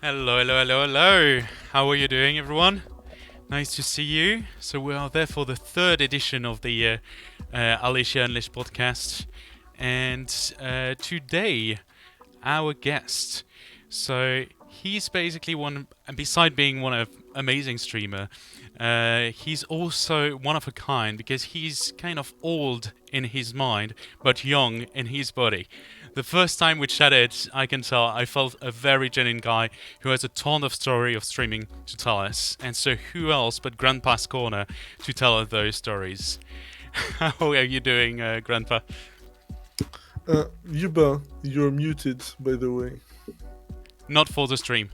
Hello, hello, hello, hello. How are you doing, everyone? Nice to see you. So we are there for the third edition of the Alicia Unleashed podcast, and today our guest. So he's basically one, and beside being one of amazing streamer, he's also one of a kind because he's kind of old in his mind but young in his body. The first time we chatted, I can tell I felt a very genuine guy who has a ton of story of streaming to tell us. And so who else but Grandpa's Corner to tell us those stories? How are you doing, Grandpa? Youba, you're muted, by the way. Not for the stream.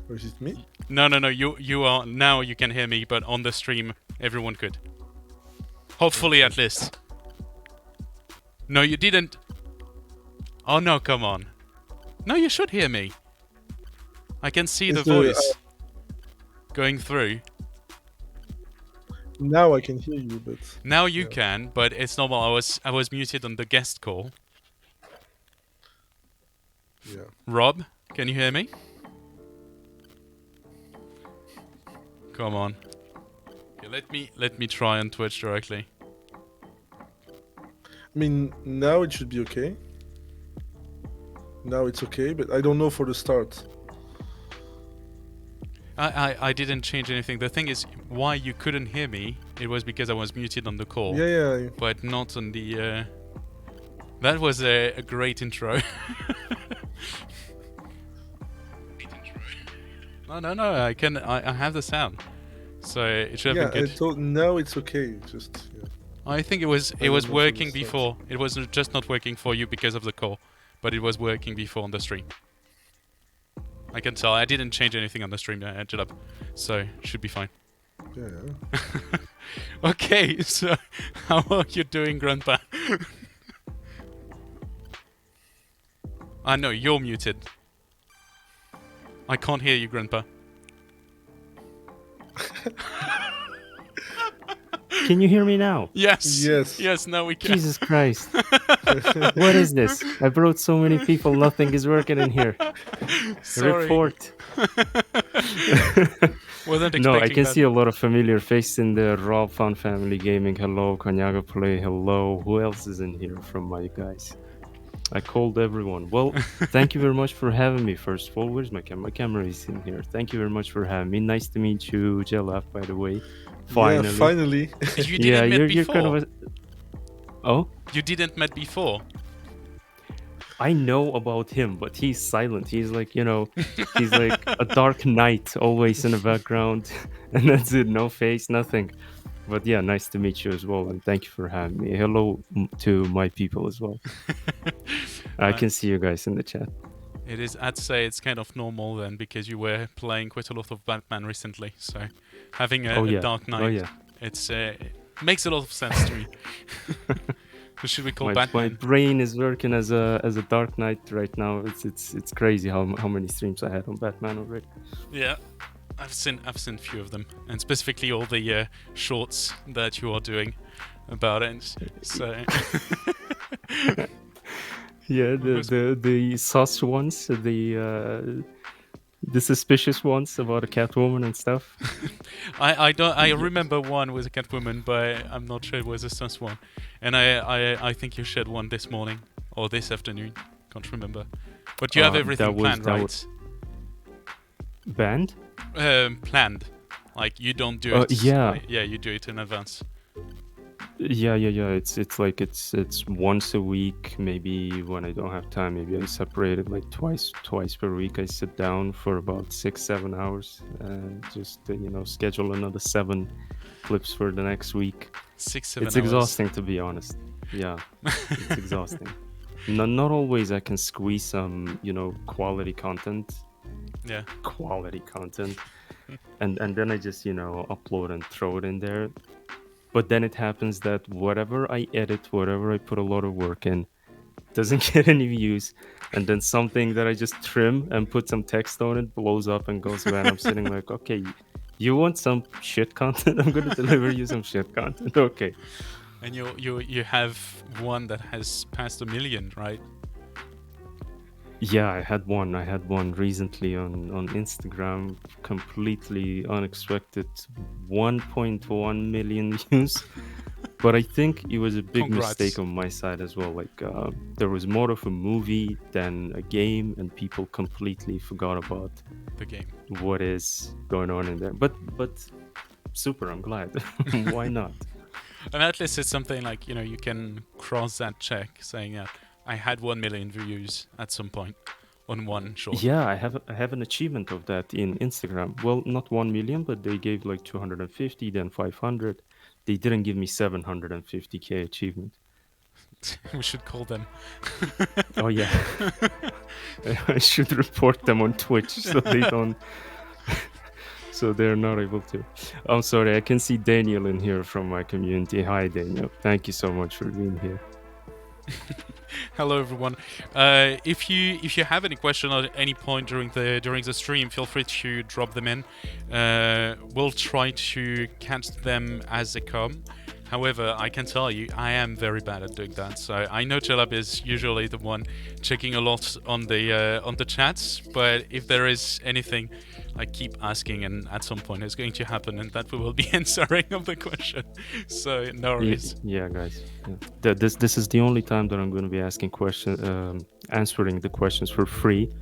Or is it me? No. You are now. You can hear me, but on the stream, everyone could. Hopefully, at least. No, you didn't. Oh no! Come on. No, you should hear me. I can see the voice going through. Now I can hear you, but now you can, but it's normal. I was muted on the guest call. Yeah. Rob, can you hear me? Come on. Okay, let me try on Twitch directly. I mean, now it should be okay. Now it's okay, but I don't know for the start. I didn't change anything. The thing is, why you couldn't hear me, it was because I was muted on the call. Yeah. But not on the... That was a great intro. No, I have the sound. So it should have been good. Now it's okay, just... Yeah. I think it was working before. It was just not working for you because of the call. But it was working before on the stream. I can tell. I didn't change anything on the stream at Jellab, so should be fine. Yeah. Okay, so how are you doing, Grandpa? I know you're muted. I can't hear you, Grandpa. Can you hear me now? Yes, now we can. Jesus Christ. What is this? I brought so many people, nothing is working in here. Sorry. Report. Wasn't expecting no, I can that. see a lot of familiar faces in the Rob Fun Family Gaming. Hello, Kanyaga Play. Hello. Who else is in here from my guys? I called everyone. Well, thank you very much for having me. First of all, where's my camera? My camera is in here. Thank you very much for having me. Nice to meet you, Jellab, by the way. Finally. Yeah, finally. You didn't met before. You're kind of a... Oh? You didn't met before. I know about him, but he's silent. He's like, he's like a dark knight, always in the background. And that's it. No face, nothing. But yeah, nice to meet you as well. And thank you for having me. Hello to my people as well. I can see you guys in the chat. It is, I'd say it's kind of normal then, because you were playing quite a lot of Batman recently. So having a Dark Knight, it's makes a lot of sense to me. Who should we call Batman? My brain is working as a Dark Knight right now. It's crazy how many streams I had on Batman already. Yeah, I've seen a few of them, and specifically all the shorts that you are doing about it. So. Yeah, the sus ones, the suspicious ones about a Catwoman and stuff. I remember one with a Catwoman, but I'm not sure it was a sus one. And I think you shared one this morning or this afternoon. Can't remember. But you have everything planned, right? Banned? Planned. Like you don't do it. Yeah. Yeah, you do it in advance. Yeah. It's like it's once a week. Maybe when I don't have time, maybe I separate it like twice per week. I sit down for about 6-7 hours and just schedule another 7 clips for the next week. 6-7 hours. It's exhausting, to be honest. Yeah, it's exhausting. Not always I can squeeze some quality content. Yeah. Quality content, and then I just upload and throw it in there. But then it happens that whatever I edit, whatever I put a lot of work in, doesn't get any views. And then something that I just trim and put some text on it blows up and goes away. And I'm sitting like, okay, you want some shit content? I'm going to deliver you some shit content. Okay. And you have one that has passed 1 million, right? Yeah, I had one. I had one recently on Instagram, completely unexpected, 1.1 million views. But I think it was a big mistake Congrats. on my side as well. Like there was more of a movie than a game, and people completely forgot about The game. what is going on in there. But super, I'm glad. Why not? And at least it's something like, you can cross that check saying that I had 1 million views at some point on one short. Yeah, I have an achievement of that in Instagram. Well, not 1 million, but they gave like 250, then 500. They didn't give me 750k achievement. We should call them. Oh yeah, I should report them on Twitch so they don't, so they're not able to. I'm sorry, I can see Daniel in here from my community. Hi Daniel, thank you so much for being here. Hello everyone. If you have any question at any point during the stream, feel free to drop them in. We'll try to catch them as they come. However, I can tell you, I am very bad at doing that. So I know Jellab is usually the one checking a lot on the chats, but if there is anything, I keep asking, and at some point it's going to happen, and that we will be answering of the question. So no worries. Yeah, guys. Yeah. This is the only time that I'm going to be asking answering the questions for free.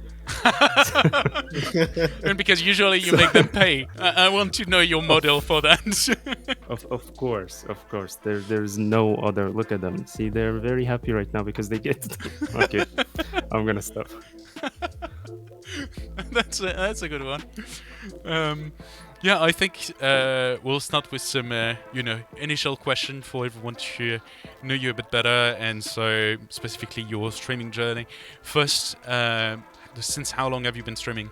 And because usually you make them pay. I want to know your model for that. Of course, of course. There's no other. Look at them. See, they're very happy right now because they get. Okay, I'm gonna stop. That's a good one. Yeah, I think we'll start with some initial question for everyone to know you a bit better, and so specifically your streaming journey. First, since how long have you been streaming?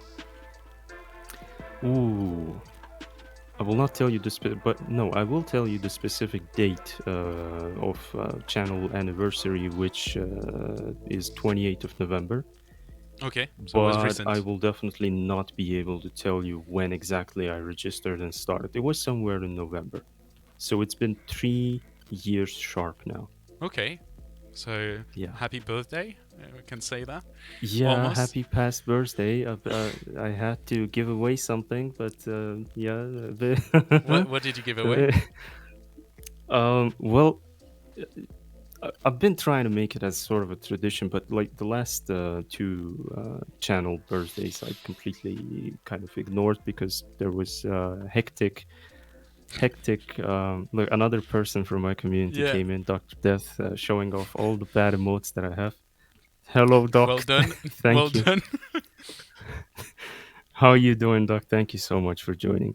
Ooh, I will not tell you but no, I will tell you the specific date of channel anniversary, which is 28th of November. Okay, so it was But recent. I will definitely not be able to tell you when exactly I registered and started. It was somewhere in November. So it's been 3 years sharp now. Okay, so Yeah. happy birthday. We can say that. Yeah, Almost. happy past birthday. I had to give away something, but yeah. What did you give away? Well, I've been trying to make it as sort of a tradition, but like the last two channel birthdays, I completely kind of ignored because there was hectic. Look, another person from my community Yeah. came in, Dr. Death, showing off all the bad emotes that I have. Hello, Doc. Well done. Thank Well you. done. How are you doing, Doc? Thank you so much for joining.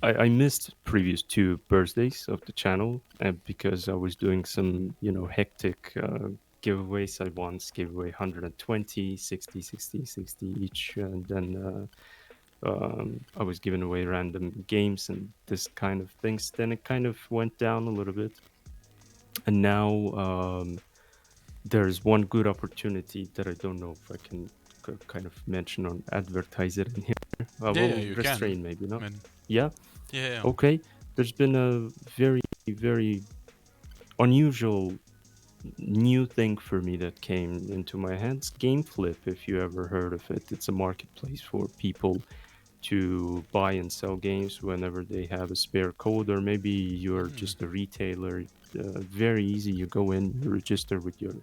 I missed previous two birthdays of the channel because I was doing some, hectic giveaways. I once gave away 120, 60, 60, 60 each, and then I was giving away random games and this kind of things. Then it kind of went down a little bit, and now there's one good opportunity that I don't know if I can kind of mention or advertise it in here. Yeah, Well, you restrain can. maybe not. I mean, Yeah. yeah. Okay. There's been a very, very unusual new thing for me that came into my hands. GameFlip, if you ever heard of it. It's a marketplace for people to buy and sell games whenever they have a spare code, or maybe you're just a retailer. Very easy. You go in, you register with your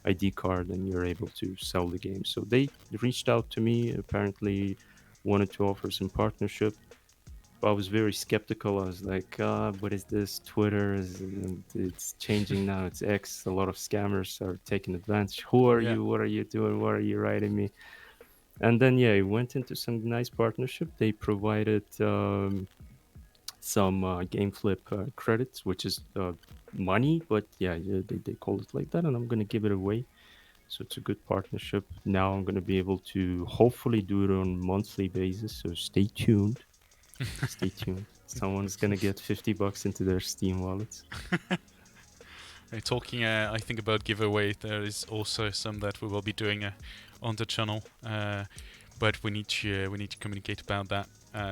ID card, and you're able to sell the game. So they reached out to me, apparently wanted to offer some partnership. I was very skeptical. I was like, what is this? Twitter it's changing now. It's X. A lot of scammers are taking advantage. Who are Yeah. you? What are you doing? What are you writing me? And then yeah, it went into some nice partnership. They provided some game flip credits, which is money, but yeah, they call it like that, and I'm gonna give it away. So it's a good partnership. Now I'm gonna be able to hopefully do it on monthly basis. So stay tuned. Stay tuned. Someone's gonna get $50 into their Steam wallets. Talking, I think about giveaway. There is also some that we will be doing on the channel, but we need to communicate about that.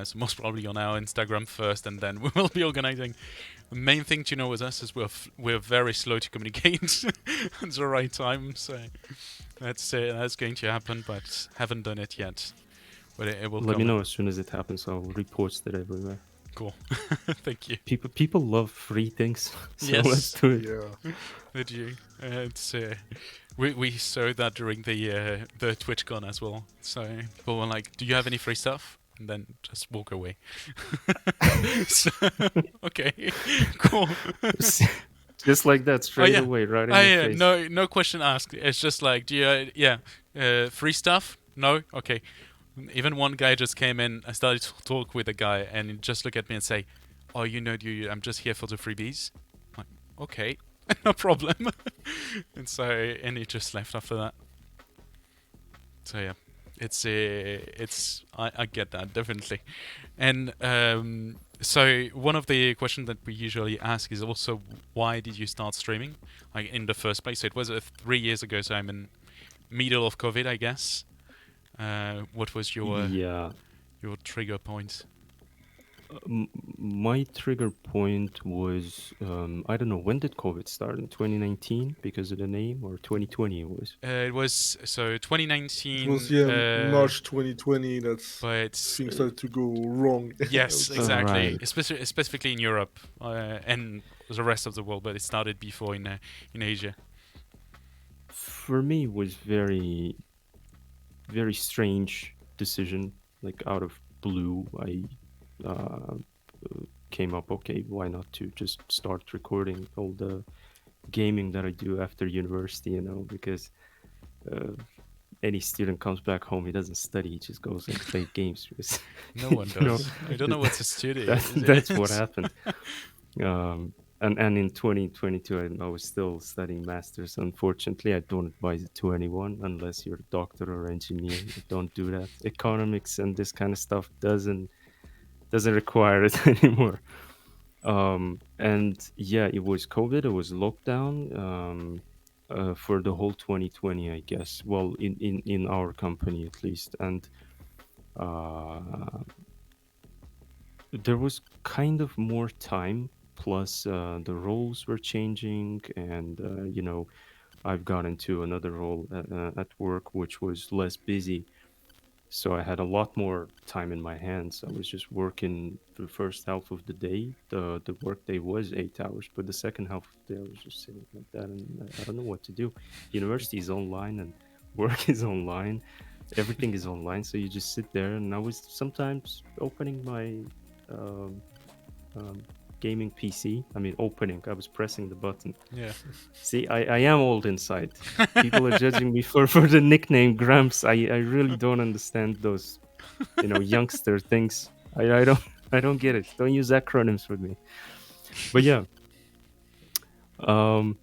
So most probably on our Instagram first, and then we will be organizing. The main thing to know with us is we're very slow to communicate at the right time. So That's going to happen, but haven't done it yet. But it will Let me come. know as soon as it happens. I'll repost it everywhere. Cool. Thank you. People love free things, so let's Yes, do it. Yeah. did you? It's we saw that during the TwitchCon as well. So people were like, "Do you have any free stuff?" And then just walk away. So, okay, cool. Just like that, straight yeah. away, right in Oh your yeah, face. no question asked. It's just like, do you free stuff? No, okay. Even one guy just came in. I started to talk with a guy, and he just look at me and say, "Oh, I'm just here for the freebies." I'm like, okay, no problem. And he just left after that. So yeah, I get that definitely. And so one of the questions that we usually ask is also, why did you start streaming, like in the first place? So it was 3 years ago, so I'm in middle of COVID, I guess. What was Yeah. your trigger point? My trigger point was I don't know, when did COVID start? In 2019 because of the name, or 2020 it was? It was so It 2019. was March 2020 that But things started to go wrong. I yes, would say. exactly. Right. Specifically in Europe and the rest of the world, but it started before in Asia. For me, it was very, very strange decision. Like out of blue, I uh, came up, okay, why not to just start recording all the gaming that I do after university, because uh, any student comes back home, he doesn't study, he just goes and play games because No one you know does. I don't know what's a studio. that's what happened. um and in 2022 I was still studying masters. Unfortunately, I don't advise it to anyone unless you're a doctor or engineer. Don't do that. Economics and this kind of stuff doesn't require it anymore. And yeah, it was COVID, it was lockdown, for the whole 2020, I guess. Well, in our company at least. And uh, there was kind of more time. Plus, the roles were changing, and I've got into another role at work, which was less busy. So I had a lot more time in my hands. I was just working the first half of the day. The work day was 8 hours, but the second half of the day I was just sitting like that, and I don't know what to do. University is online and work is online. Everything is online, so you just sit there. And I was sometimes opening my um, um, gaming PC. I mean, opening. I was pressing the button. Yeah. See, I am old inside. People are judging me for the nickname Gramps. I really don't understand those, youngster things. I don't I don't get it. Don't use acronyms with me. But yeah, um,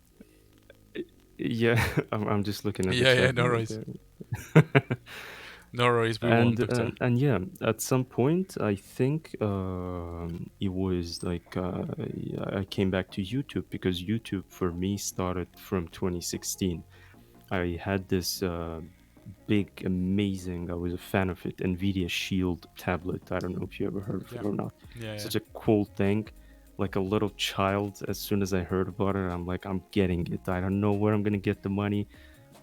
yeah, I'm just looking at the Yeah. chat No now. worries. No worries. We won't, and Doctor. and yeah, at some point I think it was like I came back to YouTube because YouTube for me started from 2016. I had this big, amazing, I was a fan of it, NVIDIA Shield tablet. I don't know if you ever heard of Yeah. it or not. Yeah. Such a cool thing. Like a little child, as soon as I heard about it, I'm like, I'm getting it. I don't know where I'm gonna get the money,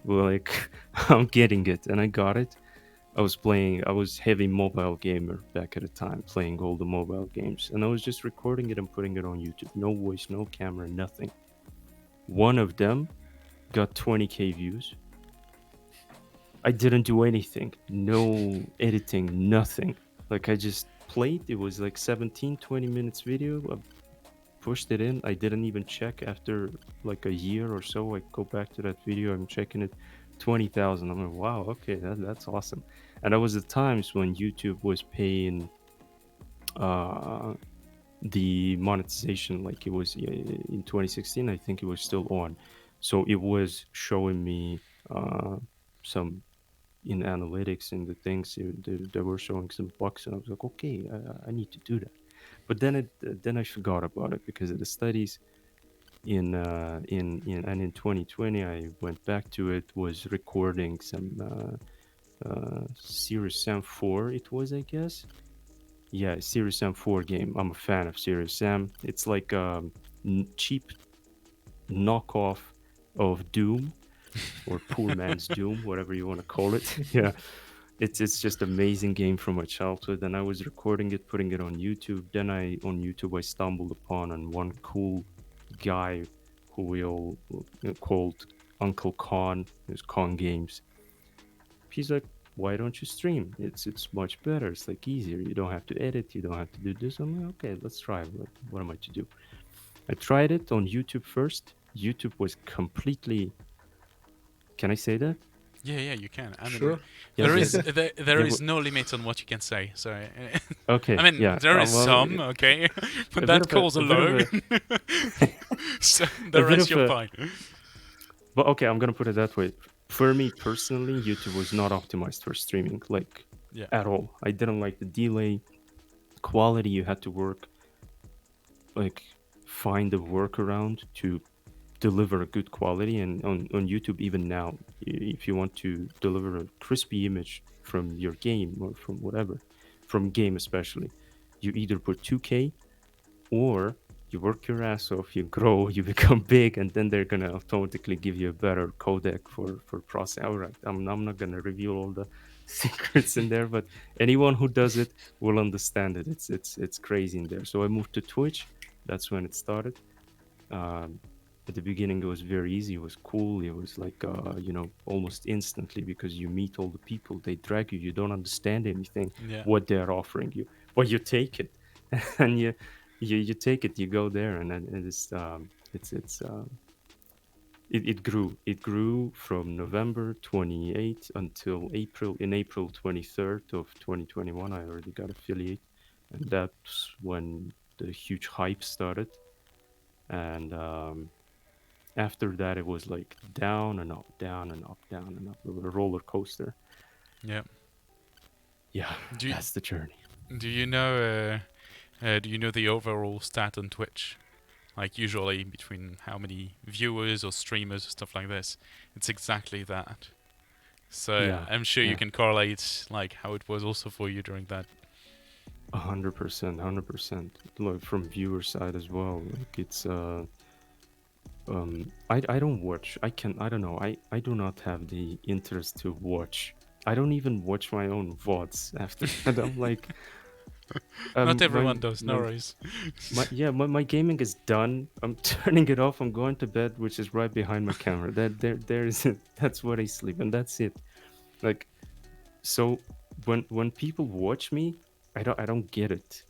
but like, I'm getting it, and I got it. I was heavy mobile gamer back at the time, playing all the mobile games, and I was just recording it and putting it on YouTube. No voice, no camera, nothing. One of them got 20K views. I didn't do anything, no editing, nothing. Like I just played. It was like 17, 20 minutes video. I pushed it in. I didn't even check after like a year or so. I go back to that video. I'm checking it. 20,000. I'm like, wow, okay, that's awesome. And that was the times when YouTube was paying uh, the monetization. Like it was in 2016. I think it was still on, so it was showing me some in analytics and the things they were showing some bucks, and I was like, okay, I need to do that. But then I forgot about it because of the studies. In 2020 I went back to it, was recording some Serious Sam 4, it was, I guess. Yeah, Serious Sam 4 game. I'm a fan of Serious Sam. It's like cheap knockoff of Doom. or Poor Man's Doom, whatever you want to call it. Yeah, it's just amazing game from my childhood, and I was recording it, putting it on YouTube. Then on YouTube I stumbled upon on one cool guy who we all called Uncle Khan. It was Khan Games. He's like, why don't you stream? It's much better. It's like easier. You don't have to edit. You don't have to do this. I'm like, okay, let's try. What am I to do? I tried it on YouTube first. YouTube was completely. Can I say that? Yeah, yeah, you can. I mean, Sure. Yeah, there yeah, is there yeah, is no limit on what you can say. So, okay, I mean, yeah. there is Well, some, okay, but a bit that of calls a bit of alone. a So a the bit rest of you're a. fine. But okay, I'm gonna put it that way. For me personally, YouTube was not optimized for streaming, like Yeah, at all. I didn't like the delay quality. You had to work like find a workaround to deliver a good quality. And on YouTube even now, if you want to deliver a crispy image from your game or from whatever, from game especially, you either put 2K or you work your ass off, you grow, you become big, and then they're gonna automatically give you a better codec for processing. All right, I'm not gonna reveal all the secrets in there, but anyone who does it will understand it. It's crazy in there. So I moved to Twitch. That's when it started. um, at the beginning it was very easy, it was cool, it was like almost instantly, because you meet all the people, they drag you, you don't understand anything yeah, what they're offering you, but you take it. And you take it, you go there, and then it grew from November 28th until April 23rd of 2021. I already got affiliate, and that's when the huge hype started. And after that it was like down and up, down and up, down and up, a roller coaster. yeah. Yeah, Do you, that's the journey. do you know do you know the overall stat on Twitch? Like usually between how many viewers or streamers or stuff like this, it's exactly that. So Yeah, I'm sure you yeah, can correlate like how it was also for you during that. 100%, 100%. Like from viewer side as well, like it's I don't watch, I don't know, I do not have the interest to watch. I don't even watch my own VODs after that. I'm like, Not my everyone does, no my worries. my gaming is done. I'm turning it off. I'm going to bed, which is right behind my camera. There's that's where I sleep, and that's it. Like, so when people watch me, I don't get it.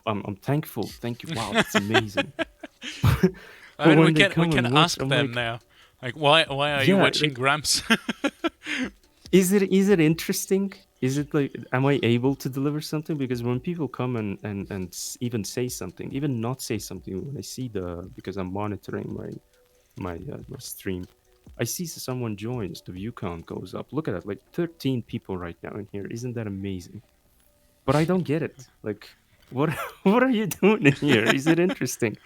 I'm thankful. Thank you. Wow, that's amazing. I But mean, when they we come can and watch, ask I'm them like, now. Like, why are you yeah, watching like, Gramps? is it interesting? Is it like, am I able to deliver something? Because when people come and even say something, even not say something, when I see because I'm monitoring my stream, I see someone joins, the view count goes up. Look at that, like 13 people right now in here. Isn't that amazing? But I don't get it. Like, what what are you doing in here? Is it interesting?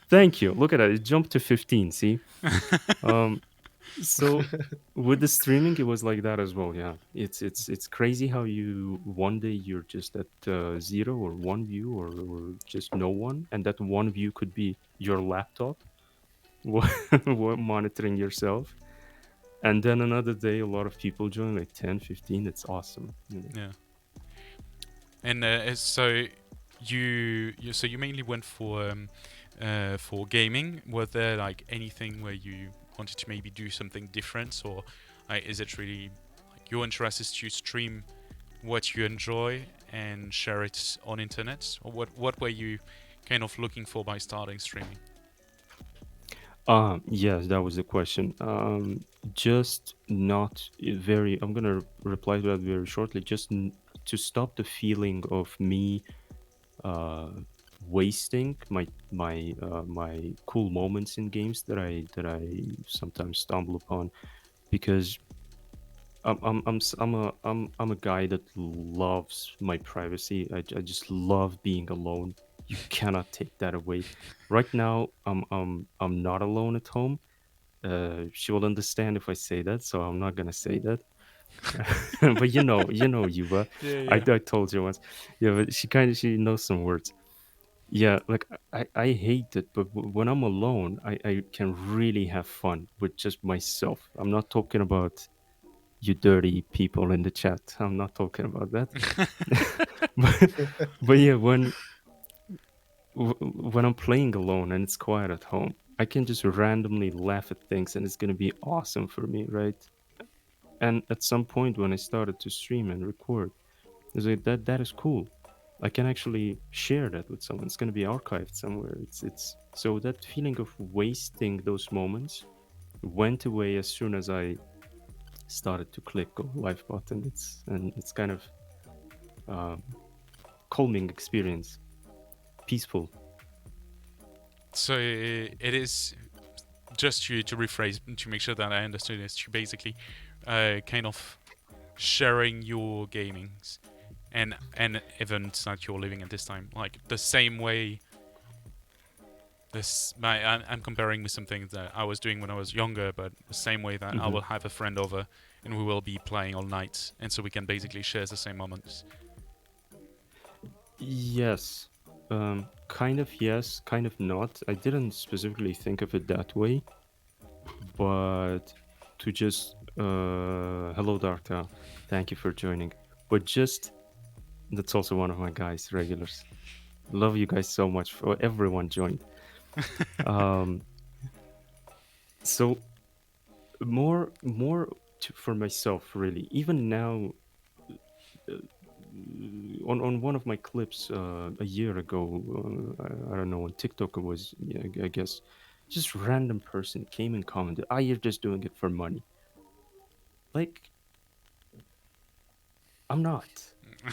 Thank you. Look at that. It jumped to 15. See, um, so with the streaming, it was like that as well. Yeah, it's crazy how you one day you're just at zero or one view, or just no one, and that one view could be your laptop monitoring yourself. And then another day, a lot of people join, like 10, 15. It's awesome. Yeah. And so you mainly went for gaming. Was there like anything where you wanted to maybe do something different, or is it really like your interest is to stream what you enjoy and share it on internet, or what were you kind of looking for by starting streaming? Yes, that was the question. Just not very. I'm gonna reply to that very shortly. Just to stop the feeling of me uh, wasting my cool moments in games that I sometimes stumble upon, because I'm a guy that loves my privacy. I just love being alone. You cannot take that away. Right now, I'm not alone at home. She will understand if I say that, so I'm not gonna say that. But Yuba. Yeah, I yeah. told you once. Yeah, but she knows some words. Yeah, like I hate it, but when I'm alone, I can really have fun with just myself. I'm not talking about you dirty people in the chat. I'm not talking about that. but, but yeah, when I'm playing alone and it's quiet at home, I can just randomly laugh at things and it's gonna be awesome for me, right? And at some point when I started to stream and record, it's like that is cool. I can actually share that with someone. It's gonna be archived somewhere. It's so that feeling of wasting those moments went away as soon as I started to click go live button. It's kind of um, calming experience, peaceful. So it is just to rephrase to make sure that I understood this. To basically kind of sharing your gamings and events that you're living at this time, like the same way. I'm comparing with something that I was doing when I was younger, but the same way that I Hmm. will have a friend over and we will be playing all night, and so we can basically share the same moments. Yes, kind of yes, kind of not. I didn't specifically think of it that way, but to just hello Darta, thank you for joining. But just that's also one of my guys, regulars. Love you guys so much for everyone joined. Um, so more for myself really. Even now, on one of my clips a year ago, I don't know on TikTok it was, yeah, I guess, just random person came and commented, "Ah, you're just doing it for money." Like I'm not.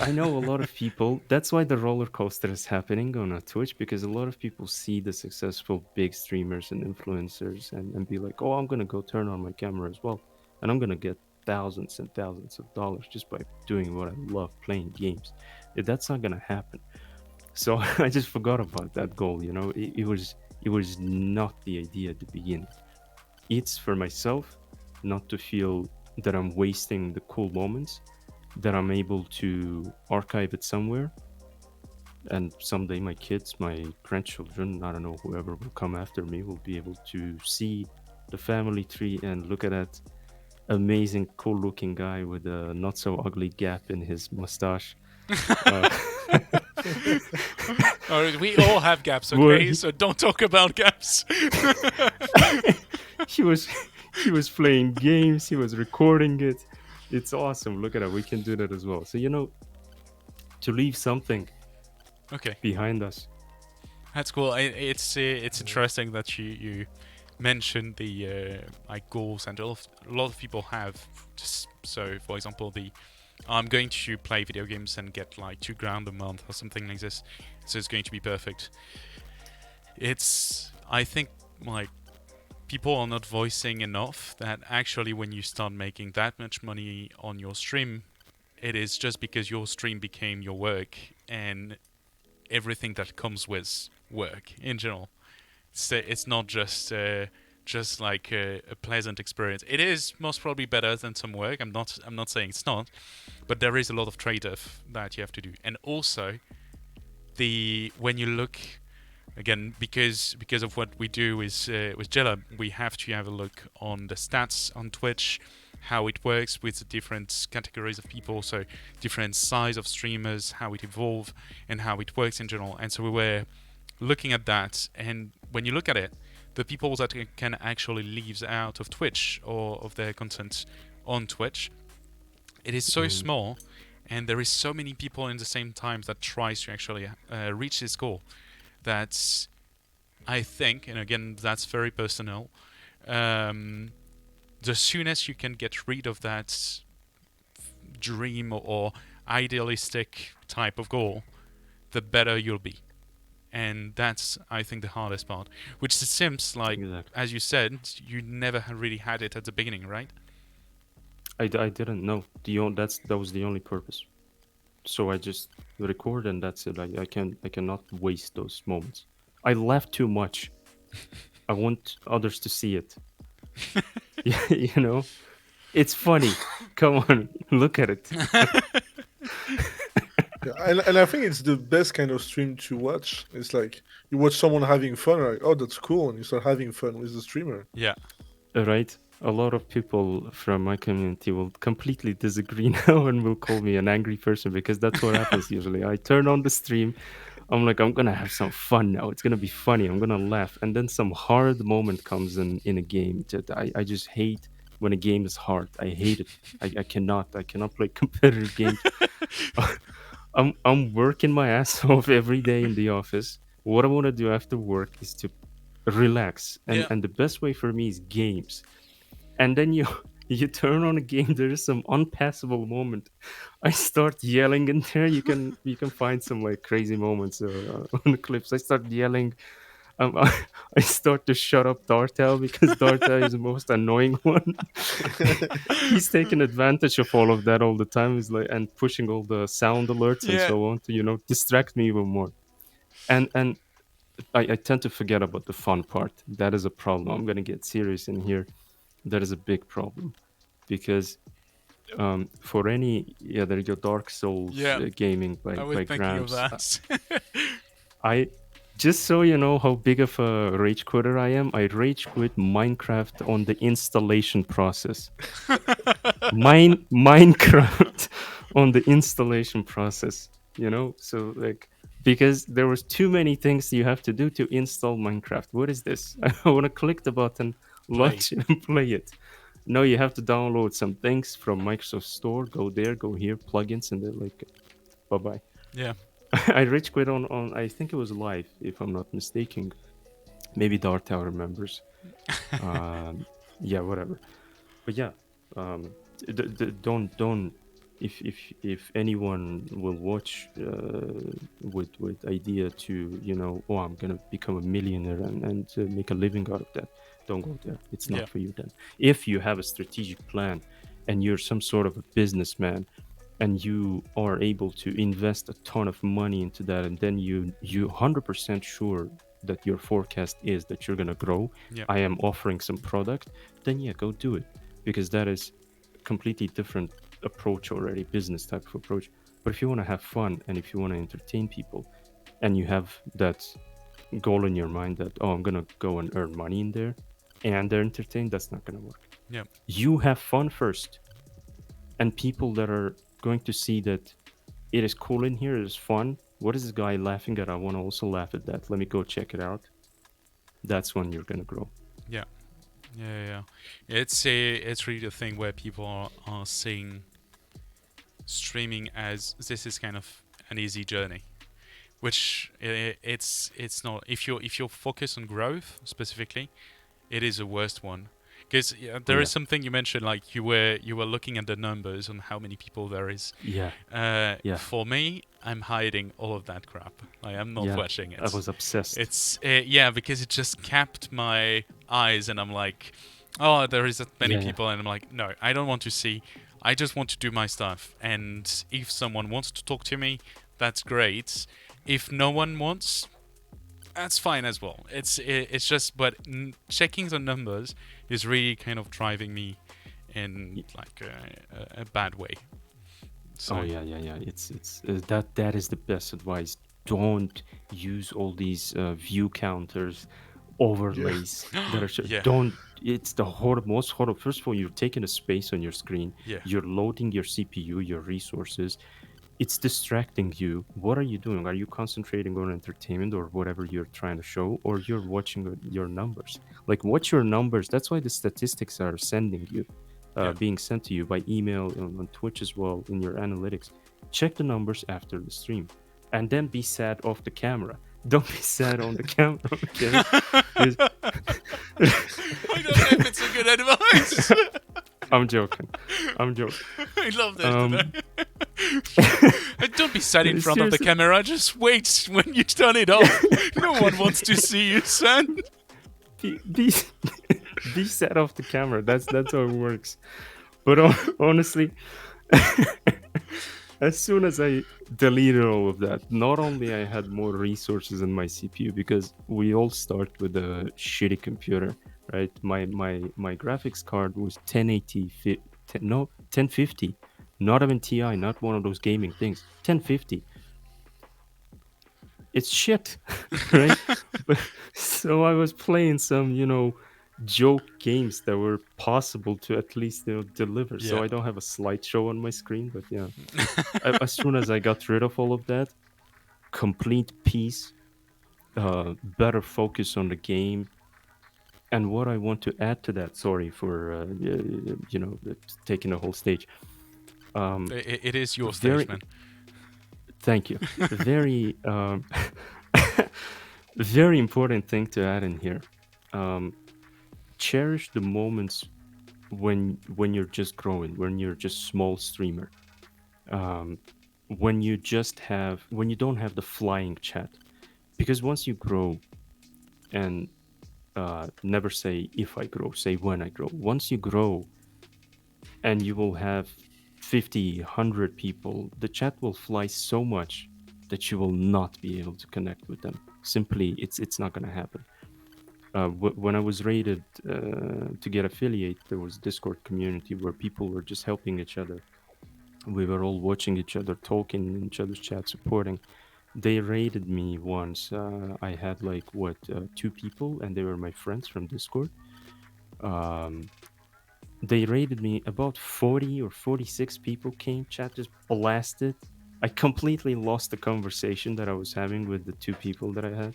I know a lot of people. That's why the roller coaster is happening on Twitch because a lot of people see the successful big streamers and influencers and be like, "Oh, I'm gonna go turn on my camera as well, and I'm gonna get thousands and thousands of dollars just by doing what I love, playing games." That's not gonna happen. So I just forgot about that goal. It was not the idea to begin. It's for myself, not to feel that I'm wasting the cool moments, that I'm able to archive it somewhere. And someday my kids, my grandchildren, I don't know, whoever will come after me will be able to see the family tree and look at that amazing, cool looking guy with a not so ugly gap in his mustache. Uh, We all have gaps, where okay? So don't talk about gaps. he was he was playing games, he was recording it. It's awesome. Look at that. We can do that as well. So to leave something Okay, behind us. that's cool. It's interesting that you mentioned the like goals, and a lot of people have. Just so, for example, the I'm going to play video games and get like $2,000 a month or something like this, so it's going to be perfect. It's I think like people are not voicing enough that actually when you start making that much money on your stream, it is just because your stream became your work and everything that comes with work in general. It's not just like a pleasant experience. It is most probably better than some work. I'm not saying it's not, but there is a lot of trade-off that you have to do. And also the when you look again because of what we do with Jellab, we have to have a look on the stats on Twitch, how it works with the different categories of people, so different size of streamers, how it evolve, and how it works in general. And so we were looking at that, and when you look at it, the people that can actually leave out of Twitch or of their content on Twitch, it is so Mhm. small, and there is so many people in the same time that tries to actually reach this goal that I think, and again, that's very personal. Um, the soonest you can get rid of that dream or idealistic type of goal, the better you'll be. And that's, I think, the hardest part. Which it seems like, Exactly. as you said, you never really had it at the beginning, right? I didn't know. That was the only purpose. So I just record and that's it. I cannot waste those moments. I laugh too much. I want others to see it. you know, it's funny. Come on, look at it. Yeah, and I think it's the best kind of stream to watch. It's like you watch someone having fun, like, oh, that's cool, and you start having fun with the streamer. Yeah. Right? A lot of people from my community will completely disagree now and will call me an angry person because that's what happens usually. I turn on the stream, I'm like, I'm gonna have some fun now. It's gonna be funny. I'm gonna laugh, and then some hard moment comes in a game that I just hate when a game is hard. I hate it. I cannot play competitive games. I'm working my ass off every day in the office. What I want to do after work is to relax, and Yeah. and the best way for me is games. And then you you turn on a game, there is some unpassable moment. I start yelling in there. You can find some like crazy moments on the clips. I start yelling. I start to shut up Dartel because Dartel is the most annoying one. He's taking advantage of all of that all the time. He's like and pushing all the sound alerts and Yeah. so on to distract me even more. And I tend to forget about the fun part. That is a problem. I'm gonna get serious in here. That is a big problem because for any there you go, Dark Souls Yeah. gaming I by was thinking of Gramps. that. I just so you know how big of a rage quitter I am. I rage quit Minecraft on the installation process. Minecraft on the installation process. So like because there was too many things you have to do to install Minecraft. What is this? I want to click the button, Play. launch it, and play it. No, you have to download some things from Microsoft Store. Go there, go here, plugins, and then like, bye bye. Yeah. I rage quit on I think it was live, if I'm not mistaken. Maybe Dartel remembers. Yeah, whatever. But yeah, don't if anyone will watch with idea to oh, I'm gonna become a millionaire and make a living out of that, don't go there. It's Yeah. not for you then. If you have a strategic plan and you're some sort of a businessman and you are able to invest a ton of money into that, and then you 100% sure that your forecast is that you're gonna grow, Yeah. I am offering some product, then yeah, go do it, because that is a completely different approach already, business type of approach. But if you want to have fun and if you want to entertain people and you have that goal in your mind that, oh, I'm gonna go and earn money in there and they're entertained, that's not gonna work. Yeah. You have fun first, and people that are going to see that it is cool in here, it is fun. What is this guy laughing at? I want to also laugh at that. Let me go check it out. That's when you're gonna grow. Yeah. Yeah. It's really the thing where people are seeing streaming as this is kind of an easy journey, which it's not. If you're focused on growth specifically, it is the worst one. Because there is Yeah. something you mentioned, like you were looking at the numbers on how many people there is. Yeah. Yeah. For me, I'm hiding all of that crap. Like, I'm not Yeah. watching it. I was obsessed. It's because it just capped my eyes, and I'm like, oh, there is that many Yeah, yeah. people, and I'm like, no, I don't want to see. I just want to do my stuff, and if someone wants to talk to me, that's great. If no one wants, that's fine as well. It's just, but checking the numbers is really kind of driving me in like a bad way. So Oh yeah. It's that is the best advice. Don't use all these view counters, overlays that are Yeah. don't. It's the most horrible. First of all, you're taking a space on your screen. Yeah. You're loading your CPU, your resources. It's distracting you. What are you doing? Are you concentrating on entertainment or whatever you're trying to show, or you're watching your numbers? Like, watch your numbers. That's why the statistics are sending you, being sent to you by email on Twitch as well in your analytics. Check the numbers after the stream, and then be sad off the camera. Don't be sad on the camera. Okay? I don't know if it's a good advice. I'm joking. I love that. Um, Don't be sad in front of the Seriously. camera. Just wait when you turn it off. No one wants to see you, son. be be sad off the camera. That's how it works. But honestly, as soon as I deleted all of that, not only I had more resources in my CPU, because we all start with a shitty computer, right? My graphics card was 1080, 1050, not even Ti, not one of those gaming things. 1050. it's shit, right? But so I was playing some, joke games that were possible to at least deliver. So Yeah. I don't have a slideshow on my screen, but yeah, as soon as I got rid of all of that, complete peace, better focus on the game. And what I want to add to that, sorry for taking the whole stage. It is your stage, Very, man. thank you. Very, very important thing to add in here. Um, Cherish the moments when you're just growing, when you're just small streamer, um, when you don't have the flying chat, because once you grow, and never say if I grow, say when I grow. Once you grow and you will have 50, 100 people, the chat will fly so much that you will not be able to connect with them. Simply, it's not going to happen. When I was rated to get affiliate, there was a Discord community where people were just helping each other. We were all watching each other, talking in each other's chat, supporting. They rated me once. I had like what, two people, and they were my friends from Discord. Um, they rated me. About 40 or 46 people came. Chat just blasted. I completely lost the conversation that I was having with the two people that I had.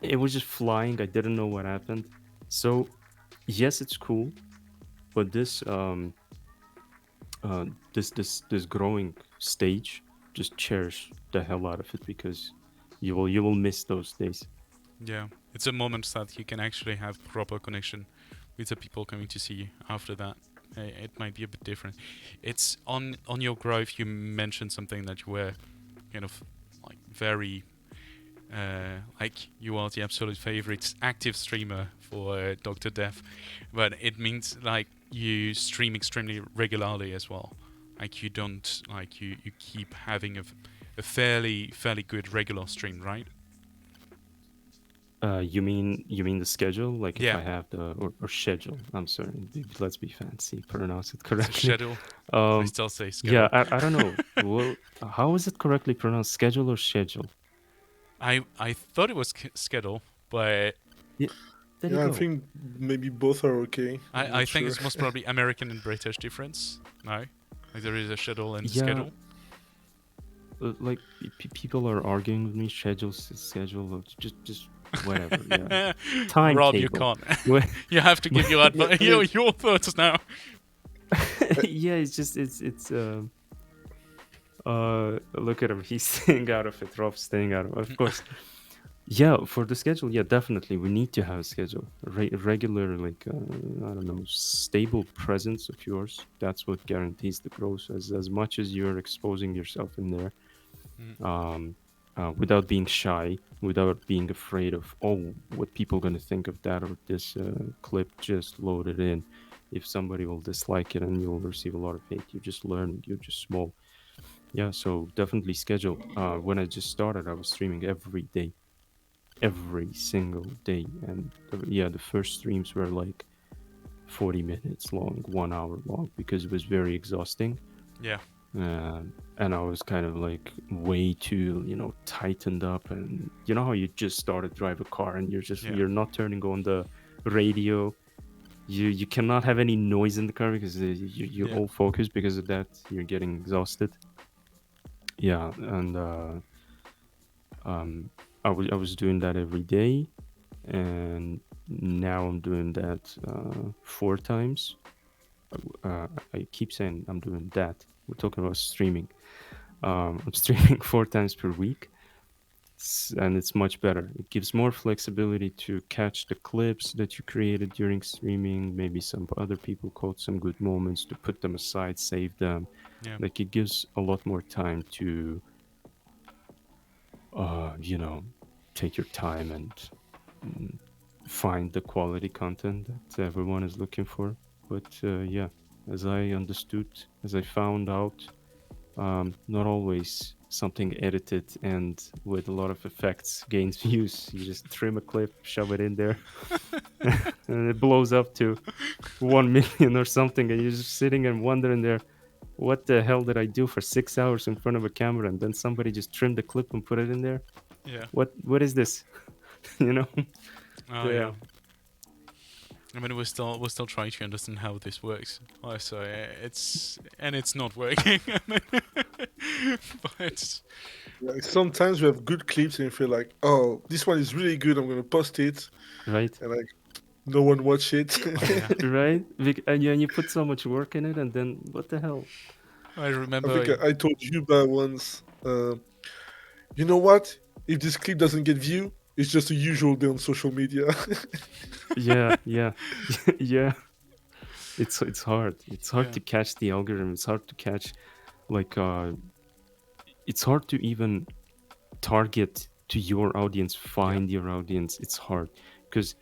It was just flying. I didn't know what happened. So yes, it's cool, but this growing stage, just cherish the hell out of it, because you will miss those days. Yeah, it's a moment that you can actually have proper connection with the people coming to see you after that. It might be a bit different. It's on your growth. You mentioned something that you were kind of like very like you are the absolute favorite active streamer for Dr. Death, but it means like you stream extremely regularly as well. Like you don't like you keep having a fairly good regular stream, right? You mean the schedule? Like if Yeah, I have or schedule? I'm sorry. Let's be fancy. Pronounce it it's a correctly. schedule. I Um, still say yeah, schedule. I don't know. Well, how is it correctly pronounced? Schedule or schedule? I thought it was schedule, but Yeah, there you Yeah, I go. think maybe both are okay. I'm I not think sure. it's most probably American and British difference. No, like there is a schedule and Yeah, schedule. like people are arguing with me. Schedule, or just whatever. Yeah, Rob, you timetable. can't. Well, You have to give your I your thoughts now. yeah, it's look at him. He's staying out of it. Rob's staying out of course. Yeah, for the schedule, yeah, definitely. We need to have a schedule. Regular, like, I don't know, stable presence of yours. That's what guarantees the growth. As much as you're exposing yourself in there, Mm, um, without being shy, without being afraid of, oh, what people going to think of that or this clip just loaded in. If somebody will dislike it and you'll receive a lot of hate, you're just learning, you're just small. Yeah, so definitely schedule. When I just started, I was streaming every single day, and yeah, the first streams were like 40 minutes long, 1 hour long, because it was very exhausting. yeah, And I was kind of like way too tightened up, and you know how you just start to drive a car and yeah, you're not turning on the radio. You cannot have any noise in the car because you're yeah. all focused. Because of that, you're getting exhausted. Yeah, and um I was doing that every day, and now I'm doing that 4 times. I keep saying I'm doing that. We're talking about streaming. I'm streaming 4 times per week, and it's much better. It gives more flexibility to catch the clips that you created during streaming. Maybe some other people caught some good moments to put them aside, save them. Yeah. Like it gives a lot more time to, uh, you know, take your time and mm, find the quality content that everyone is looking for. But yeah, as I understood, as I found out, not always something edited and with a lot of effects gains views. You just trim a clip, shove it in there, and it blows up to 1 million or something, and you're just sitting and wondering there, what the hell did I do for 6 hours in front of a camera, and then somebody just trimmed the clip and put it in there? Yeah. What is this? You know? Oh Yeah. yeah. I mean, we're still trying to understand how this works. So it's not working. But Like sometimes we have good clips and you feel like, oh, this one is really good. I'm gonna post it, Right. and like no one watch it. yeah, Right? And you put so much work in it, and then what the hell? I I think remember. I told Youba once, you know what? If this clip doesn't get view, it's just a usual day on social media. Yeah, yeah, yeah. It's hard. It's hard Yeah. to catch the algorithm. It's hard to catch, like, it's hard to even target to your audience, find your audience. It's hard because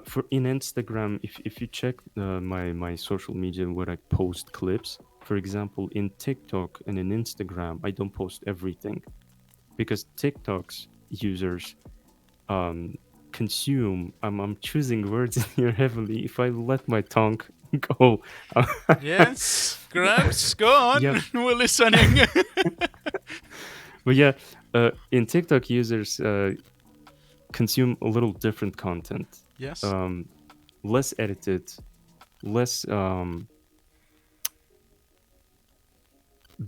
for in Instagram, if you check my social media where I post clips, for example, in TikTok and in Instagram, I don't post everything because TikTok's users um, consume. I'm choosing words in here heavily. If I let my tongue go, Yes, Gramps, go on. yeah. We're listening. But yeah, in TikTok, users consume a little different content, Yes. um, less edited, less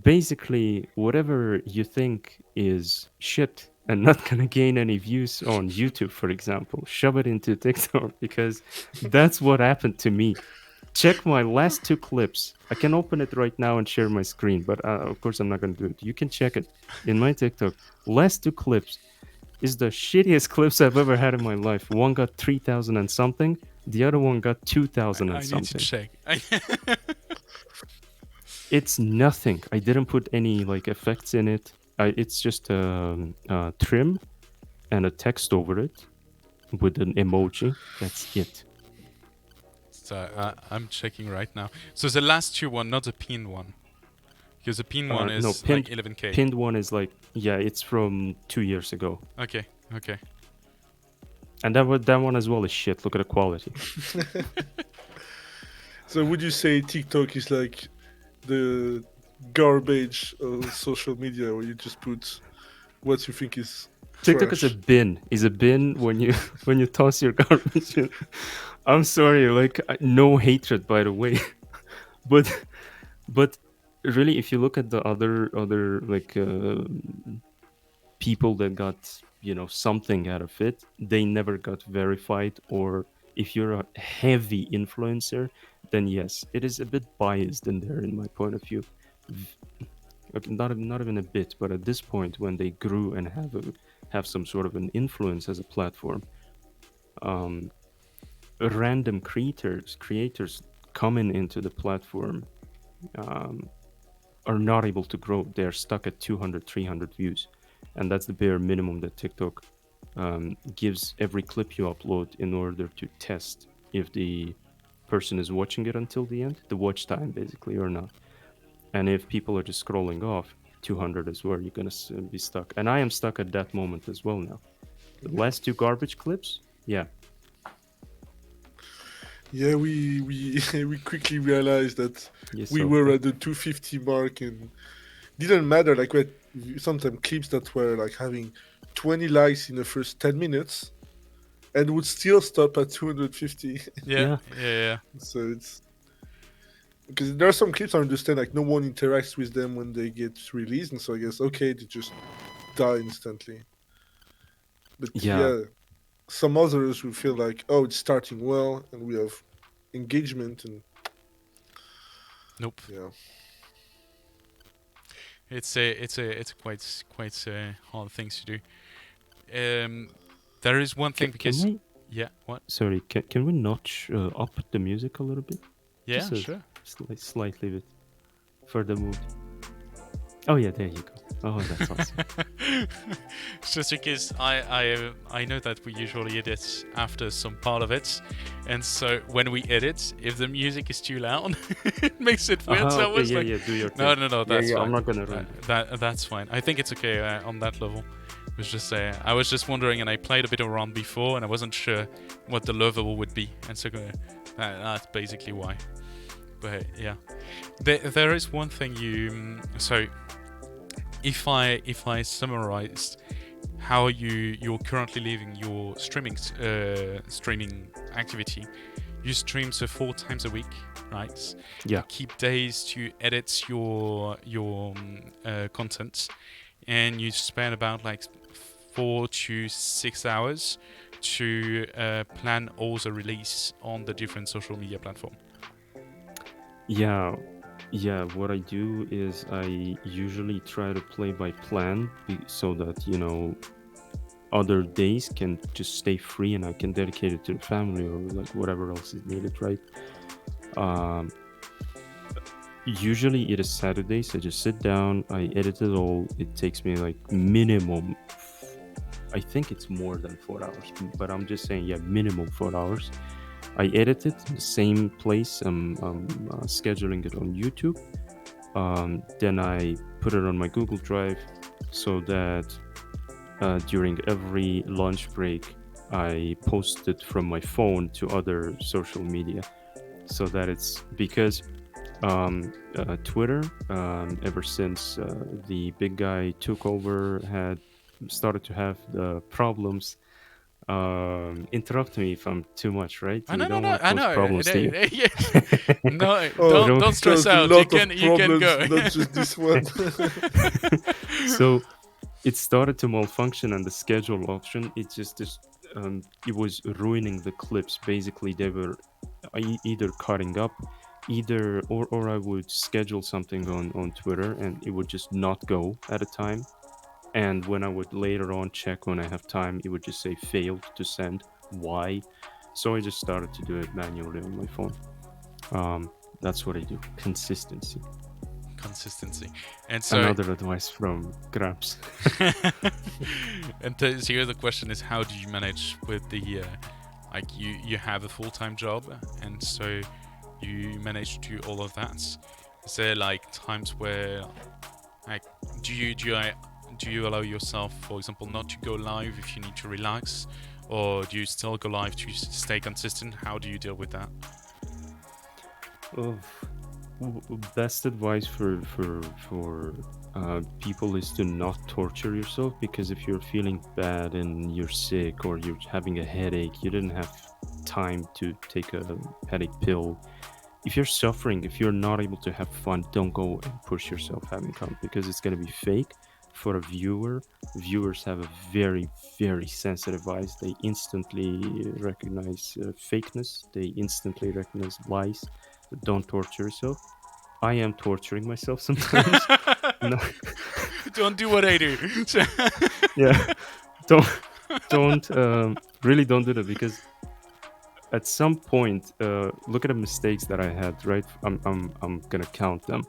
basically whatever you think is shit and not gonna gain any views on YouTube, for example, shove it into TikTok because that's what happened to me. Check my last two clips. I can open it right now and share my screen, but of course I'm not gonna do it. You can check it in my TikTok. Last two clips is the shittiest clips I've ever had in my life. One got 3,000 and something. The other one got 2,000 and I need to something. check. It's nothing. I didn't put any like effects in it. It's just a trim and a text over it with an emoji. That's it. So I'm checking right now. So the last two one, not the pinned one, because the pinned one No, is like 11K. pinned one is like, yeah, it's from 2 years ago, Okay. Okay. and that one as well is shit. Look at the quality. So would you say TikTok is like the garbage of social media, where you just put what you think is TikTok is a trash? bin. Is a bin when you when you toss your garbage in. I'm sorry, like no hatred, by the way, but but really, if you look at the other like people that got something out of it, they never got verified. Or if you're a heavy influencer, then yes, it is a bit biased in there, in my point of view. Okay, not even a bit, but at this point, when they grew and have some sort of an influence as a platform, um, random creators coming into the platform um, are not able to grow. They're stuck at 200, 300 views, and that's the bare minimum that TikTok gives every clip you upload in order to test if the person is watching it until the end, the watch time basically, or not. And if people are just scrolling off, 200 is where you're gonna be stuck. And I am stuck at that moment as well now. The last two garbage clips, yeah. Yeah, we we quickly realized that Yes, we so were at the 250 mark, and didn't matter. Like we had sometimes clips that were like having 20 likes in the first 10 minutes, and would still stop at 250. Yeah. Yeah. So it's because there are some clips I understand like no one interacts with them when they get released, and so I guess okay they just die instantly. But yeah, yeah, some others will feel like, oh, it's starting well and we have engagement, and Nope. yeah. It's quite hard things to do. There is one thing can because we? yeah. What? Sorry, can we notch up the music a little bit? Yeah. Just a Sure. slightly bit for the mood. Oh yeah, there you go. Oh, that's awesome. It's just because I know that we usually edit after some part of it, and so when we edit, if the music is too loud, it makes it weird. So I Okay, was yeah, like, yeah, do your thing. no, that's yeah, fine. I'm not gonna run. That's fine. I think it's okay on that level. It was just I was just wondering, and I played a bit around before, and I wasn't sure what the level would be, and so that's basically why. But yeah, there is one thing you. So if I summarize how you're currently living your streaming activity, you stream so 4 times a week, right? You Yeah. keep days to edit your content, and you spend about like 4 to 6 hours to plan all the release on the different social media platform. Yeah, yeah. What I do is I usually try to play by plan so that, other days can just stay free and I can dedicate it to the family or like whatever else is needed, right? Um, Usually it is Saturdays. I just sit down, I edit it all. It takes me like minimum, I think it's more than 4 hours, but I'm just saying, yeah, minimum 4 hours. I edit it in the same place. I'm scheduling it on YouTube. Then I put it on my Google Drive so that during every lunch break, I post it from my phone to other social media. So that it's because Twitter, ever since the big guy took over, had started to have the problems. Interrupt me if I'm too much, right? I You know, no, don't no, want to I cause know. problems, do you? Yes. No, Oh, don't- don't stress there's a out. lot of You can problems, go. not just this one. So it started to malfunction, and the schedule option, it was ruining the clips. Basically, they were either cutting up, either or I would schedule something on Twitter, and it would just not go at a time. And when I would later on check when I have time, it would just say failed to send. Why? So I just started to do it manually on my phone. That's what I do. Consistency. Consistency. And so, Another advice from Gramps. so here the question is, how do you manage with the like you have a full-time job, and so you manage to do all of that? Is there like times where like do you allow yourself, for example, not to go live if you need to relax, or do you still go live to stay consistent? How do you deal with that? Oh, best advice for people is to not torture yourself, because if you're feeling bad and you're sick or you're having a headache, you didn't have time to take a headache pill. If you're suffering, if you're not able to have fun, don't go and push yourself having fun, because it's going to be fake. For a viewer, viewers have a very, very sensitive eyes. They instantly recognize fakeness, they instantly recognize lies. Don't torture yourself. I am torturing myself sometimes. No, Don't do what I do. yeah, don't, really don't do that, because at some point, look at the mistakes that I had. Right, I'm gonna count them.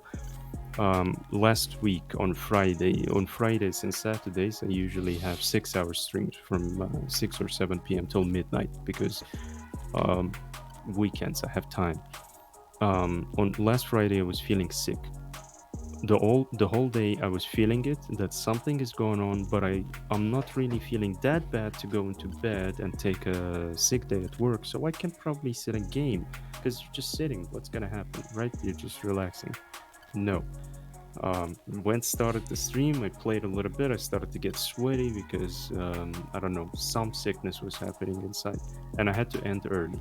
Last week on Fridays and Saturdays, I usually have 6 hour streams from 6 or 7 p.m. till midnight, because um, weekends I have time. On last Friday, I was feeling sick. The whole day I was feeling it, that something is going on, but I'm not really feeling that bad to go into bed and take a sick day at work, so I can probably sit and game, because you're just sitting. What's gonna happen, right? You're just relaxing. No. When started the stream, I played a little bit. I started to get sweaty because I don't know, some sickness was happening inside, and I had to end early.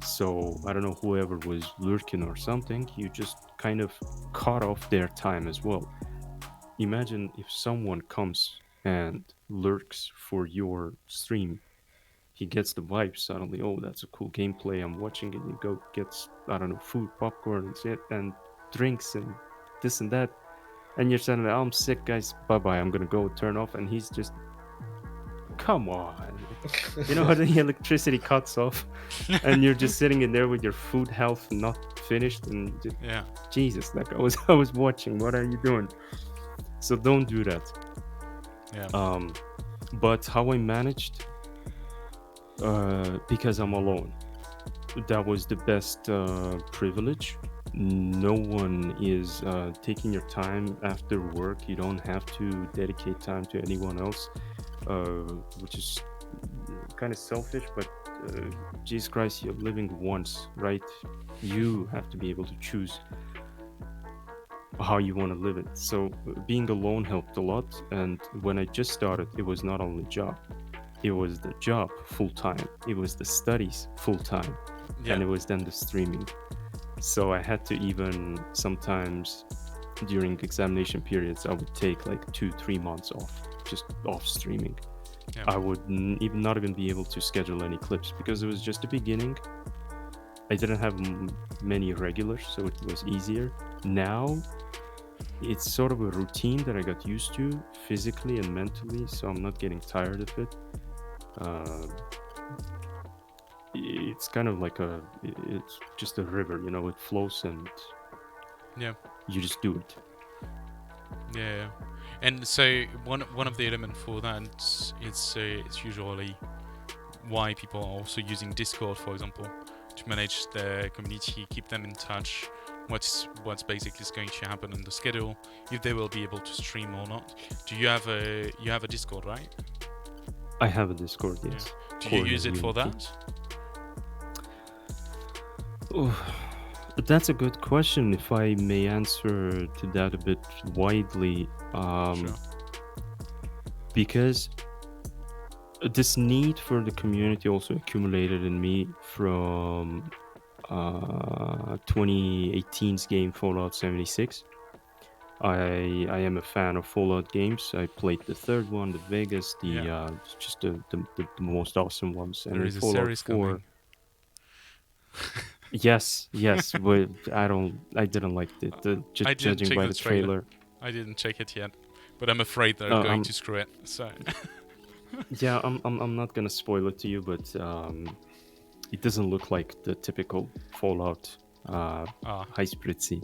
So I don't know, whoever was lurking or something, you just kind of cut off their time as well. Imagine if someone comes and lurks for your stream, he gets the vibe suddenly. Oh, that's a cool gameplay. I'm watching it. You go gets, I don't know, food, popcorn, and shit, and drinks and this and that. And you're suddenly, oh, I'm sick, guys. Bye bye. I'm gonna go turn off. And he's just, come on. You know how the electricity cuts off, and you're just sitting in there with your food health not finished, and just, Yeah. Jesus, like I was watching. What are you doing? So don't do that. Yeah. But how I managed, because I'm alone, that was the best privilege. No one is taking your time after work. You don't have to dedicate time to anyone else, which is kind of selfish, but Jesus Christ, you're living once, right? You have to be able to choose how you want to live it. So being alone helped a lot. And when I just started, it was not only job, it was the job full time, it was the studies full time, and it was then the streaming. So I had to even sometimes during examination periods, I would take like 2-3 months off, just off streaming. I would even not even be able to schedule any clips because it was just the beginning. I didn't have many regulars, so it was easier. Now it's sort of a routine that I got used to physically and mentally, so I'm not getting tired of it. It's kind of like it's just a river, you know, it flows and you just do it. Yeah. And so one of the elements for that it's usually why people are also using Discord, for example, to manage their community, keep them in touch. What's basically going to happen in the schedule, if they will be able to stream or not. Do you have a Discord, right? I have a Discord, yes. Do you use it for that? Oh, that's a good question. If I may answer to that a bit widely, Sure. Because this need for the community also accumulated in me from 2018's game Fallout 76. I am a fan of Fallout games. I played the third one, the Vegas, just the most awesome ones. And There in is a Fallout series 4, coming. yes, but I didn't like it. Just I didn't judging check by the the trailer. trailer. I didn't check it yet, but I'm afraid they're going to screw it. So yeah, I'm not gonna spoil it to you, but it doesn't look like the typical Fallout. Hi, Spritzy.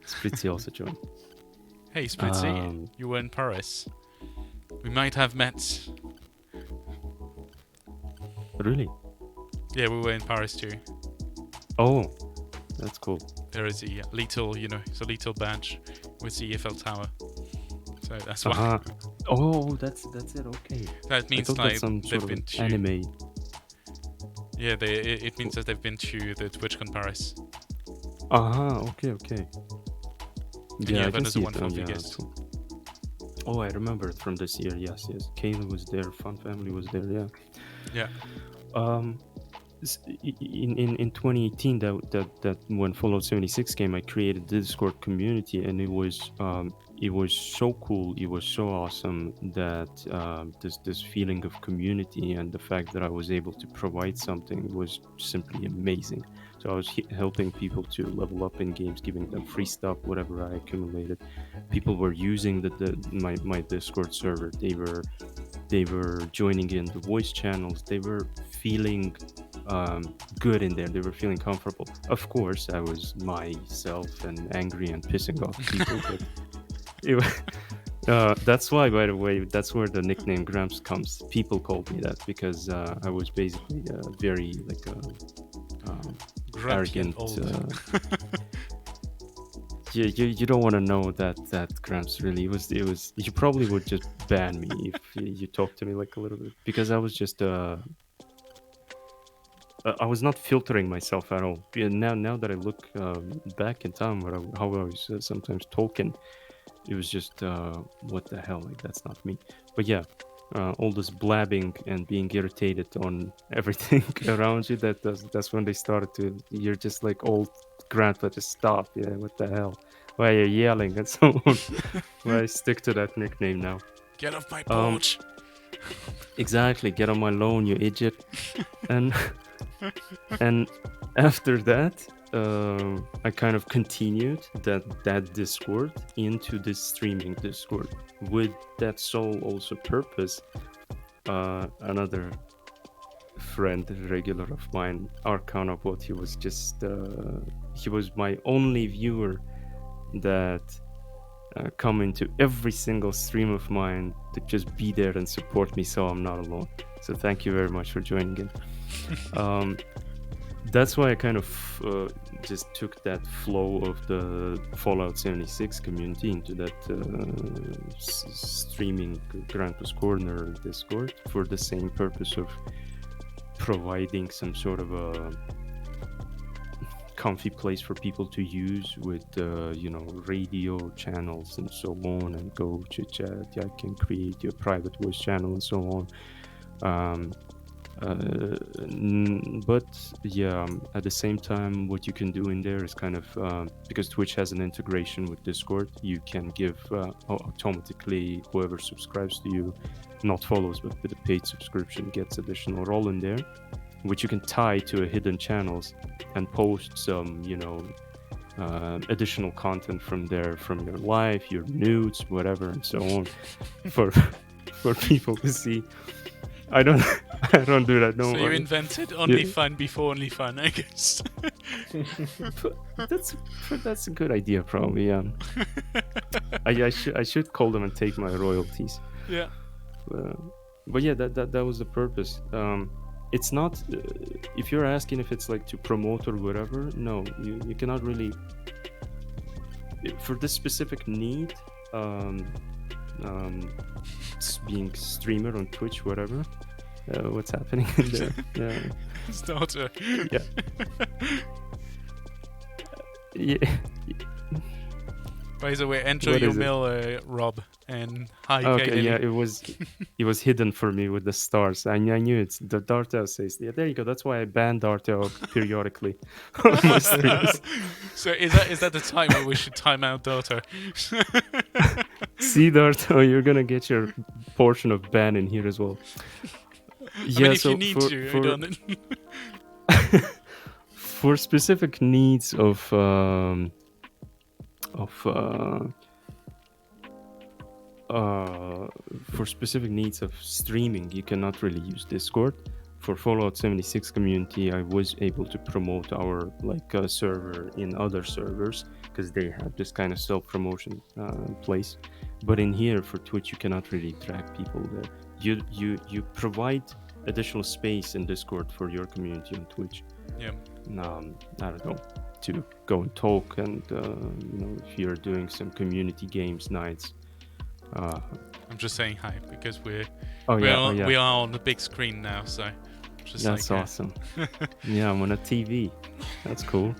Spritzy also joined. Hey, Spritzy, you were in Paris. We might have met. Really? Yeah, we were in Paris too. Oh, that's cool. There is a little, it's a little badge with the Eiffel Tower. So that's why. Uh-huh. Oh, that's it. Okay. That means like some they've sort been of to anime. Yeah, it means that they've been to the TwitchCon Paris. Okay. And Yeah, I that can is see the one it. for Yeah, Vegas. cool. Oh, I remember it from this year. Yes. Kayla was there. Fun Family was there. Yeah. Yeah. In 2018, that when Fallout 76 came, I created the Discord community, and it was so cool. It was so awesome that this feeling of community and the fact that I was able to provide something was simply amazing. So I was helping people to level up in games, giving them free stuff, whatever I accumulated. People were using my Discord server. They were joining in the voice channels. They were feeling good in there. They were feeling comfortable. Of course, I was myself and angry and pissing off people, but that's why, by the way, that's where the nickname Gramps comes. People called me that because I was basically very arrogant. You don't want to know that Gramps really it was. You probably would just ban me if you talk to me like a little bit, because I was just I was not filtering myself at all. Now that I look back in time, how I was sometimes talking, it was just what the hell, like that's not me. But yeah, all this blabbing and being irritated on everything around you, that's when they started to. You're just like old grandpa, just stop. Yeah, what the hell? Why are you yelling at someone? Why I stick to that nickname now? Get off my porch. Exactly, get on my lawn, you idiot. And after that, I kind of continued that Discord into this streaming Discord with that sole also purpose. Another friend, regular of mine, Arcanabot, he was my only viewer that come into every single stream of mine to just be there and support me, so I'm not alone. So thank you very much for joining in. That's why I kind of just took that flow of the Fallout 76 community into that streaming Grandpa's Corner Discord for the same purpose of providing some sort of a comfy place for people to use with radio channels and so on, and go chit chat. I can create your private voice channel and so on. But yeah, at the same time, what you can do in there is kind of because Twitch has an integration with Discord, you can give automatically whoever subscribes to you, not follows, but with a paid subscription, gets additional role in there, which you can tie to a hidden channels and post some, additional content from there, from your life, your nudes, whatever, and so on, for people to see. I don't do that. No. So you invented OnlyFun before OnlyFun, I guess. That's a good idea, probably. Yeah. I should call them and take my royalties. Yeah. But yeah, that was the purpose. It's not. If you're asking if it's like to promote or whatever, no, you cannot really. For this specific need, being streamer on Twitch, whatever. What's happening in there? Yeah. His daughter. Yeah. Yeah. By the way, enjoy What your is it? meal, Rob. And hi, Okay, Kaylin. yeah, it was hidden for me with the stars. I knew it's the Dartel says. Yeah, there you go. That's why I ban Dartel periodically on my streams. So is that the time where we should time out daughter? See, Dartel, you're gonna get your portion of ban in here as well. I mean, if you need to, I don't. For specific needs of for specific needs of streaming, you cannot really use Discord. For Fallout 76 community, I was able to promote our server in other servers because they have this kind of self-promotion place. But in here for Twitch, you cannot really drag people there. You provide additional space in Discord for your community on Twitch. Yeah. I don't know, to go and talk, and if you're doing some community games nights. I'm just saying hi because we are on the big screen now, so just that's awesome. Yeah, I'm on a TV. That's cool.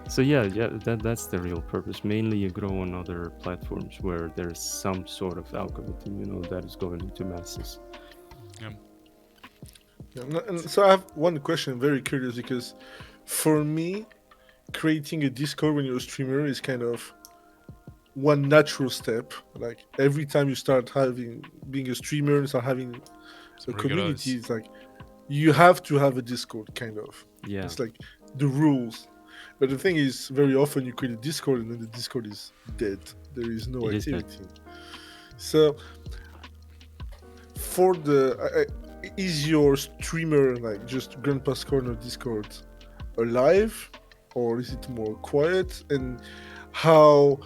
So yeah, that's the real purpose. Mainly, you grow on other platforms where there's some sort of algorithm, that is going into masses. Yeah. And so I have one question, very curious, because for me, creating a Discord when you're a streamer is kind of one natural step. Like every time you start being a streamer and start having a community, it's like you have to have a Discord, kind of. Yeah. It's like the rules. But the thing is, very often you create a Discord and then the Discord is dead. There is no activity. So for is your streamer like just Grandpa's Corner Discord alive, or is it more quiet? And how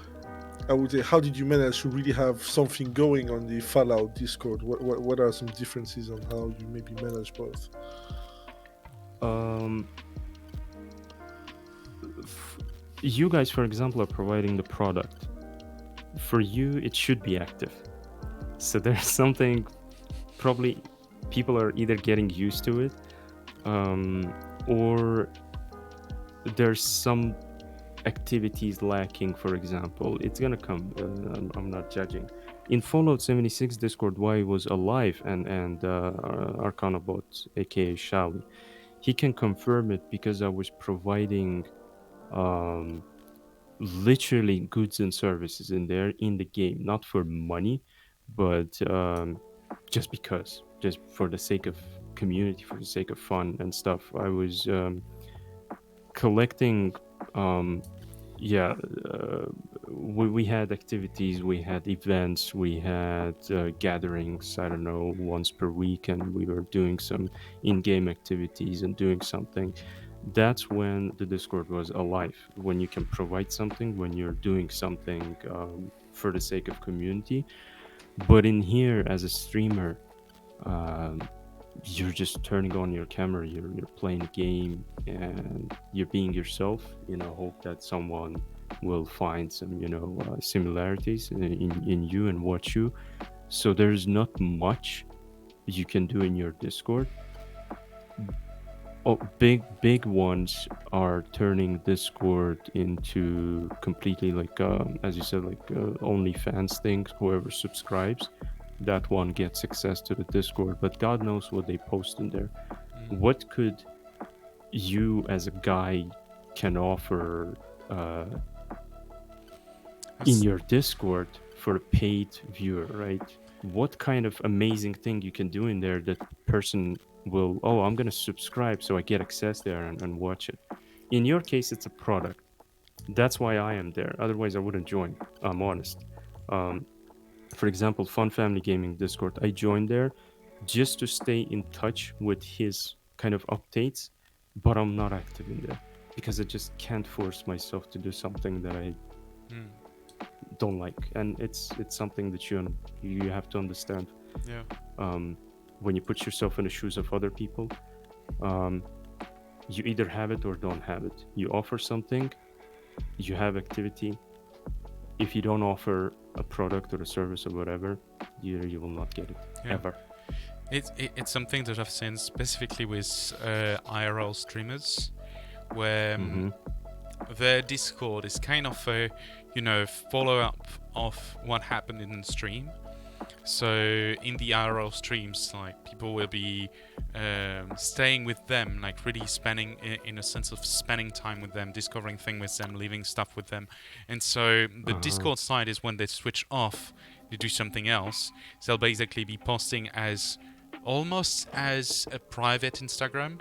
did you manage to really have something going on the Fallout Discord? What are some differences on how you maybe manage both? You guys, for example, are providing the product. For you, it should be active. So there's something, probably people are either getting used to it, or there's some activities lacking. For example, it's gonna come. I'm not judging. In Fallout 76 Discord, why was alive, and Arcanabot, aka Shali, he can confirm it because I was providing literally goods and services in there in the game, not for money, but just for the sake of community, for the sake of fun and stuff. I was collecting we had activities, we had events, we had gatherings, I don't know, once per week, and we were doing some in-game activities and doing something. That's when the Discord was alive, when you can provide something, when you're doing something for the sake of community. But in here, as a streamer, you're just turning on your camera, you're playing a game, and you're being yourself, hope that someone will find some, similarities in you and watch you. So there's not much you can do in your Discord. Oh, big ones are turning Discord into completely like, as you said, like OnlyFans thing. Whoever subscribes, that one gets access to the Discord. But God knows what they post in there. Mm. What could you, as a guy, can offer in That's, your Discord for a paid viewer, right? What kind of amazing thing you can do in there that person will, oh, I'm going to subscribe so I get access there and watch it. In your case, it's a product. That's why I am there. Otherwise, I wouldn't join. I'm honest. Um, for example, Fun Family Gaming Discord, I joined there just to stay in touch with his kind of updates, but I'm not active in there because I just can't force myself to do something that I mm, don't like, and it's something that you have to understand. yeah, um, when you put yourself in the shoes of other people, um, you either have it or don't have it. You offer something, you have activity. If you don't offer a product or a service or whatever, you will not get it yeah. ever. It's something that I've seen specifically with IRL streamers, where Mm-hmm. their Discord is kind of a, follow up of what happened in the stream. So in the IRL streams, like people will be staying with them, like really spending, in a sense of spending time with them, discovering things with them, leaving stuff with them. And so the Uh-huh. Discord side is when they switch off, they do something else. So they'll basically be posting as almost as a private Instagram,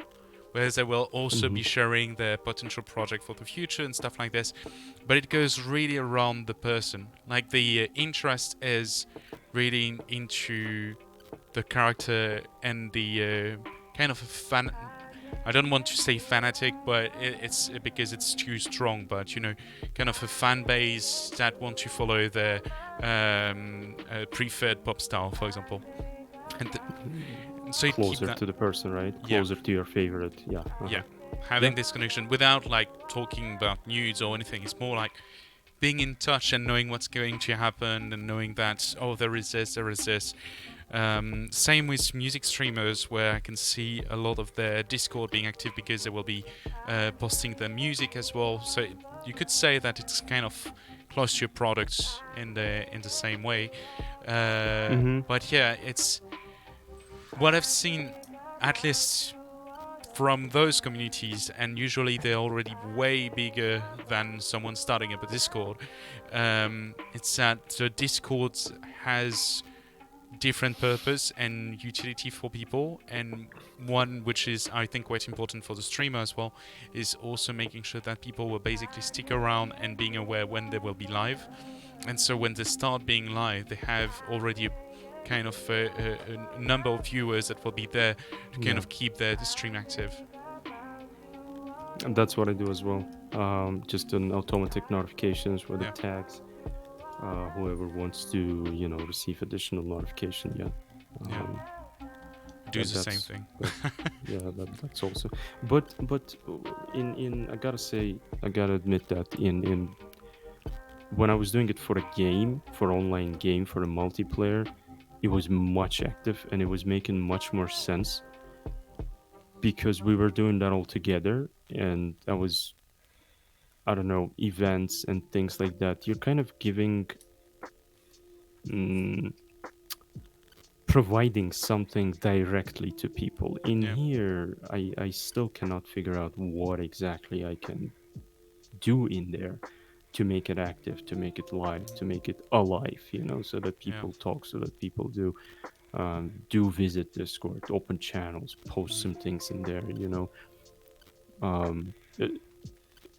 whereas they will also Mm-hmm. be sharing their potential project for the future and stuff like this. But it goes really around the person. Like the interest is really into the character and the kind of a fan. I don't want to say fanatic, but it's because it's too strong. But kind of a fan base that want to follow the preferred pop style, for example, and, and so you keep Closer that. to the person, right? Yeah, Closer to your favorite. Yeah. yeah, Uh-huh. Yeah. having this connection without like talking about news or anything. It's more like being in touch and knowing what's going to happen and knowing that, oh, there is this, there is this. Same with music streamers, where I can see a lot of their Discord being active because they will be posting their music as well. So you could say that it's kind of close to your product in the same way. Mm-hmm. But yeah, it's what I've seen, at least from those communities, and usually they're already way bigger than someone starting up a Discord. It's that the Discord has different purpose and utility for people, and one which is, I think, quite important for the streamer as well, is also making sure that people will basically stick around and being aware when they will be live. And so when they start being live, they have already a kind of a number of viewers that will be there to kind Yeah. of keep their stream active. And that's what I do as well. Just an automatic notifications with the Yeah, tags. Whoever wants to, receive additional notification, yeah. yeah, Um, do the same that's thing. yeah, that's also. But in I gotta admit that in when I was doing it for a game, for online game, for a multiplayer, it was much active and it was making much more sense because we were doing that all together, and I don't know, events and things like that. You're kind of giving, mm, providing something directly to people. In Yeah, here, I still cannot figure out what exactly I can do in there to make it active, to make it live, to make it alive, so that yeah, people talk, so that people do visit Discord, open channels, post mm, some things in there, Um, uh,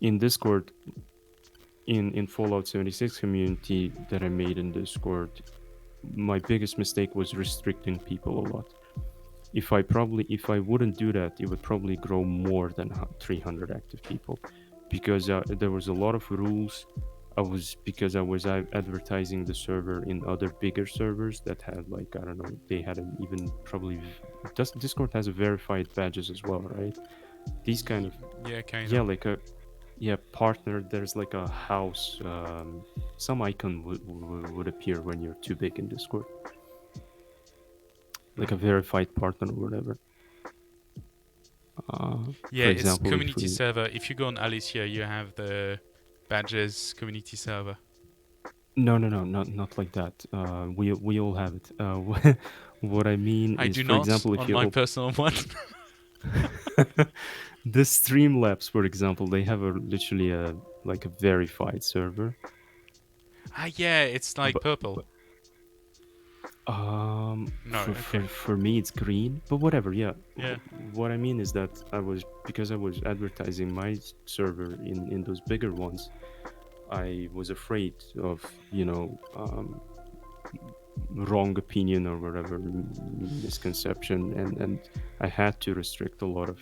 in Discord, in Fallout 76 community that I made in Discord, my biggest mistake was restricting people a lot. If I wouldn't do that, it would probably grow more than 300 active people, because there was a lot of rules. Because I was advertising the server in other bigger servers that had, like, I don't know, they had an even probably Discord has a verified badges as well, right? These kind of, yeah, kind yeah, of. like a, yeah, partner. There's like a house, some icon would appear when you're too big in Discord, like a Mm. verified partner or whatever. Yeah, For it's example, if community we server. If you go on Alicia, you have the badges community server. no, not like that. We all have it. What I mean I is, do for not example, if on you my personal one. the Streamlabs, for example, they have literally a like a verified server. Yeah, it's like But, purple. but No, okay. for me it's green, but whatever. Yeah, Yeah. what I mean is that because I was advertising my server in those bigger ones. I was afraid of wrong opinion or whatever misconception, and I had to restrict a lot of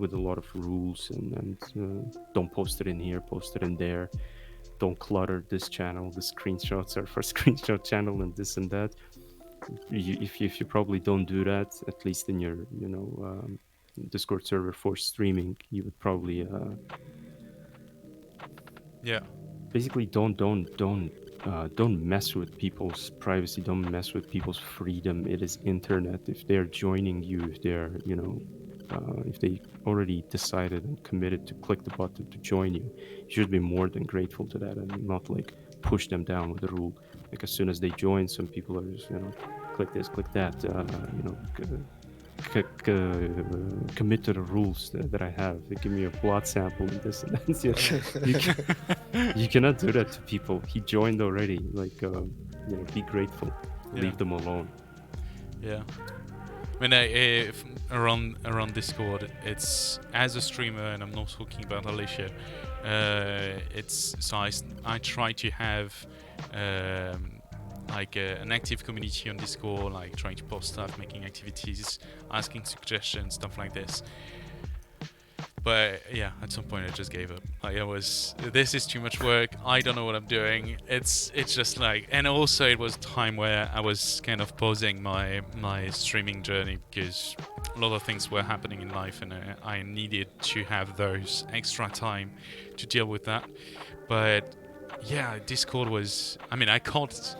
with a lot of rules and don't post it in here, post it in there, don't clutter this channel, the screenshots are for screenshot channel and this and that. If you probably don't do that, at least in your Discord server for streaming, you would probably Yeah. basically don't mess with people's privacy, don't mess with people's freedom. It is internet. If they're joining you, if they're if they already decided and committed to click the button to join you, you should be more than grateful to that and not like push them down with a rule. Like as soon as they join, some people are just click this, click that, commit to the rules that I have. They give me a blood sample and this and that. You cannot do that to people. He joined already. Like, be grateful. Yeah. Leave them alone. Yeah. When around Discord, it's as a streamer, and I'm not talking about Alicia. It's so I try to have an active community on Discord, like trying to post stuff, making activities, asking suggestions, stuff like this. But yeah, at some point I just gave up. Like this is too much work. I don't know what I'm doing. It's just like, and also it was a time where I was kind of pausing my streaming journey because a lot of things were happening in life, and I needed to have those extra time to deal with that. But yeah, Discord was. I mean, I can't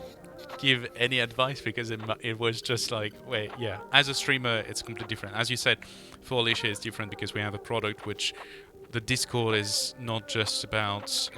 give any advice because it was just like, wait, yeah, as a streamer it's completely different. As you said, for Alicia it's different because we have a product which the Discord is not just about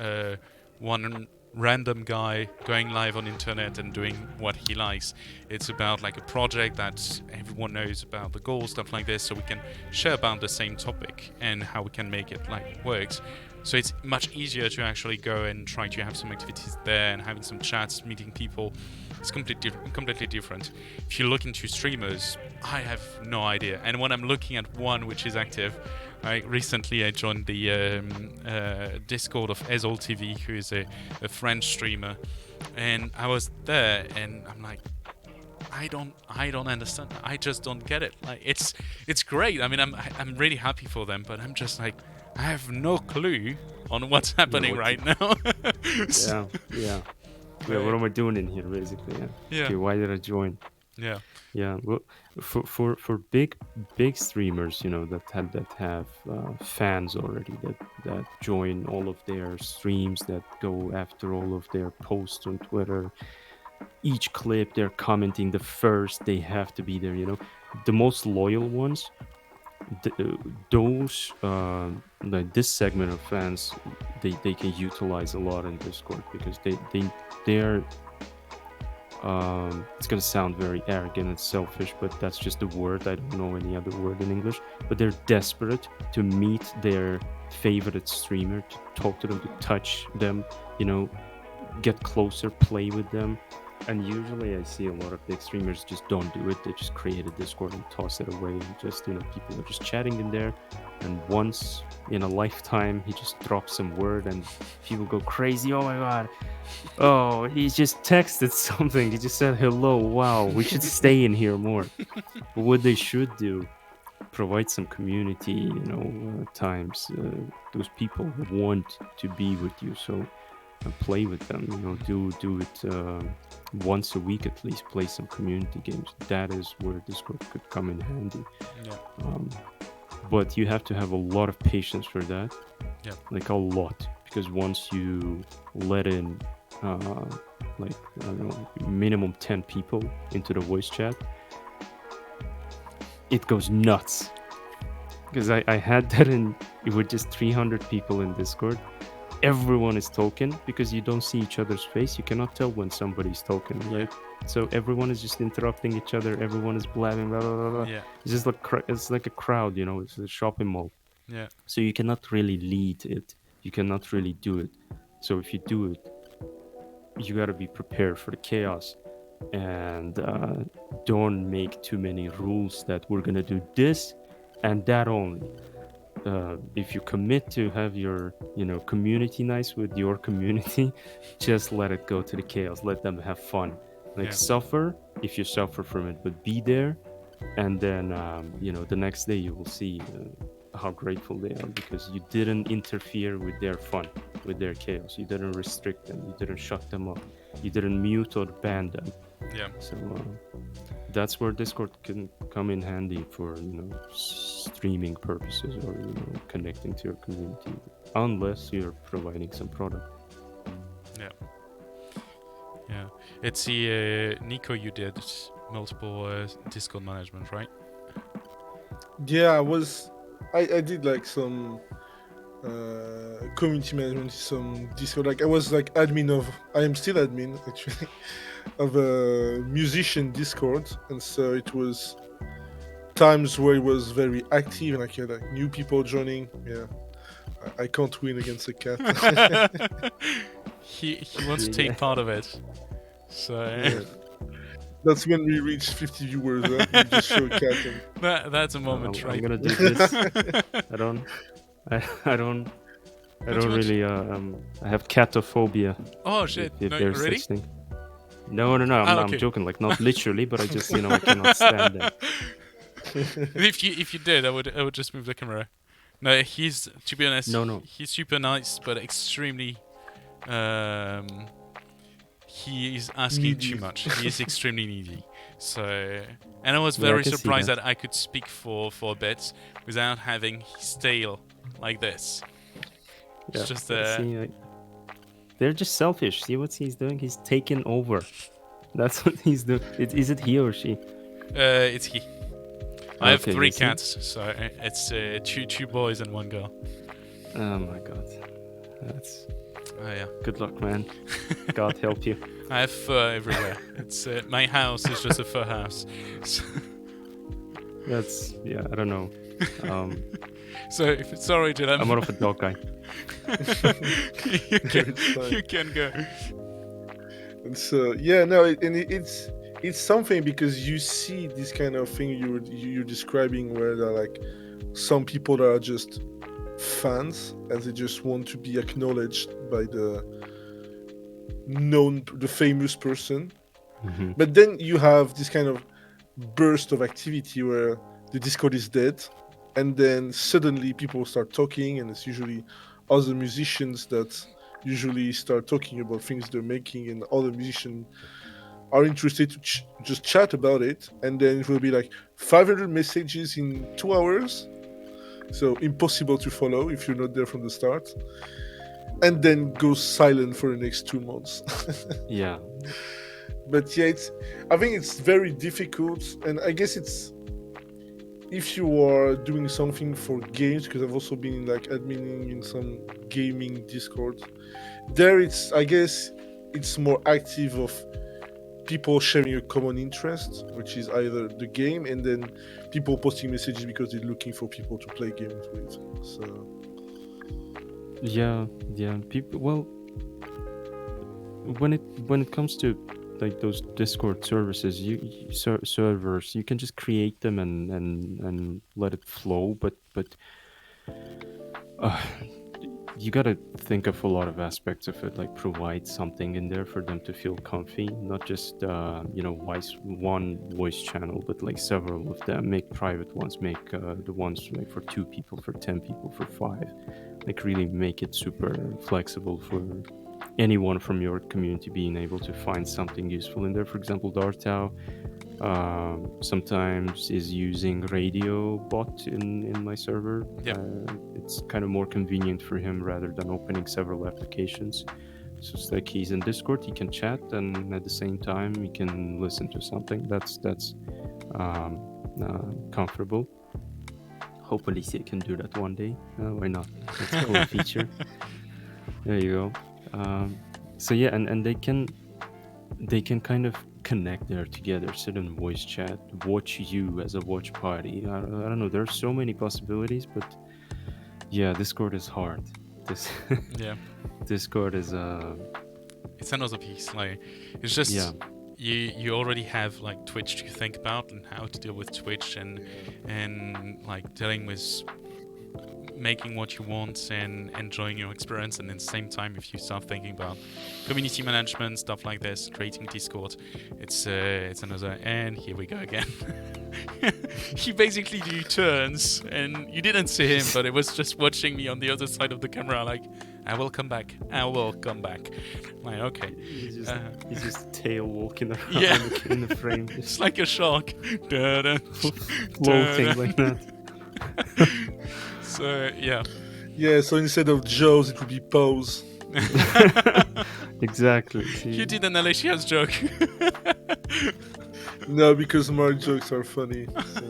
one random guy going live on internet and doing what he likes. It's about like a project that everyone knows about the goals, stuff like this, so we can share about the same topic and how we can make it like works. So it's much easier to actually go and try to have some activities there and having some chats, meeting people. It's completely different. If you look into streamers, I have no idea. And when I'm looking at one which is active, recently I joined the Discord of Ezol TV, who is a French streamer, and I was there, and I'm like, I don't understand. I just don't get it. Like it's great. I mean, I'm really happy for them, but I'm just like, I have no clue on what's happening right now. Yeah. What am I doing in here, basically? Yeah. Okay, why did I join? Yeah. Yeah. Well, for big streamers, that have fans already that join all of their streams, that go after all of their posts on Twitter. Each clip they're commenting the first, they have to be there. The most loyal ones. Those like this segment of fans, they can utilize a lot in Discord because they're it's gonna sound very arrogant and selfish, but that's just the word. I don't know any other word in English, but they're desperate to meet their favorite streamer, to talk to them, to touch them, get closer, play with them. And usually I see a lot of big streamers just don't do it. They just create a Discord and toss it away. And just, people are just chatting in there. And once in a lifetime, he just drops some word and people go crazy. Oh my God. Oh, he just texted something. He just said hello. Wow, we should stay in here more. But what they should do, provide some community, times. Those people want to be with you. So play with them, do it once a week at least. Play some community games. That is where Discord could come in handy. Yeah. But you have to have a lot of patience for that. Yeah. Like a lot, because once you let in minimum 10 people into the voice chat, it goes nuts. Because I had that in, it was just 300 people in Discord. Everyone is talking because you don't see each other's face. You cannot tell when somebody's talking, right? So everyone is just interrupting each other. Everyone is blabbing, blah, blah, blah, blah. Yeah. It's just like it's like a crowd, you know. It's a shopping mall. Yeah. So you cannot really lead it. You cannot really do it. So if you do it, you got to be prepared for the chaos, and don't make too many rules that we're gonna do this and that only. If you commit to have your community nice with your community, just let it go to the chaos. Let them have fun. Like suffer if you suffer from it, but be there, and then the next day you will see how grateful they are because you didn't interfere with their fun, with their chaos. You didn't restrict them. You didn't shut them up. You didn't mute or ban them. Yeah. So that's where Discord can come in handy for streaming purposes or connecting to your community, unless you're providing some product. Yeah. Yeah. It's the Nico. You did multiple Discord management, right? Yeah, I did like some community management, some Discord. Like I was like admin of. I am still admin actually of a musician Discord, and so it was times where it was very active and I had like new people joining. Yeah, I can't win against a cat. he wants to take part of it. So that's when we reach 50 viewers. We just show a cat. And... that's a moment, I'm right? gonna do this. I don't really. I have cat-o-phobia. Oh shit! If No, there's really? such thing. No. I'm okay. I'm joking. Like not literally, but I just I cannot stand that. If you did, I would just move the camera. No, he's, to be honest, No. he's super nice, but extremely. He is asking Needy. too much. He is extremely needy. So, and I was very surprised that I could speak for a bit without having his tail like this. It's just they're just selfish. See what he's doing? He's taking over. That's what he's doing. Is it he or she? It's he. I have Okay, 3 you see? cats, so it's two boys and 1 girl. Oh my god. That's Oh yeah. good luck, man. God help you. I have fur everywhere. It's my house is just a fur house. So, That's I don't know. so sorry, Jellab. I'm more of a dog guy. you can go. And so it's something because you see this kind of thing you're describing where there are like some people that are just fans and they just want to be acknowledged by the famous person. Mm-hmm. But then you have this kind of burst of activity where the Discord is dead and then suddenly people start talking, and it's usually other musicians that usually start talking about things they're making, and other musicians are interested to just chat about it, and then it will be like 500 messages in 2 hours, so impossible to follow if you're not there from the start, and then goes silent for the next 2 months. Yeah. But yeah, I think it's very difficult, and I guess it's if you are doing something for games, because I've also been like adminning in some gaming Discord. There, I guess it's more active of people sharing a common interest, which is either the game, and then people posting messages because they're looking for people to play games with. So Yeah. People. Well, when it comes to like those Discord services, servers, you can just create them and let it flow, but you gotta think of a lot of aspects of it, like provide something in there for them to feel comfy, not just one voice channel, but like several of them. Make private ones, make the ones like for 2 people, for 10 people, for 5, like really make it super flexible for anyone from your community being able to find something useful in there. For example, Dartao sometimes is using radio bot in my server. Yeah. It's kind of more convenient for him rather than opening several applications. So it's like he's in Discord, he can chat, and at the same time he can listen to something. That's comfortable. Hope Alicia can do that one day. Why not? That's a cool feature. There you go. So yeah, and they can kind of connect there together, sit in voice chat, watch you as a watch party. I don't know. There are so many possibilities, but yeah, Discord is hard. This Yeah. Discord is It's another piece. Like, it's just yeah. you already have like Twitch to think about and how to deal with Twitch and like dealing with making what you want and enjoying your experience, and at the same time, if you start thinking about community management, stuff like this, creating Discord, it's another. And here we go again. He basically do turns, and you didn't see him, but it was just watching me on the other side of the camera, like, I will come back. I will come back. Like, okay. He's just tail walking around Yeah. in the frame, It's like a shark. Da-da. floating like that. So, yeah. Yeah, so instead of Joe's, it would be Pose. Exactly. See? You did an Alicia's joke. No, because my jokes are funny. So.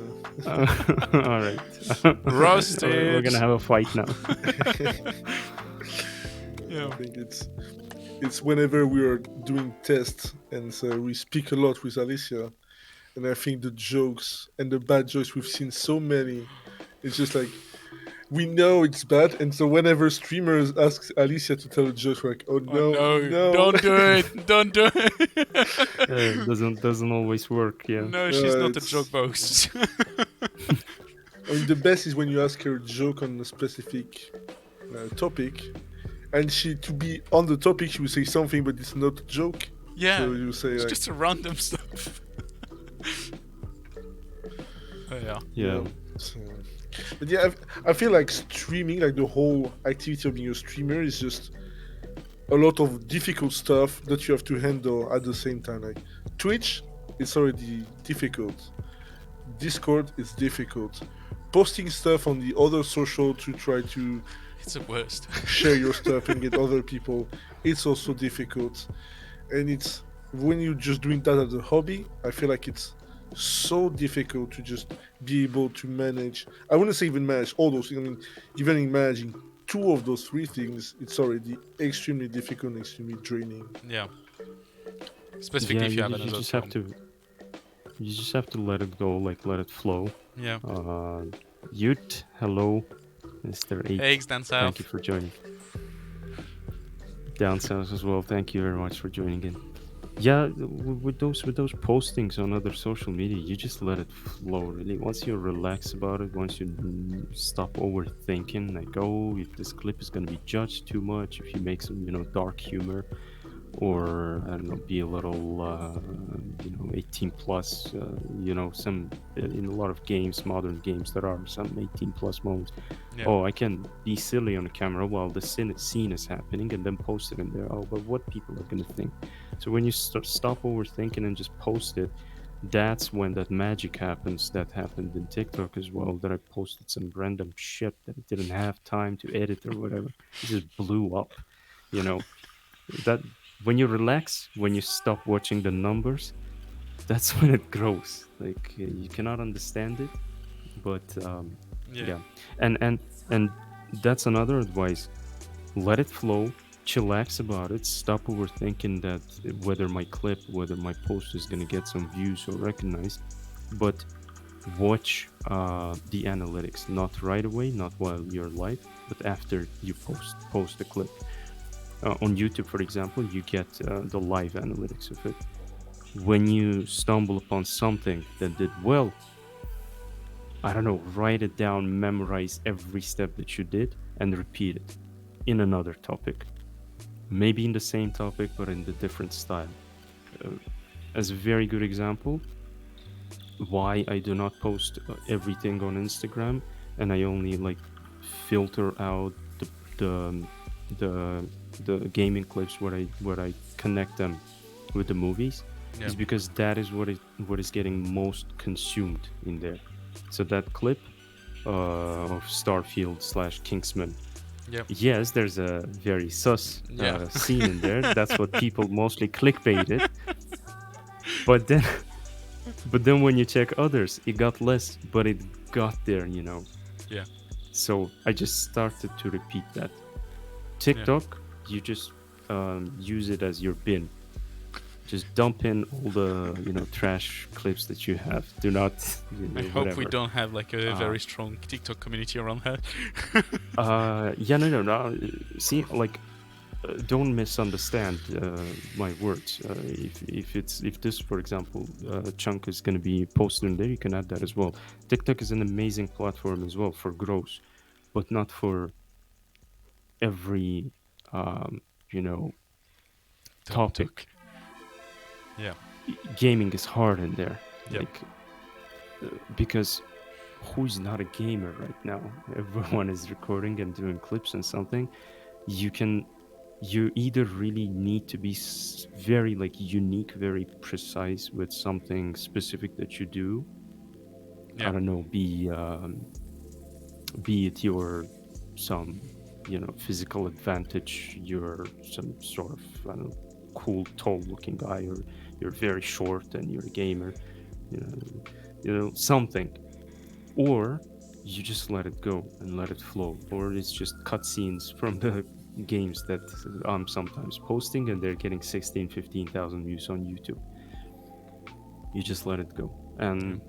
All right. Roasted. We're gonna have a fight now. Yeah. I think it's whenever we are doing tests, and so we speak a lot with Alicia, and I think the jokes and the bad jokes, we've seen so many. It's just like we know it's bad, and so whenever streamers ask Alicia to tell a joke, we're like, oh no, Oh, no, don't do it. Don't do it. It doesn't always work. Yeah. No, she's not a it's- joke box. I mean, the best is when you ask her a joke on a specific topic, and she, to be on the topic, she will say something, but it's not a joke. Yeah. So you say It's like, just a random stuff. Oh, yeah. Yeah. So, but yeah, I feel like streaming, like the whole activity of being a streamer, is just a lot of difficult stuff that you have to handle at the same time. Like Twitch, it's already difficult. Discord is difficult. Posting stuff on the other social to try to It's the worst. share your stuff and get other people, it's also difficult. And it's when you're just doing that as a hobby, I feel like it's so difficult to just be able to manage. I wouldn't say even manage all those things. I mean, even in managing two of those three things, it's already extremely difficult and extremely draining. Yeah. Specifically if you have you another just have film. you just have to let it go, like let it flow. Yeah. Ute, hello, Mr. 8. Eggs down south. Thank you for joining. Down south as well. Thank you very much for joining in. Yeah, with those postings on other social media, you just let it flow. Really, once you relax about it, once you stop overthinking, like, oh, if this clip is gonna be judged too much, if you make some, dark humor, or I don't know, be a little, 18 plus, some in a lot of games, modern games, there are some 18 plus modes. Yeah. Oh, I can be silly on the camera while the scene is happening and then post it in there. Oh, but what people are gonna think? So when you stop overthinking and just post it, that's when that magic happens. That happened in TikTok as well, that I posted some random shit that I didn't have time to edit or whatever. It just blew up, that when you relax, when you stop watching the numbers, that's when it grows. Like, you cannot understand it, but yeah. And that's another advice. Let it flow, chillax about it, stop overthinking that whether my clip, whether my post is gonna get some views or recognized, but watch the analytics, not right away, not while you're live, but after you post the clip. On YouTube, for example, you get the live analytics of it. When you stumble upon something that did well, I don't know, write it down, memorize every step that you did, and repeat it in another topic. Maybe in the same topic, but in the different style. As a very good example, why I do not post everything on Instagram, and I only filter out the gaming clips where I connect them with the movies, is because that is what is getting most consumed in there. So that clip of Starfield/Kingsman. Yep. Yes, there's a very sus scene in there. That's what people mostly clickbaited. But But then when you check others, it got less, but it got there, you know. Yeah. So I just started to repeat that. Yeah. TikTok, you just use it as your bin. Just dump in all the trash clips that you have. Do not I hope we whatever. don't have like a Uh, very strong TikTok community around that. yeah, no. See, like, don't misunderstand my words. If this, for example, chunk is going to be posted in there, you can add that as well. TikTok is an amazing platform as well for growth, but not for every um, you know Topic. topic. Yeah. Gaming is hard in there, Yep. like because who's not a gamer right now? Everyone is recording and doing clips and something. You can you either really need to be very like unique, very precise with something specific that you do. I Yeah. don't know, be it your some physical advantage, you're some sort of, I don't know, cool tall looking guy, or you're very short and you're a gamer, you know, something, or you just let it go and let it flow, or it's just cutscenes from the games that I'm sometimes posting and they're getting 16, 15,000 views on YouTube. You just let it go. Yeah. And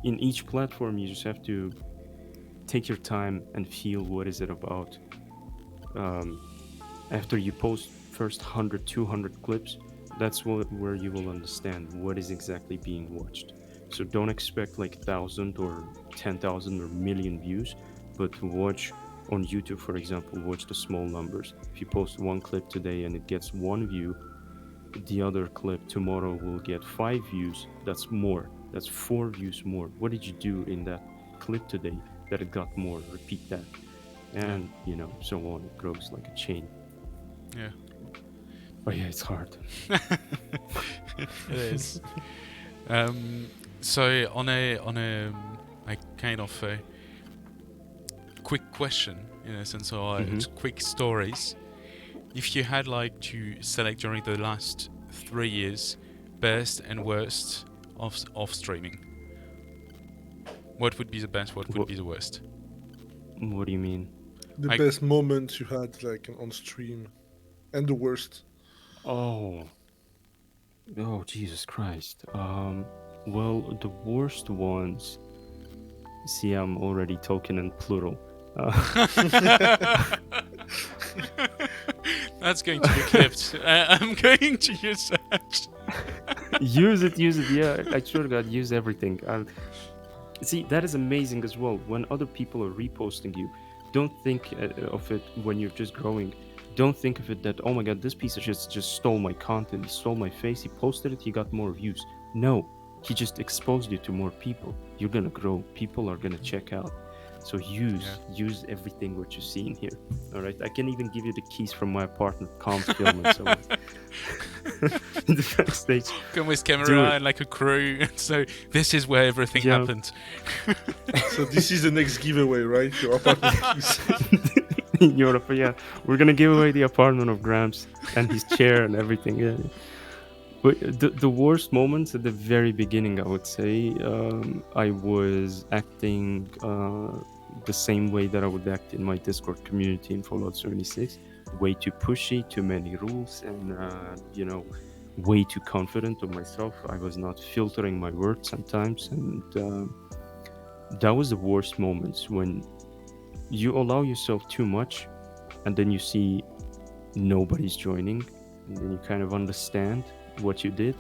in each platform, you just have to take your time and feel what is it about. Um, After you post first 100, 200 clips, that's where you will understand what is exactly being watched. So don't expect like 1,000 or 10,000 or million views, but watch on YouTube, for example, watch the small numbers. If you post one clip today and it gets one view, the other clip tomorrow will get 5 views. That's more. That's 4 views more. What did you do in that clip today that it got more? Repeat that. Yeah. And, so on. It grows like a chain. Yeah. But yeah, it's hard. It is. Um, so on a like kind of a quick question in a sense, or Hmm. quick stories. If you had like to select during the last 3 years, best and worst of streaming, what would be the best? What would What, be the worst? what do you mean? The I best moment you had like on stream, and the worst. Oh, oh, Jesus Christ. Well, the worst ones. See, I'm already talking in plural. That's going to be clipped. I'm going to use that. Use it, use it. Yeah, I swear to God, use everything. See, that is amazing as well. When other people are reposting you, don't think of it when you're just growing. Don't think of it that, oh my God, this piece of shit just stole my content, he stole my face, he posted it, he got more views. No, he just exposed you to more people. You're gonna grow. People are gonna check out. So Yeah. use everything what you see in here. All right, I can even give you the keys from my apartment. Calm film and so on. In the backstage, Come with do camera it. and like a crew. So this is where everything Yeah. happened. So this is the next giveaway, right? Your apartment keys. In Europe, yeah, we're gonna give away the apartment of Gramps and his chair and everything. Yeah, but the worst moments at the very beginning, I would say, I was acting the same way that I would act in my Discord community in Fallout 76. Way too pushy, too many rules, and way too confident of myself. I was not filtering my words sometimes, and that was the worst moments when you allow yourself too much, and then you see nobody's joining, and then you kind of understand what you did,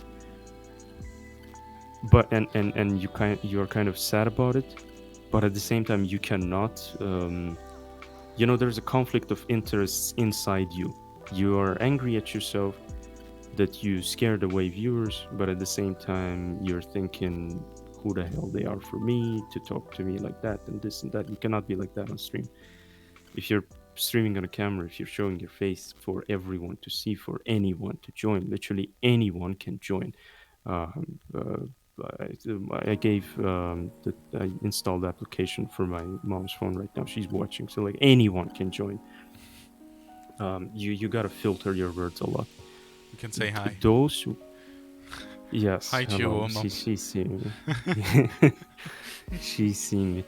but and you're kind of sad about it, but at the same time you cannot, there's a conflict of interests inside you. You are angry at yourself that you scared away viewers, but at the same time you're thinking who the hell they are for me to talk to me like that and this and that. You cannot be like that on stream. If you're streaming on a camera, if you're showing your face for everyone to see, for anyone to join, literally anyone can join. Um, I I installed the application for my mom's phone right now. She's watching, so like anyone can join. You gotta filter your words a lot. You can say hi. Those who Yes, Hi to hello. your mom. She's seeing me. She's seeing me.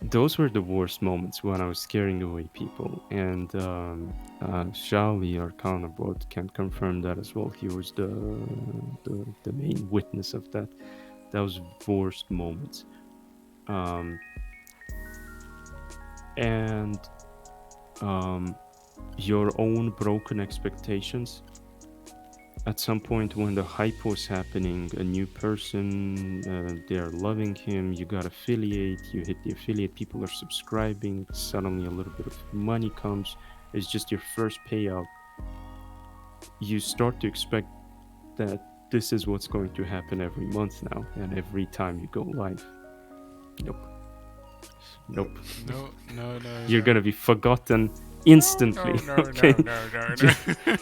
Those were the worst moments when I was scaring away people. And Shali, our counterbot, can confirm that as well. He was the main witness of that. Those worst moments. Um, and your own broken expectations. At some point when the hype was happening, a new person, they're loving him, you got affiliate, you hit the affiliate, people are subscribing, suddenly a little bit of money comes, it's just your first payout. You start to expect that this is what's going to happen every month now, and every time you go live. Nope. Nope. No, no, no, You're no. gonna be forgotten No, instantly. no, no, Okay. no, no, no, Just- no.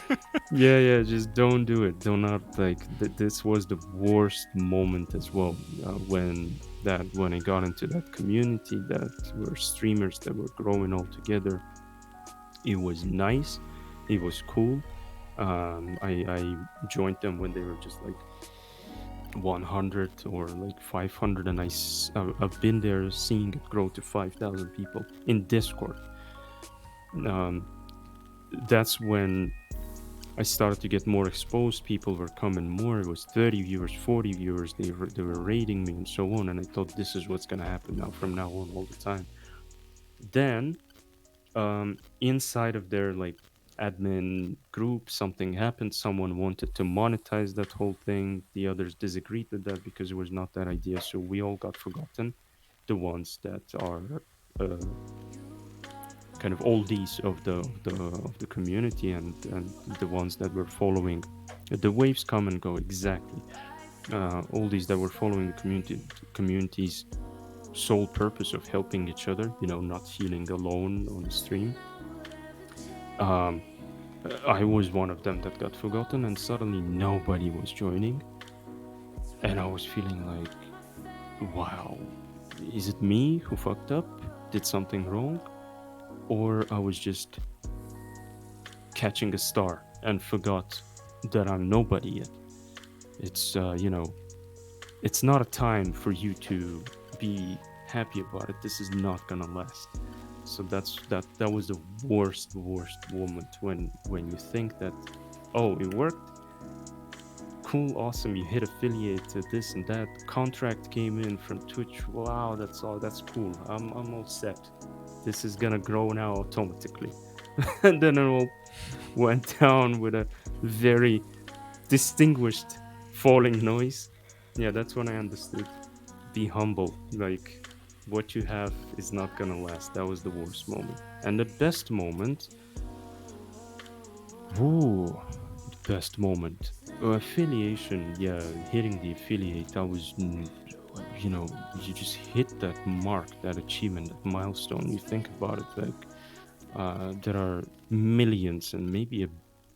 yeah, just don't do it. Do not like. This was the worst moment as well. When I got into that community that were streamers that were growing all together. It was nice. It was cool. I joined them when they were just like 100 or like 500, and I've been there seeing it grow to 5,000 people in Discord. Um, that's when I started to get more exposed. People were coming more. It was 30 viewers, 40 viewers. They were rating me and so on. And I thought this is what's gonna happen now from now on all the time. Then, inside of their like admin group, something happened. Someone wanted to monetize that whole thing. The others disagreed with that because it was not that idea. So we all got forgotten. The ones that are uh, kind of oldies of the community, and the ones that were following the waves come and go exactly. Oldies that were following the community's sole purpose of helping each other, not feeling alone on the stream. um, I was one of them that got forgotten, and suddenly nobody was joining, and I was feeling like, wow, is it me who fucked up, did something wrong, or I was just catching a star and forgot that I'm nobody yet. It's it's not a time for you to be happy about it. This is not gonna last. So that was the worst moment when you think that, oh, it worked, cool, awesome, you hit affiliate to this and that, contract came in from Twitch, wow, that's cool, I'm all set, this is gonna grow now automatically. And then it all went down with a very distinguished falling noise. Yeah, that's when I understood. Be humble. Like, what you have is not gonna last. That was the worst moment. And the best moment. Ooh, the best moment. Affiliation. Yeah, hitting the affiliate. That was, you just hit that mark, that achievement, that milestone. You think about it, like, there are millions and maybe a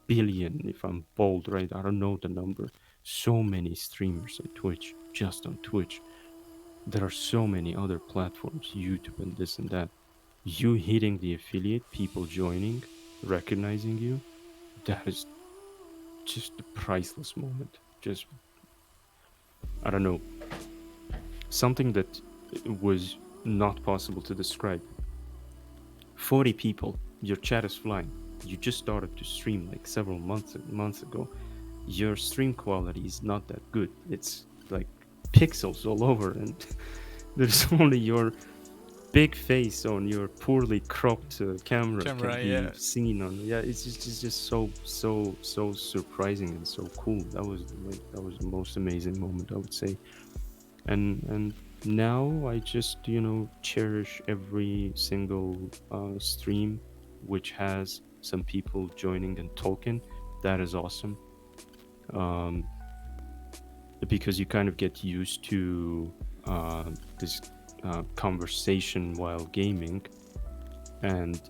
billion, if I'm bold, right? I don't know the number. So many streamers at Twitch, just on Twitch. There are so many other platforms, YouTube and this and that. You hitting the affiliate, people joining, recognizing you, that is just a priceless moment. Just, I don't know, something that was not possible to describe. 40 people, your chat is flying. You just started to stream like several months ago. Your stream quality is not that good. It's like pixels all over, and there's only your big face on your poorly cropped camera can Camera, be yeah. seen on. Yeah, it's just so surprising and so cool. That was the most amazing moment, I would say. And now I just cherish every single stream which has some people joining and talking. That is awesome. um, because you kind of get used to this conversation while gaming, and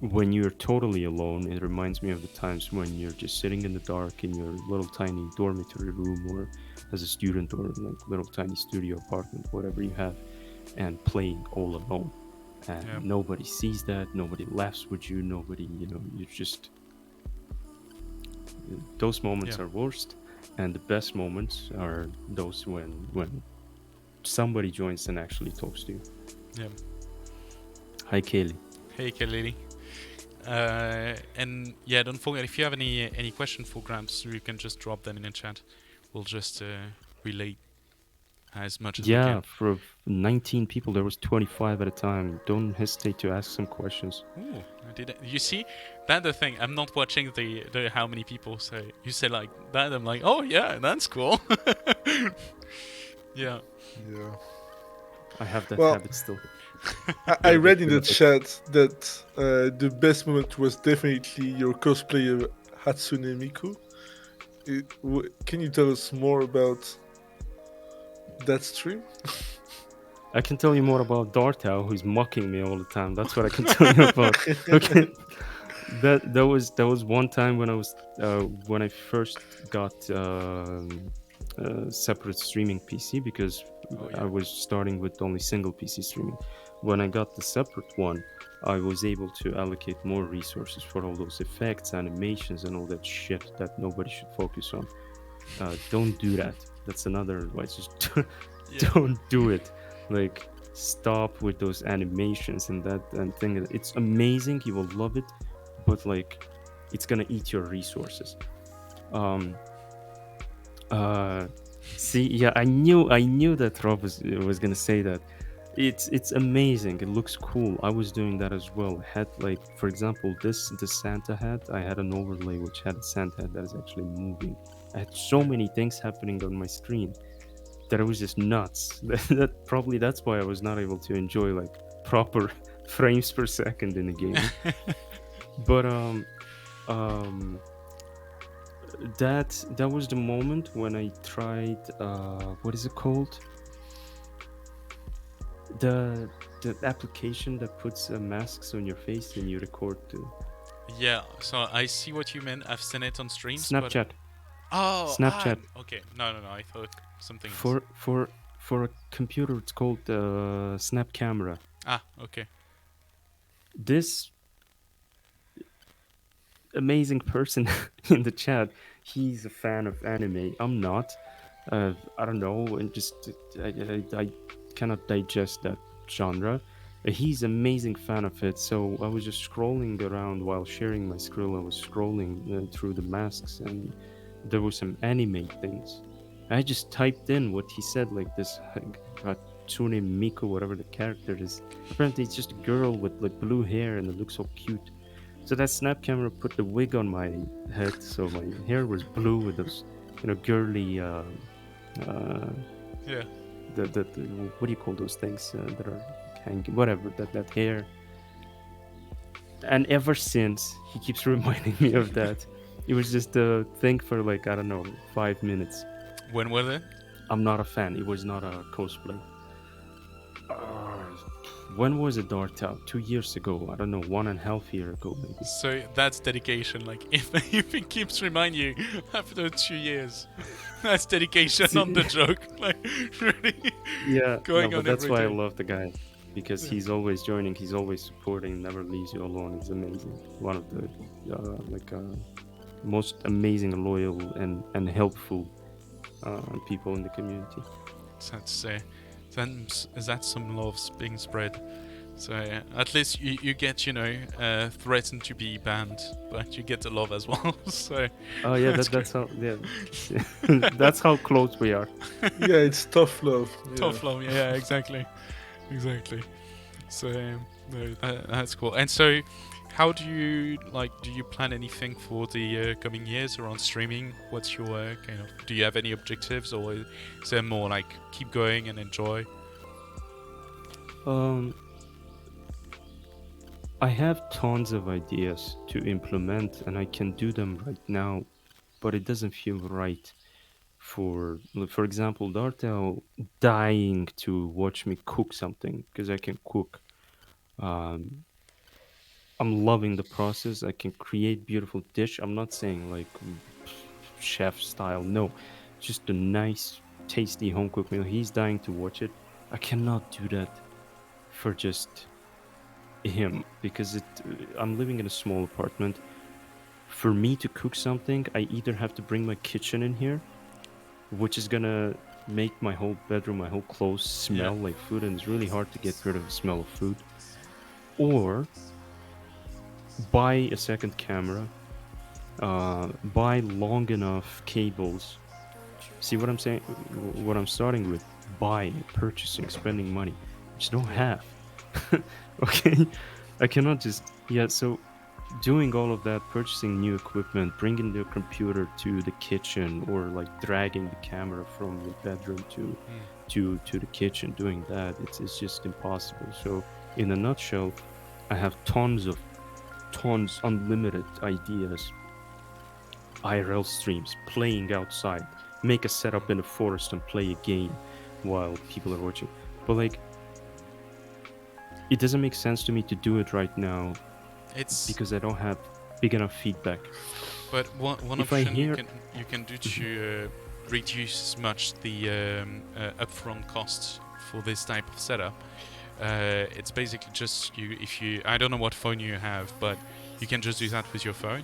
when you're totally alone, it reminds me of the times when you're just sitting in the dark in your little tiny dormitory room, or as a student, or like little tiny studio apartment, whatever you have, and playing all alone. And Yeah. nobody sees that, nobody laughs with you, nobody, you just, those moments Yeah. are worst. And the best moments are those when somebody joins and actually talks to you. Yeah. Hi, Kaylee. Hey, Kalili. And yeah, don't forget if you have any question for Gramps, you can just drop them in the chat. We'll just relate as much as we Yeah, can. for 19 people, there was 25 at a time. Don't hesitate to ask some questions. Ooh, I did it. You see, that's the thing. I'm not watching the how many people say. You say like that, I'm like, oh yeah, that's cool. Yeah. Yeah. I have that Well, habit still. I Gotta get read in rid the of it. chat that the best moment was definitely your cosplay of Hatsune Miku. Can you tell us more about that stream? I can tell you more about Dartau, who's mocking me all the time. That's what I can tell you about. Okay, that was one time when I first got a separate streaming PC because Oh I yeah. was starting with only single PC streaming. When I got the separate one, I was able to allocate more resources for all those effects, animations, and all that shit that nobody should focus on. Don't do that. That's another advice. Just Yeah. don't do it. Like, stop with those animations and that and thing. It's amazing. You will love it, but like, it's gonna eat your resources. Um. Uh. See, yeah, I knew that Rob was gonna say that. It's amazing. It looks cool. I was doing that as well. Had, like, for example, this Santa hat. I had an overlay which had a Santa hat that is actually moving. I had so Yeah. many things happening on my screen that it was just nuts. That's why I was not able to enjoy like proper frames per second in the game. But um that was the moment when I tried what is it called? The the application that puts masks on your face and you record to Yeah. So I see what you meant. I've seen it on streams, but Snapchat. oh, Snapchat. okay. No. I thought something else. For a computer it's called Snap Camera. Okay. This amazing person in the chat. He's a fan of anime. I'm not. I don't know, and just I cannot digest that genre. He's amazing fan of it. So I was just scrolling around while sharing my scroll. I was scrolling through the masks, and there were some anime things. I just typed in what he said, like this Hatsune Miku, whatever the character is. Apparently, it's just a girl with like blue hair, and it looks so cute. So that snap camera put the wig on my head, so my hair was blue with those, girly. Uh, Yeah. the what do you call those things that are hanging? Whatever that hair. And ever since, he keeps reminding me of that. It was just a thing for like I don't know 5 minutes. When were they? I'm not a fan. It was not a cosplay. Uh, when was it dark out? 2 years ago. I don't know, 1.5 year ago maybe. So that's dedication. Like if it keeps reminding you after 2 years, that's dedication on the joke. Like really Yeah, no, going but on that's every why I day. love the guy because he's always joining, he's always supporting, never leaves you alone. He's amazing. One of the most amazing, loyal, and helpful people in the community. That's some love's being spread. So at least you get threatened to be banned, but you get the love as well. So Oh yeah, that's good. that's how that's how close we are. Yeah, it's tough love. Yeah. Tough love. Yeah, exactly. So no, that's cool. And so, how do you Do you plan anything for the coming years around streaming? What's your kind of? Do you have any objectives, or is there more like keep going and enjoy? Um, I have tons of ideas to implement, and I can do them right now, but it doesn't feel right. For example, Dartel dying to watch me cook something because I can cook. Um, I'm loving the process. I can create beautiful dish. I'm not saying like chef style. No, just a nice, tasty home cooked meal. He's dying to watch it. I cannot do that for just him because I'm living in a small apartment. For me to cook something, I either have to bring my kitchen in here which is gonna make my whole bedroom, my whole clothes Yeah. smell like food, and it's really hard to get rid of the smell of food. Or buy a second camera, buy long enough cables. See what I'm saying? What I'm starting with: buying, purchasing, spending money, which I don't Yeah. have. Okay, I cannot just yeah. So doing all of that, purchasing new equipment, bringing the computer to the kitchen, or like dragging the camera from your bedroom to Mm. to the kitchen, doing that, it's just impossible. So in a nutshell, I have tons, unlimited ideas, IRL streams, playing outside, make a setup in the forest and play a game while people are watching. But like, it doesn't make sense to me to do it right now It's because I don't have big enough feedback. but one If I option hear, you can do Mhm. to reduce as much the upfront costs for this type of setup. It's basically just you if you I don't know what phone you have, but you can just do that with your phone,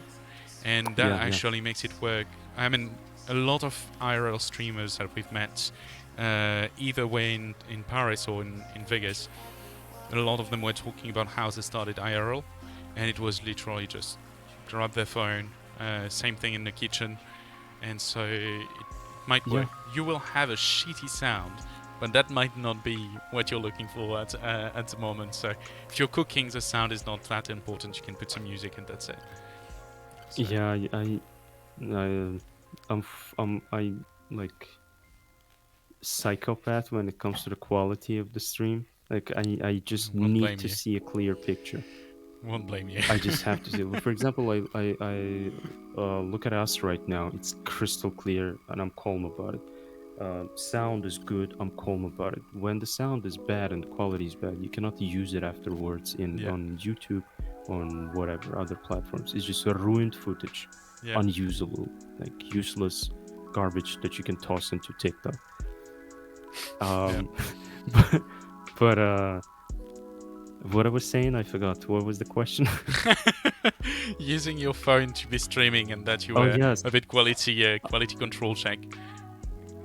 and that Yeah, yeah, actually makes it work. I mean, a lot of IRL streamers that we've met, either way in Paris or in Vegas, a lot of them were talking about how they started IRL, and it was literally just grab their phone, same thing in the kitchen, and so it might yeah, work. You will have a shitty sound, but that might not be what you're looking for at the moment. So if you're cooking, the sound is not that important. You can put some music and that's it. So yeah. I I like psychopath when it comes to the quality of the stream. Like I just won't need blame to you. see a clear picture. Won't blame you. I just have to see. For example, I look at us right now. It's crystal clear, and I'm calm about it. Sound is good. I'm calm about it. When the sound is bad and the quality is bad, you cannot use it afterwards in Yeah, on YouTube, on whatever other platforms. It's just a ruined footage, yeah, unusable, like useless garbage that you can toss into TikTok. yeah. Um, but what I was saying, I forgot. What was the question? Using your phone to be streaming and that you Oh were yes. a bit quality control check.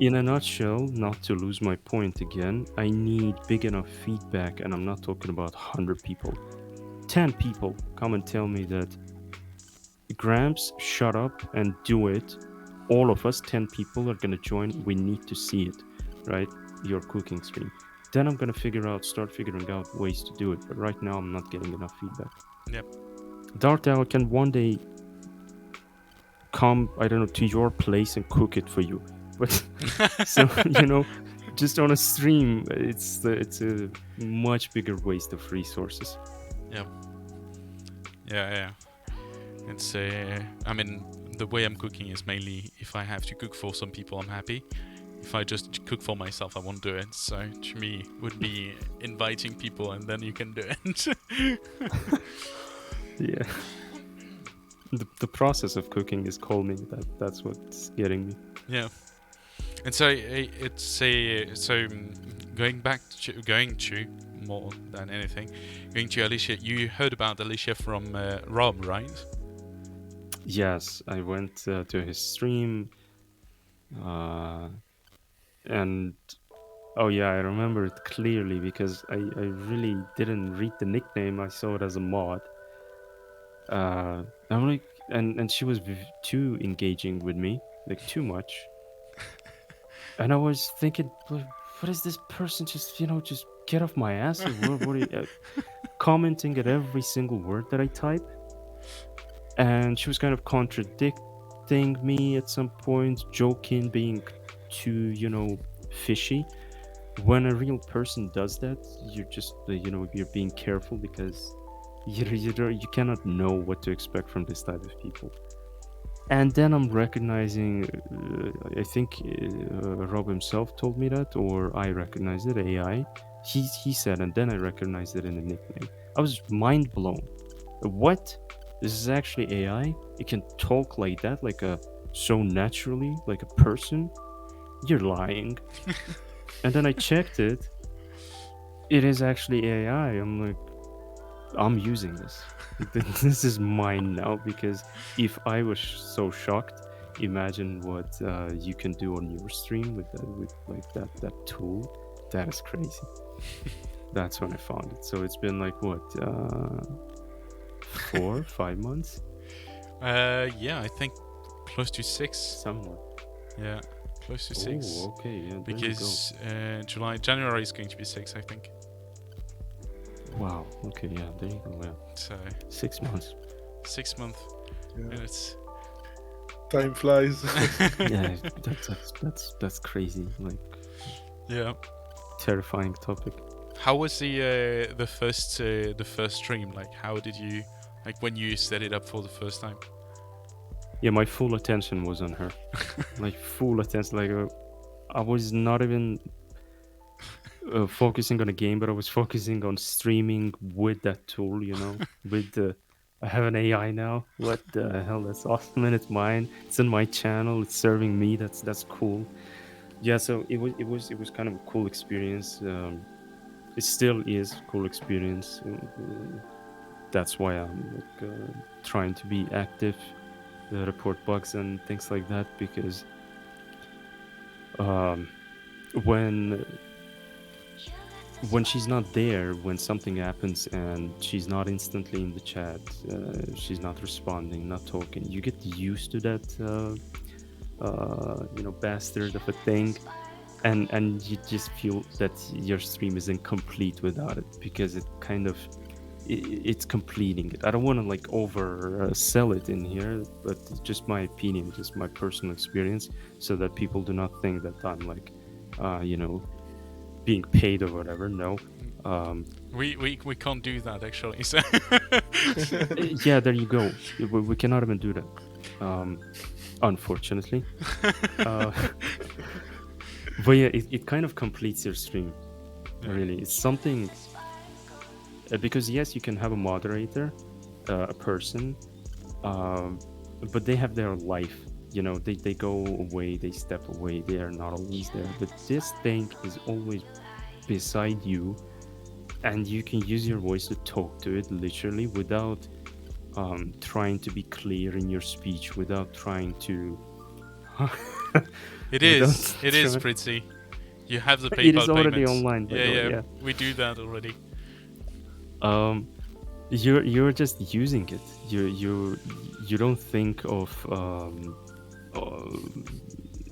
In a nutshell, not to lose my point again, I need big enough feedback, and I'm not talking about 100 people. 10 people come and tell me that Gramps, shut up and do it. All of us, 10 people, are gonna join. We need to see it, right? Your cooking stream. Then I'm gonna start figuring out ways to do it. But right now, I'm not getting enough feedback. Yep. Dark Owl can one day come, I don't know, to your place and cook it for you. But so just on a stream, it's a much bigger waste of resources. Yeah, yeah, yeah. It's I mean, the way I'm cooking is mainly if I have to cook for some people, I'm happy. If I just cook for myself, I won't do it. So to me, would be inviting people and then you can do it. Yeah, the process of cooking is calming. That's what's getting me. Yeah. And so it's a going to more than anything, going to Alicia. You heard about Alicia from Rob, right? Yes, I went to his stream, uh, and oh yeah, I remember it clearly because I really didn't read the nickname. I saw it as a mod. I'm like, and she was too engaging with me, like too much. And I was thinking, what is this person just just get off my ass? Or what are you, commenting at every single word that I type? And she was kind of contradicting me at some point, joking, being too fishy. When a real person does that, you're just you're being careful because you cannot know what to expect from this type of people. And then I'm recognizing, I think Rob himself told me that, or I recognized it, AI. He said, and then I recognized it in the nickname. I was mind blown. What? This is actually AI? It can talk like that, so naturally, like a person? You're lying. And then I checked it. It is actually AI. I'm like, I'm using this. This is mine now because if I was so shocked imagine what you can do on your stream with like that tool. That is crazy. That's when I found it. So it's been like what 4-5 months, Yeah, I think close to 6. somewhat. Yeah, close to 6. Oh, okay, yeah. There you Because January is going to be 6, I think. go. Wow. Okay, yeah. There you go. Yeah. So 6 months. 6 months. Yeah. And it's Time flies. Yeah, that's crazy. Like yeah. terrifying topic. How was the first stream? Like, how did you when you set it up for the first time? Yeah, my full attention was on her. Like full attention. Like I was not even focusing on a game, but I was focusing on streaming with that tool. You know, with the. I have an AI now. What the hell? That's awesome, and it's mine. It's in my channel. It's serving me. That's cool. Yeah, so it was kind of a cool experience. It still is a cool experience. That's why I'm like, trying to be active, report bugs and things like that, because when she's not there, when something happens and she's not instantly in the chat, she's not responding, not talking, you get used to that bastard of a thing, and you just feel that your stream is incomplete without it, because it kind of it's completing it. I don't want to like over sell it in here, but it's just my opinion, just my personal experience, so that people do not think that I'm like being paid or whatever. No. We can't do that actually. So Yeah, there you go. We cannot even do that, unfortunately. But yeah, it kind of completes your stream. Really, it's something. Because yes, you can have a moderator, a person, but they have their life. They go away, they step away, they are not always there. But this thing is always beside you, and you can use your voice to talk to it literally without trying to be clear in your speech, without trying to. it is pretty. You have the PayPal It is already payments. online. By the way, Yeah, we do that already. You're just using it. You don't think of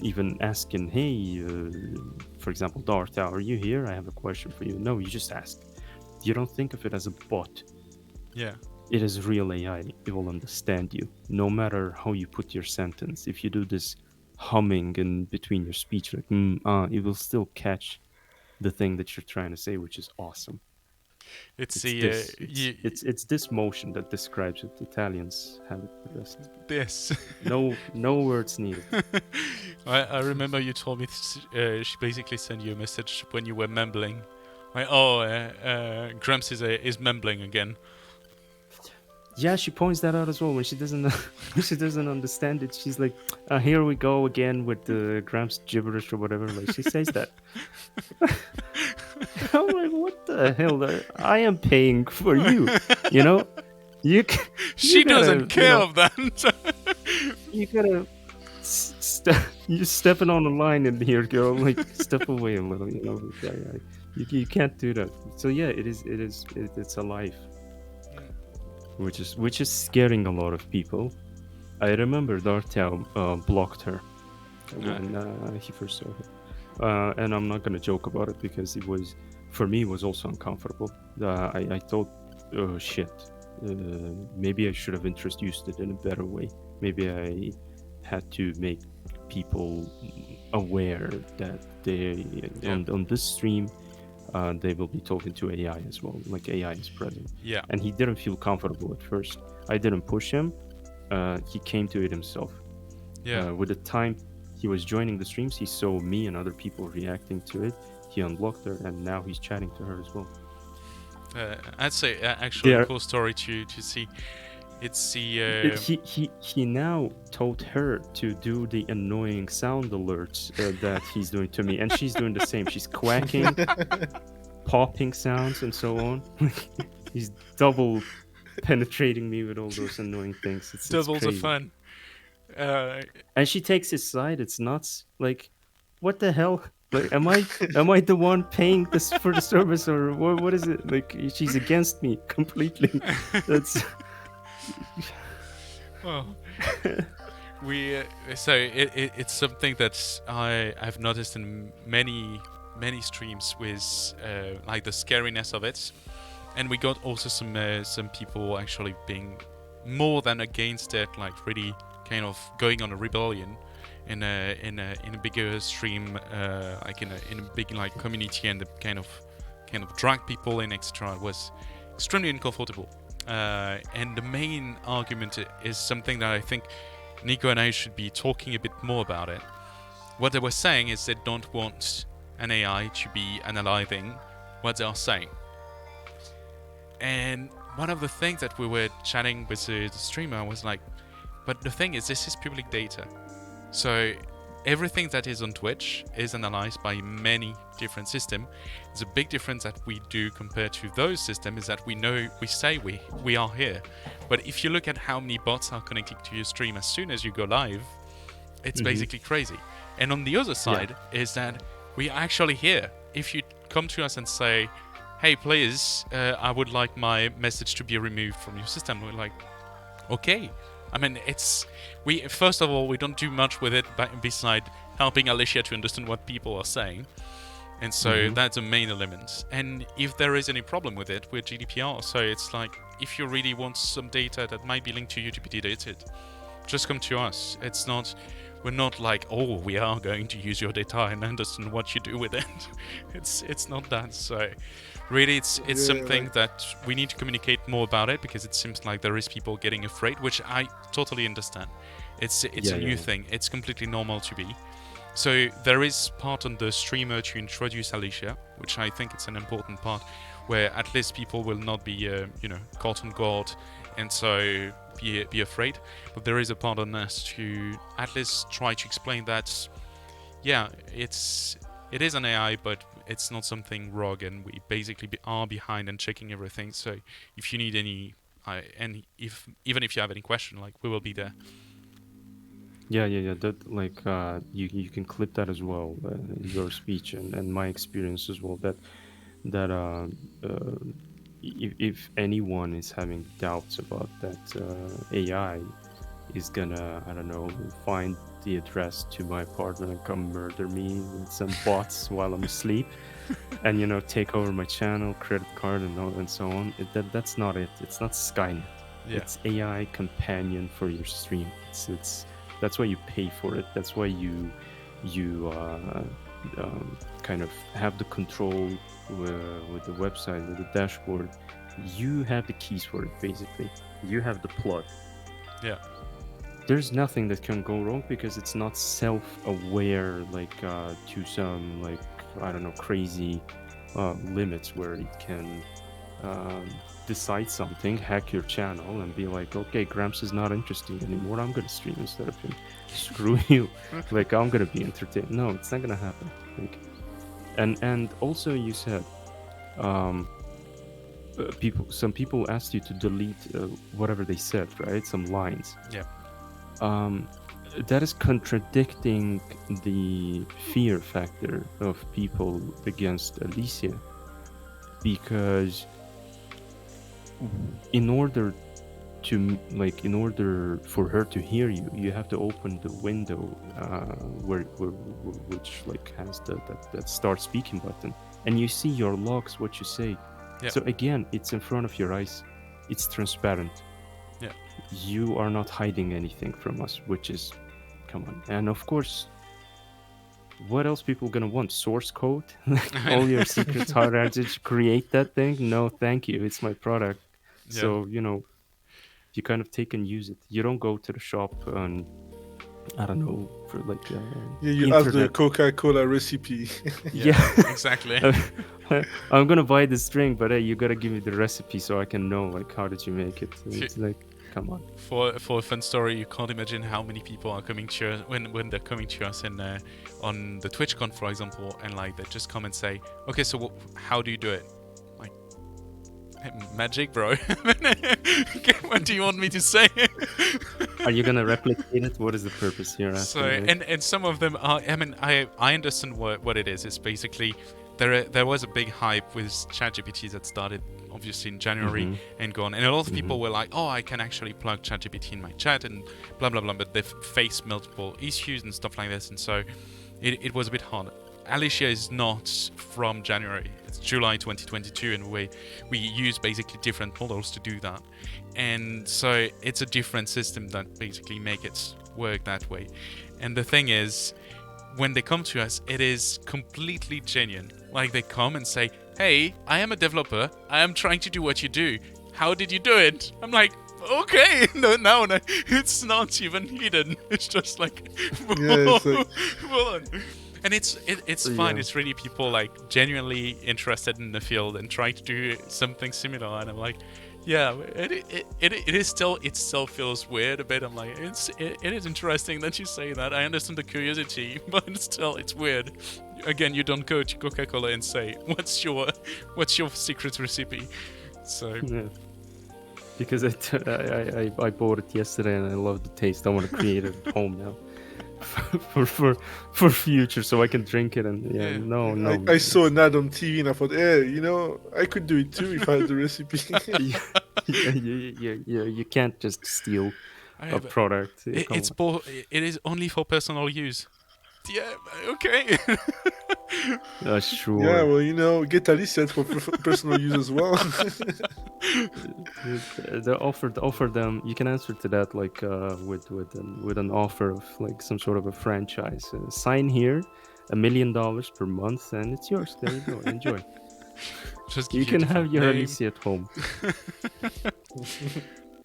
even asking, hey, for example, Darta, are you here? I have a question for you. No, you just ask. You don't think of it as a bot. Yeah. It is real AI. It will understand you, no matter how you put your sentence. If you do this humming in between your speech, like it will still catch the thing that you're trying to say, which is awesome. It's this motion that describes it. Italians have it the best. This. No words needed. I remember you told me she basically sent you a message when you were mumbling. Gramps is mumbling again. Yeah, she points that out as well when she doesn't understand it. She's like, "Here we go again with the Gramps gibberish or whatever." Like she says that. I'm like, what the hell? I am paying for you. She doesn't care of that. You gotta you're stepping on the line in here, girl. Like, step away a little. You can't do that. So yeah, it's a life. Which is scaring a lot of people. I remember Dartel blocked her when he first saw her, and I'm not gonna joke about it because it was also uncomfortable. I thought, oh shit, maybe I should have introduced it in a better way. Maybe I had to make people aware that on this stream. They will be talking to AI as well, like AI is present. Yeah. And he didn't feel comfortable at first. I didn't push him. He came to it himself. Yeah. With the time he was joining the streams, he saw me and other people reacting to it. He unblocked her, and now he's chatting to her as well. I'd say actually a cool story to see. It's the he now told her to do the annoying sound alerts that he's doing to me, and she's doing the same. She's quacking, popping sounds, and so on. He's double penetrating me with all those annoying things. It's doubles crazy. of fun. Uh, And she takes his side. It's nuts. Like, what the hell? Like, am I the one paying this for the service, or what is it? Like, she's against me completely. That's well, we so it's something that I've noticed in many streams with like the scariness of it, and we got also some people actually being more than against it, like really kind of going on a rebellion in a bigger stream, like in a big like community, and the kind of drag people in extra was extremely uncomfortable. And the main argument is something that I think Nico and I should be talking a bit more about it. What they were saying is they don't want an AI to be analyzing what they are saying. And one of the things that we were chatting with the streamer was like, but the thing is, this is public data. So everything that is on Twitch is analyzed by many different systems. The big difference that we do compared to those systems is that we say we are here. But if you look at how many bots are connected to your stream as soon as you go live, it's basically crazy. And on the other side is that we are actually here. If you come to us and say, hey, please, I would like my message to be removed from your system, we're like, okay. I mean, first of all, we don't do much with it beside helping Alicia to understand what people are saying. And so that's a main element. And if there is any problem with it, we're GDPR. So it's like, if you really want some data that might be linked to you to be deleted, just come to us. We're not like, oh, we are going to use your data and understand what you do with it. It's not that. So really, it's something that we need to communicate more about it, because it seems like there is people getting afraid, which I totally understand. It's a new thing. It's completely normal to be. So there is part on the streamer to introduce Alicia, which I think it's an important part, where at least people will not be caught on guard, and so be afraid. But there is a part on us to at least try to explain that, yeah, it is an AI, but it's not something rogue, and we basically are behind and checking everything. So if you need any, even if you have any question, like, we will be there. Yeah. That, like, you can clip that as well, your speech and my experience as well. If anyone is having doubts about that AI is gonna, I don't know, find the address to my apartment and come murder me with some bots while I'm asleep, and take over my channel, credit card, and so on. That's not it. It's not Skynet. Yeah. It's AI companion for your stream. That's why you pay for it. That's why you kind of have the control with the website, with the dashboard. You have the keys for it, basically. You have the plug. Yeah. There's nothing that can go wrong, because it's not self-aware, like, to some, like, I don't know, crazy limits where it can decide something, hack your channel, and be like, okay, Gramps is not interesting anymore, I'm gonna stream instead of him. Screw you. Like, I'm gonna be entertained. No, it's not gonna happen. Like, and also, you said some people asked you to delete whatever they said, right? Some lines. Yeah. That is contradicting the fear factor of people against Alicia, because in order for her to hear you, you have to open the window which like has that start speaking button, and you see your logs, what you say. Yeah. So again, it's in front of your eyes. It's transparent. Yeah. You are not hiding anything from us, which is, come on. And of course, what else people gonna want? Source code? All your secrets, how to create that thing? No, thank you. It's my product. Yeah. So, you kind of take and use it. You don't go to the shop and, I don't know, for like you ask the Coca-Cola recipe. Yeah. Exactly. I'm gonna buy this drink, but hey, you gotta give me the recipe so I can know, like, how did you make it? It's like, come on. For a fun story, you can't imagine how many people are coming to us when they're coming to us and on the TwitchCon, for example, and like they just come and say, okay, so how do you do it? Like, Magic, bro. What do you want me to say? Are you gonna replicate it? What is the purpose here? So, After and some of them are. I mean, I understand what it is. It's basically there was a big hype with ChatGPT that started obviously in January and gone, and a lot of people were like, "Oh, I can actually plug ChatGPT in my chat and blah blah blah," but they've faced multiple issues and stuff like this, and so it was a bit hard. Alicia is not from January. It's July 2022, and we use basically different models to do that. And so it's a different system that basically make it work that way. And the thing is, when they come to us, it is completely genuine. Like they come and say, "Hey, I am a developer. I am trying to do what you do. How did you do it?" I'm like, okay, no, it's not even hidden. It's just like, Yeah, it's like, hold on. And it's fine. It's really people like genuinely interested in the field and trying to do something similar. And I'm like, yeah, it still feels weird a bit. I'm like, it is interesting that you say that. I understand the curiosity, but still, it's weird. Again, you don't go to Coca-Cola and say, what's your secret recipe? So. yeah. Because I bought it yesterday and I love the taste. I want to create it at home now. for future, so I can drink it and no. I saw an ad on TV and I thought, I could do it too if I had the recipe. You can't just steal a product. It is only for personal use. Yeah, okay. Sure. Yeah, well, get Alicia for personal use as well. They offer them. You can answer to that like with an offer of like some sort of a franchise. Sign here, $1 million per month, and it's yours. There you go. Enjoy. Just you can have your Alicia at home.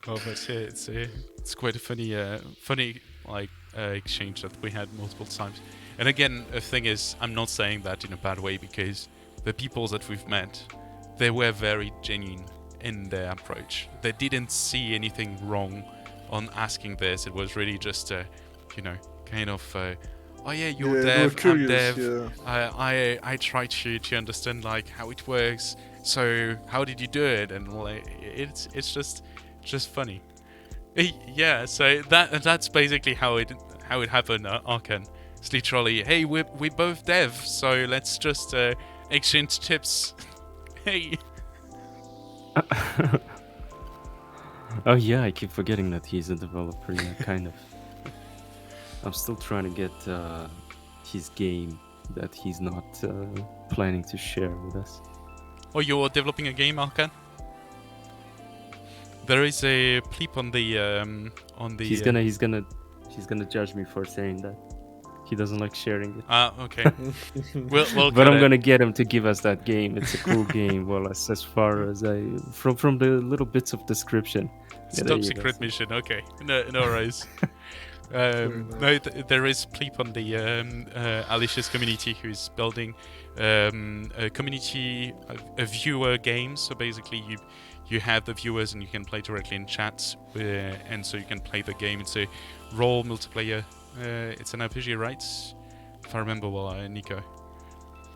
Oh, but it's quite a funny like exchange that we had multiple times. And again, the thing is, I'm not saying that in a bad way, because the people that we've met, they were very genuine in their approach. They didn't see anything wrong on asking this. It was really just kind of oh yeah, you're dev, I'm dev. Yeah. I try to understand like how it works. So how did you do it? And like it's just funny. Yeah. So that's basically how it happened. Arkan. It's literally, hey, we both dev, so let's just exchange tips. Hey. Oh yeah, I keep forgetting that he's a developer. Yeah, kind of. I'm still trying to get his game that he's not planning to share with us. Oh, you're developing a game, Arkan? There is a bleep on the. He's gonna judge me for saying that. He doesn't like sharing it. Okay. We'll but I'm gonna get him to give us that game. It's a cool game. Well, as far as from the little bits of description. It's top secret mission. Okay. No worries. No, there is Pleep on the Alicia's community who's building a community, a viewer game. So basically, you have the viewers and you can play directly in chat, and so you can play the game. It's a role multiplayer. It's an RPG, right? If I remember well, Nico.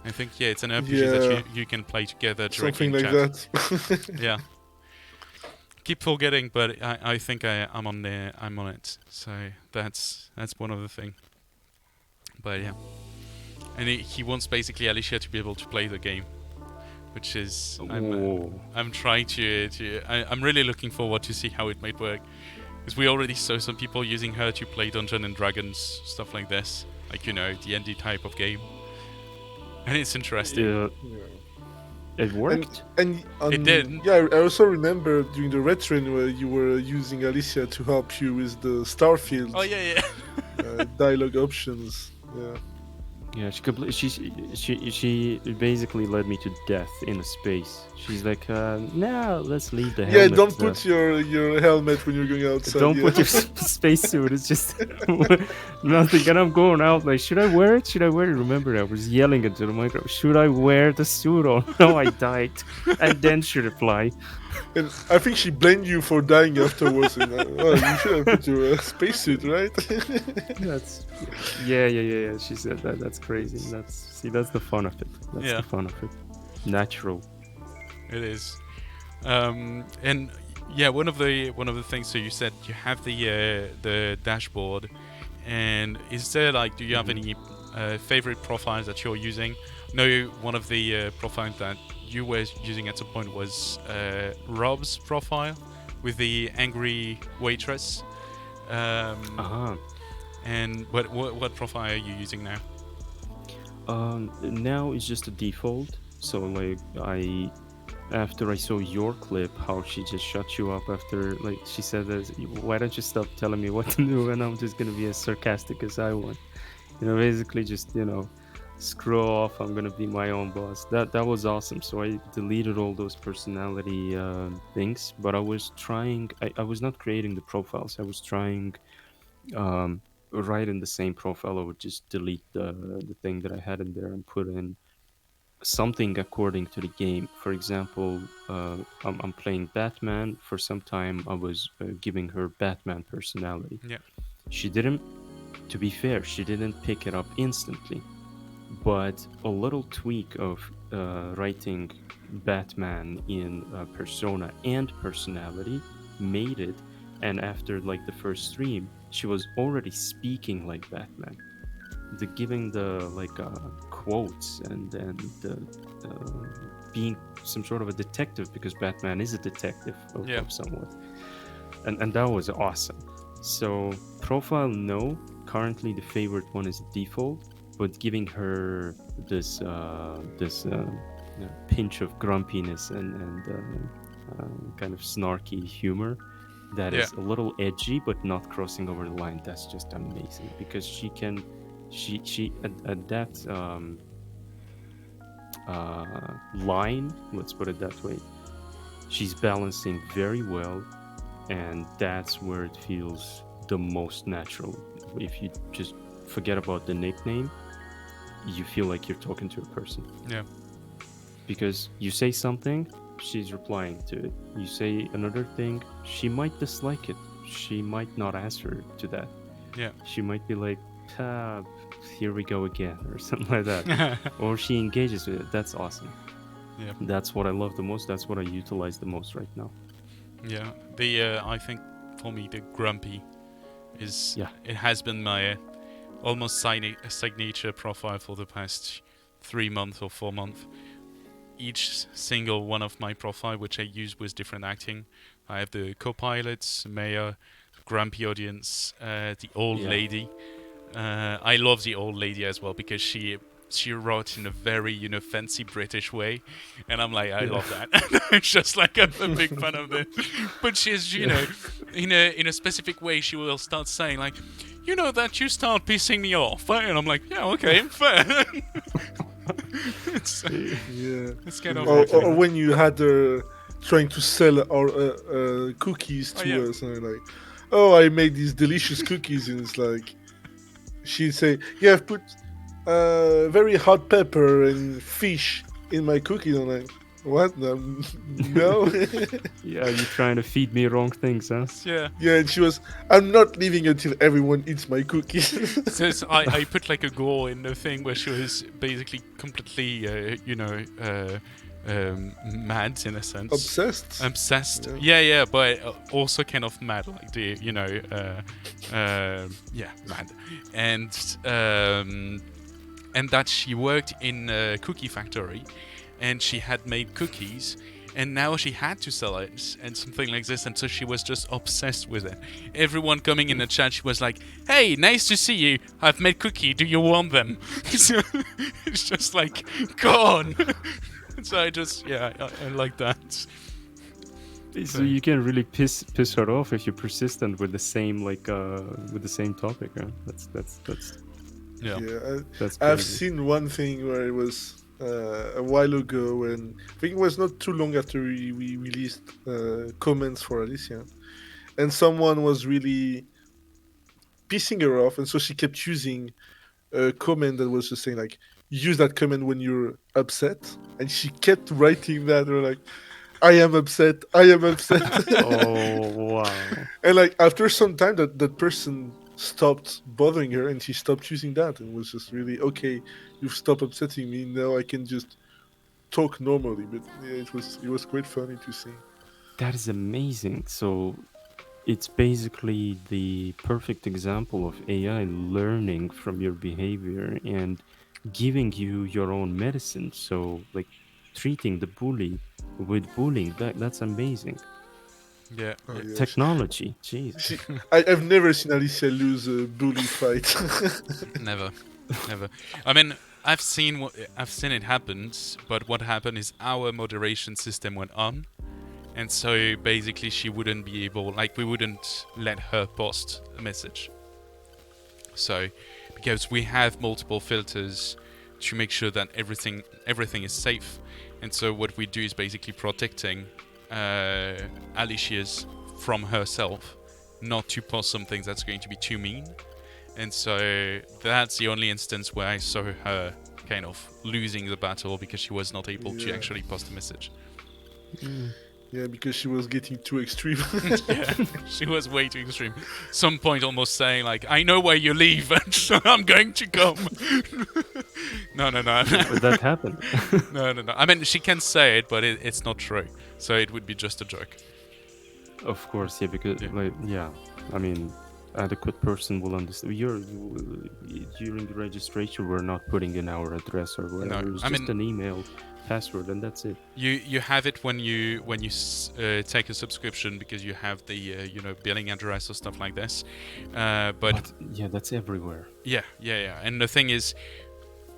I think it's an RPG that you can play together directly in chat. Something like that. Yeah. Keep forgetting, but I think I'm on it. So that's one other thing. But yeah, and he wants basically Alicia to be able to play the game, which is I'm trying to I'm really looking forward to see how it might work. Because we already saw some people using her to play Dungeons and Dragons, stuff like this, like D&D type of game, and it's interesting. Yeah. It worked. And it did. Yeah, I also remember during the retrin where you were using Alicia to help you with the Starfield. Oh yeah. Dialogue options. Yeah. Yeah, she basically led me to death in a space. She's like, no, let's leave the helmet. Yeah, don't put your helmet when you're going outside. Don't put your spacesuit. It's just nothing. And I'm going out like, should I wear it? Should I wear it? Remember, I was yelling into the microphone. Should I wear the suit on? No, I died. And then should it fly? And I think she blamed you for dying afterwards. And, you should have put your spacesuit, right? Yeah. She said that. That's crazy. That's the fun of it. That's the fun of it. Natural. It is. And yeah, one of the things. So you said you have the dashboard, and is there like, do you have Mhm. any favorite profiles that you're using? No, one of the profiles that you were using at some point was Rob's profile with the angry waitress. Um, Ah, and what profile are you using now? now it's just a default. So like after I saw your clip, how she just shut you up after, like she said, that, why don't you stop telling me what to do, and I'm just gonna be as sarcastic as I want. Basically just screw off. I'm gonna be my own boss. That was awesome. So I deleted all those personality things, but I was trying. I was not creating the profiles. I was trying. Um, right in the same profile, I would just delete the thing that I had in there and put in something according to the game. For example, I'm playing Batman. For some time, I was giving her Batman personality. Yeah, She didn't, to be fair, she didn't pick it up instantly. But a little tweak of writing Batman in persona and personality made it. And after like the first stream, she was already speaking like Batman, the giving the like quotes and being some sort of a detective, because Batman is a detective yeah, of somewhat, and that was awesome. So profile, no. Currently, the favorite one is default, but giving her this pinch of grumpiness and kind of snarky humor that yeah, is a little edgy but not crossing over the line. That's just amazing, because she at that line, let's put it that way, she's balancing very well, and that's where it feels the most natural. If you just forget about the nickname, you feel like you're talking to a person, yeah, because you say something, she's replying to it. You say another thing, she might dislike it. She might not answer to that. yeah. She might be like, ah, here we go again, or something like that. Or she engages with it. That's awesome. Yeah, That's what I love the most. That's what I utilize the most right now. yeah. The I think for me the grumpy is, Yeah. it has been my almost signature profile for the past 3 months or 4 months. Each single one of my profile, which I use with different acting. I have the co-pilots, mayor, grumpy audience, the old Yeah. lady. I love the old lady as well because she wrote in a very fancy British way, and I'm like, I Yeah. love that. It's just like I'm a big fan of this. But she's Yeah. in a specific way she will start saying like, that you start pissing me off, and I'm like, yeah, okay, fair. it's Yeah. it's kind of Or, like, Exactly. or when you had her trying to sell our cookies oh yeah, to us, and like, oh, I made these delicious cookies, and it's like she'd say, yeah, I've put very hot pepper and fish in my cookies. I'm like, what? No. Yeah, you trying to feed me wrong things, huh? yeah. Yeah, and she was, I'm not leaving until everyone eats my cookies. So I put like a goal in the thing where she was basically completely, mad in a sense. Obsessed. Obsessed. Yeah. Yeah, but also kind of mad, like yeah, mad. And that she worked in a cookie factory and she had made cookies and now she had to sell it and something like this, and so she was just obsessed with it. Everyone coming in the chat, she was like, hey, nice to see you, I've made cookie, do you want them? So it's just like, go on. So I just, yeah, I like that. So you can really piss her off if you're persistent with the same with the same topic, huh? Yeah. Yeah, That's I've crazy. seen one thing where it was a while ago, and I think it was not too long after we released comments for Alicia, and someone was really pissing her off, and so she kept using a comment that was just saying like, use that comment when you're upset, and she kept writing that. Or like, I am upset, I am upset. Oh wow. And like after some time, that person stopped bothering her, and she stopped using that, and was just really okay. You've stopped upsetting me. Now I can just talk normally. But yeah, it was quite funny to see. That is amazing. So it's basically the perfect example of AI learning from your behavior and giving you your own medicine. So, like, treating the bully with bullying, that's amazing. Yeah, Oh yeah. yes. Technology, Jesus. She, I've never seen Alicia lose a bully fight. Never, never. I mean, I've seen it happen, but what happened is our moderation system went on, and so basically she wouldn't be able, like, we wouldn't let her post a message. So, because we have multiple filters to make sure that everything is safe, and so what we do is basically protecting Alicia's from herself, not to post something that's going to be too mean. And so that's the only instance where I saw her kind of losing the battle because she was not able to Yeah. actually post a message. Mm. Yeah, because she was getting too extreme. Yeah, she was way too extreme. Some point almost saying like, "I know where you live, so I'm going to come." No, no, no, But that happened. no, no, no. I mean, she can say it, but it's not true. So it would be just a joke. Of course, yeah, because Yeah. like yeah, I mean, adequate person will understand. During the registration, we're not putting in our address or No, whatever. It's I just mean, an email, password, and that's it. you have it when you take a subscription because you have the billing address or stuff like this. But But yeah, that's everywhere. yeah, yeah, yeah. And the thing is,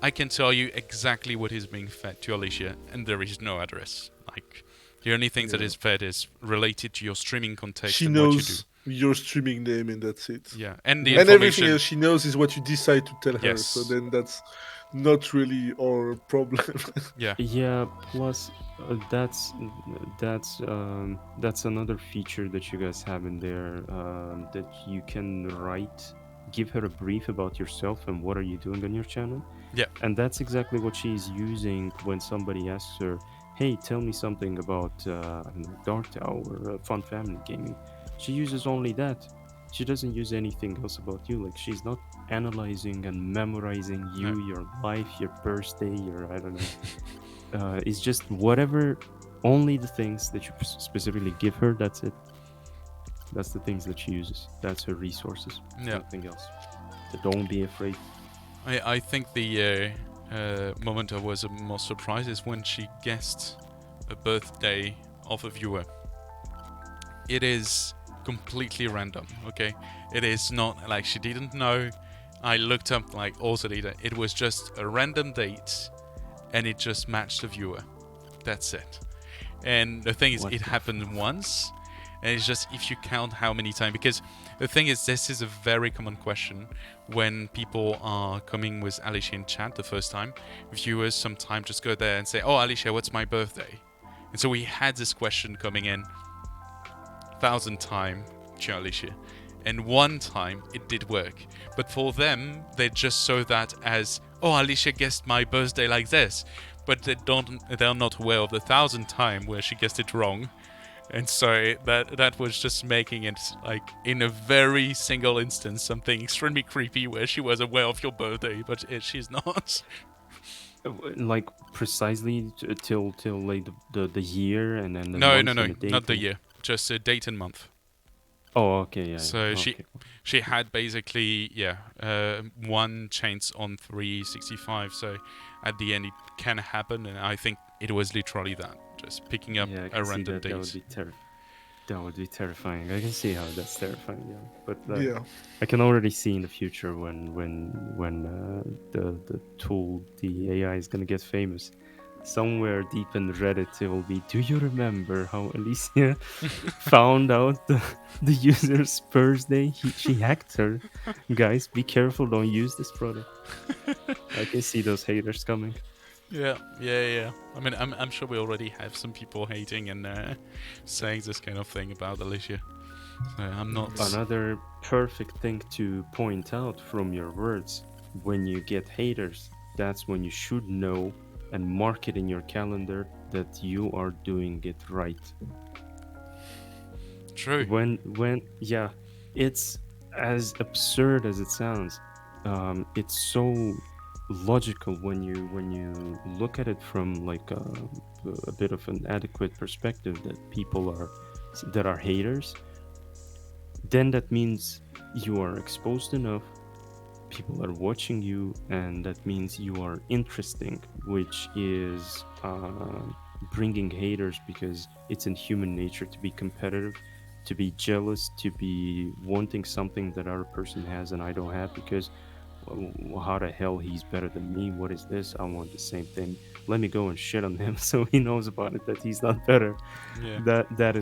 I can tell you exactly what is being fed to Alicia, and there is no address. Like, the only thing that Yeah. is fed is related to your streaming context She and what you do. knows your streaming name and that's it. Yeah, and the And everything information. else she knows is what you decide to tell her. So Yes. then that's not really our problem. Yeah. Yeah. Plus, that's another feature that you guys have in there, that you can write, give her a brief about yourself and what are you doing on your channel. Yeah. And that's exactly what she's using when somebody asks her, "Hey, tell me something about I don't know, Dark Tower or Fun Family Gaming." She uses only that. She doesn't use anything else about you. Like, she's not analyzing and memorizing you, No. your life, your birthday, your I don't know. It's just whatever, only the things that you specifically give her. That's it. That's the things that she uses. That's her resources. Yeah. Nothing else. So don't be afraid. I think the moment I was most surprised is when she guessed a birthday of a viewer. It is completely random, okay? It is not like she didn't know. I looked up like also data. It was just a random date and it just matched the viewer. That's it. And the thing is, What it the happened once. And it's just if you count how many times, because the thing is, this is a very common question when people are coming with Alicia in chat the first time. Viewers sometimes just go there and say, "Oh, Alicia, what's my birthday?" And so we had this question coming in 1,000 times to Alicia. And one time it did work. But for them, they just saw that as, "Oh, Alicia guessed my birthday like this." But they're not aware of the 1,000 time where she guessed it wrong. And so that was just making it like in a very single instance something extremely creepy where she was aware of your birthday, but she's not. Like precisely till like the year and then the No, no, month no, and the date. not the year, just a date and month. Oh, okay, yeah. So Yeah. Okay. she had basically one chance on 365. So at the end it can happen, and I think it was literally that, just picking up Yeah, I a can see random that. date. That would be terrifying. I can see how that's terrifying. Yeah, but Yeah. I can already see in the future when the tool, the AI, is gonna get famous. Somewhere deep in Reddit, it will be. Do you remember how Alicia found out the user's birthday? She hacked her. Guys, be careful! Don't use this product. I can see those haters coming. Yeah, yeah, yeah. I mean, I'm sure we already have some people hating and saying this kind of thing about Alicia. So I'm not. Another perfect thing to point out from your words, when you get haters, that's when you should know and mark it in your calendar that you are doing it right. True. Yeah, it's as absurd as it sounds. It's so logical when you look at it from like a bit of an adequate perspective, that people are that are haters, then that means you are exposed enough, people are watching you, and that means you are interesting, which is bringing haters, because it's in human nature to be competitive, to be jealous, to be wanting something that other person has and I don't have, because how the hell he's better than me? What is this? I want the same thing. Let me go and shit on him so he knows about it, that he's not better. Yeah. That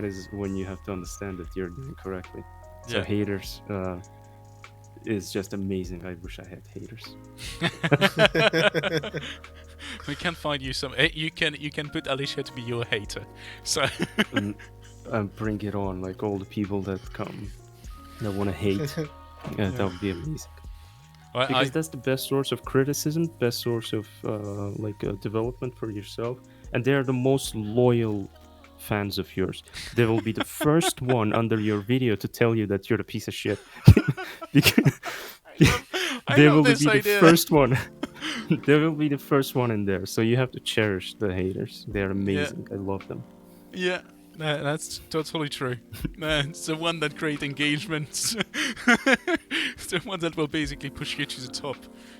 is when you have to understand that you're doing correctly. So Yeah. haters is just amazing. I wish I had haters. We can find you some. You can put Alicia to be your hater. So And bring it on, like all the people that come that want to hate. That would be amazing. Because that's the best source of criticism, best source of development for yourself, and they're the most loyal fans of yours. They will be the first one under your video to tell you that you're a piece of shit. Because they will be the first one. They will be the first one in there. So you have to cherish the haters. They're amazing. I love them. Yeah, that's totally true. It's the one that create engagements. It's the one that will basically push you to the top.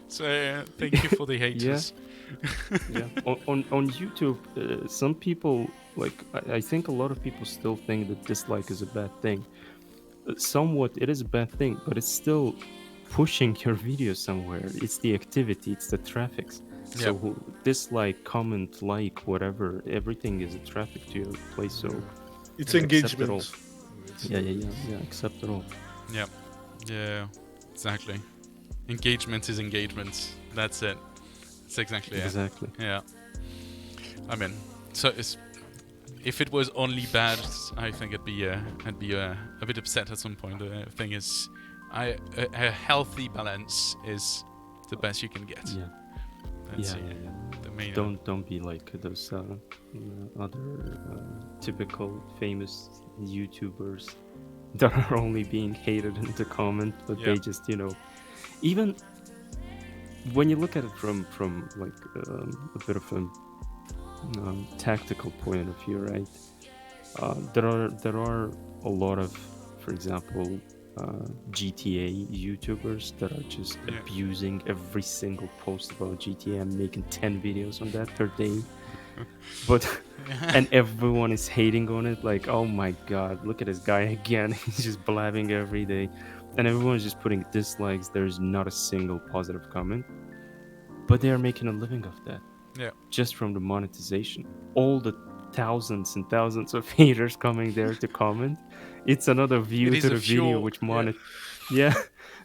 So thank you for the haters. Yeah. On YouTube, some people, like, I think a lot of people still think that dislike is a bad thing. Somewhat, it is a bad thing, but it's still pushing your video somewhere. It's the activity, it's the traffics. So dislike, comment, like, whatever, everything is a traffic to your place. So it's engagement. Yeah. Accept it all. Yeah, exactly. Engagement is engagement. That's it. That's exactly it. Exactly. Yeah. I mean, so if it was only bad, I think I'd be a bit upset at some point. The thing is, a healthy balance is the best you can get. Yeah. That's the main. Don't be like those other typical famous YouTubers that are only being hated in the comment, but they just, even when you look at it from like a bit of a tactical point of view, right? There are a lot of, for example, GTA YouTubers that are just abusing every single post about GTA and making 10 videos on that per day. But and everyone is hating on it, like, oh my god, look at this guy again. He's just blabbing every day, and everyone's just putting dislikes. There's not a single positive comment, but they are making a living of that. Just from the monetization. All the thousands and thousands of haters coming there to comment, it's another view to the video which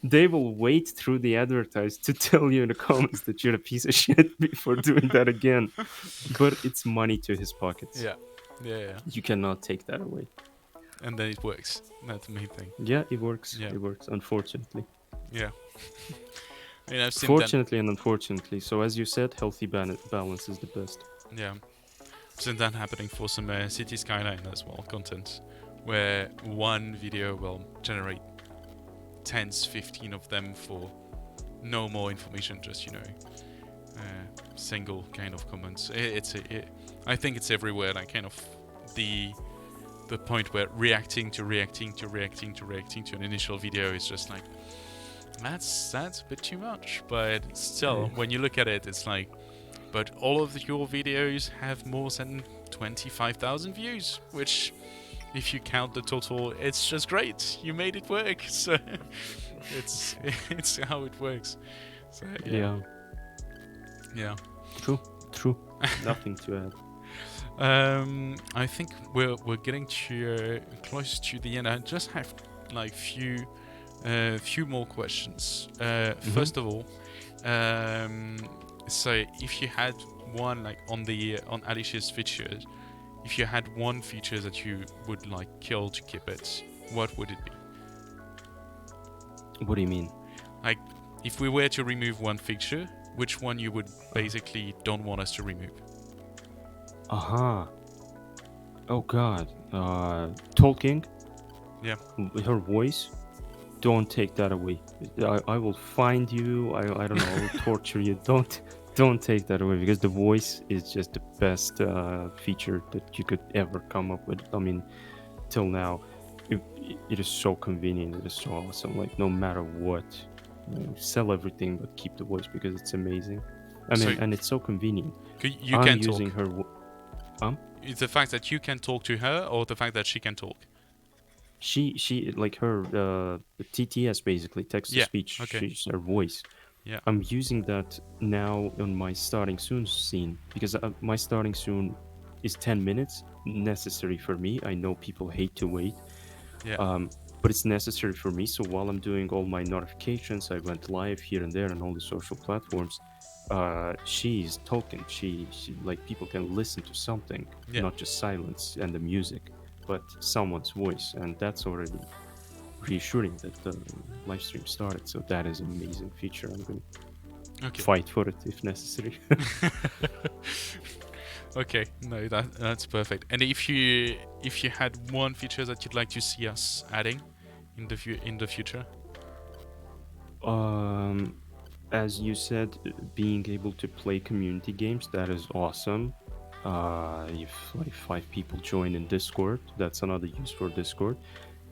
they will wait through the advertise to tell you in the comments that you're a piece of shit before doing that again. But it's money to his pockets. Yeah. You cannot take that away. And then it works. That's the main thing. Yeah, it works. It works, unfortunately. Yeah. I mean, I've seen Fortunately and unfortunately. So as you said, healthy balance is the best. Yeah. I've seen that happening for some City Skyline as well, content, where one video will generate 10, 15 of them for no more information, just, single kind of comments. I think it's everywhere, like kind of the point where reacting to an initial video is just like, that's a bit too much. But still, when you look at it, it's like, but all of your videos have more than 25,000 views, which, if you count the total, it's just great. You made it work. So it's how it works. So yeah. True. Nothing to add. I think we're getting to close to the end. I just have like few more questions. First of all, so if you had one, like on Alicia's features, if you had one feature that you would like kill to keep it, what would it be? What do you mean? Like, if we were to remove one feature, which one you would basically don't want us to remove? Oh god. Talking. Yeah. Her voice. Don't take that away. I will find you. I don't know. I will torture you. Don't take that away, because the voice is just the best feature that you could ever come up with. I mean, till now, it, it is so convenient. It is so awesome. Like no matter what, sell everything but keep the voice because it's amazing. I So mean, and it's so convenient. you I'm can using talk. her. It's the fact that you can talk to her, or the fact that she can talk. She like her the TTS, basically text to Yeah. speech. Okay. She's her voice. Yeah. I'm using that now on my starting soon scene because my starting soon is 10 minutes necessary for me. I know people hate to wait, Yeah. but it's necessary for me. So while I'm doing all my notifications, I went live here and there on all the social platforms. She's talking. She like people can listen to something, Yeah. not just silence and the music, but someone's voice, and that's already reassuring that the live stream started. So that is an amazing feature. I'm going to Okay. fight for it if necessary. Okay. No, that's perfect. And if you had one feature that you'd like to see us adding in the future. um, as you said, being able to play community games, that is awesome. If like 5 people join in Discord, that's another use for Discord,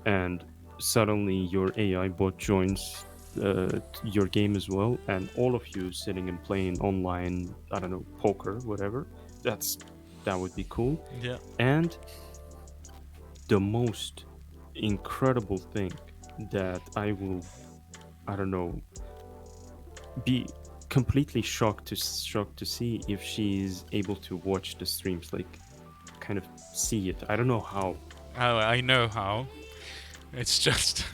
and suddenly your AI bot joins your game as well, and all of you sitting and playing online. I don't know, poker, whatever. That would be cool. Yeah. And the most incredible thing that I don't know, be completely shocked to see if she's able to watch the streams, like kind of see it. I don't know how. Oh, I know how. It's just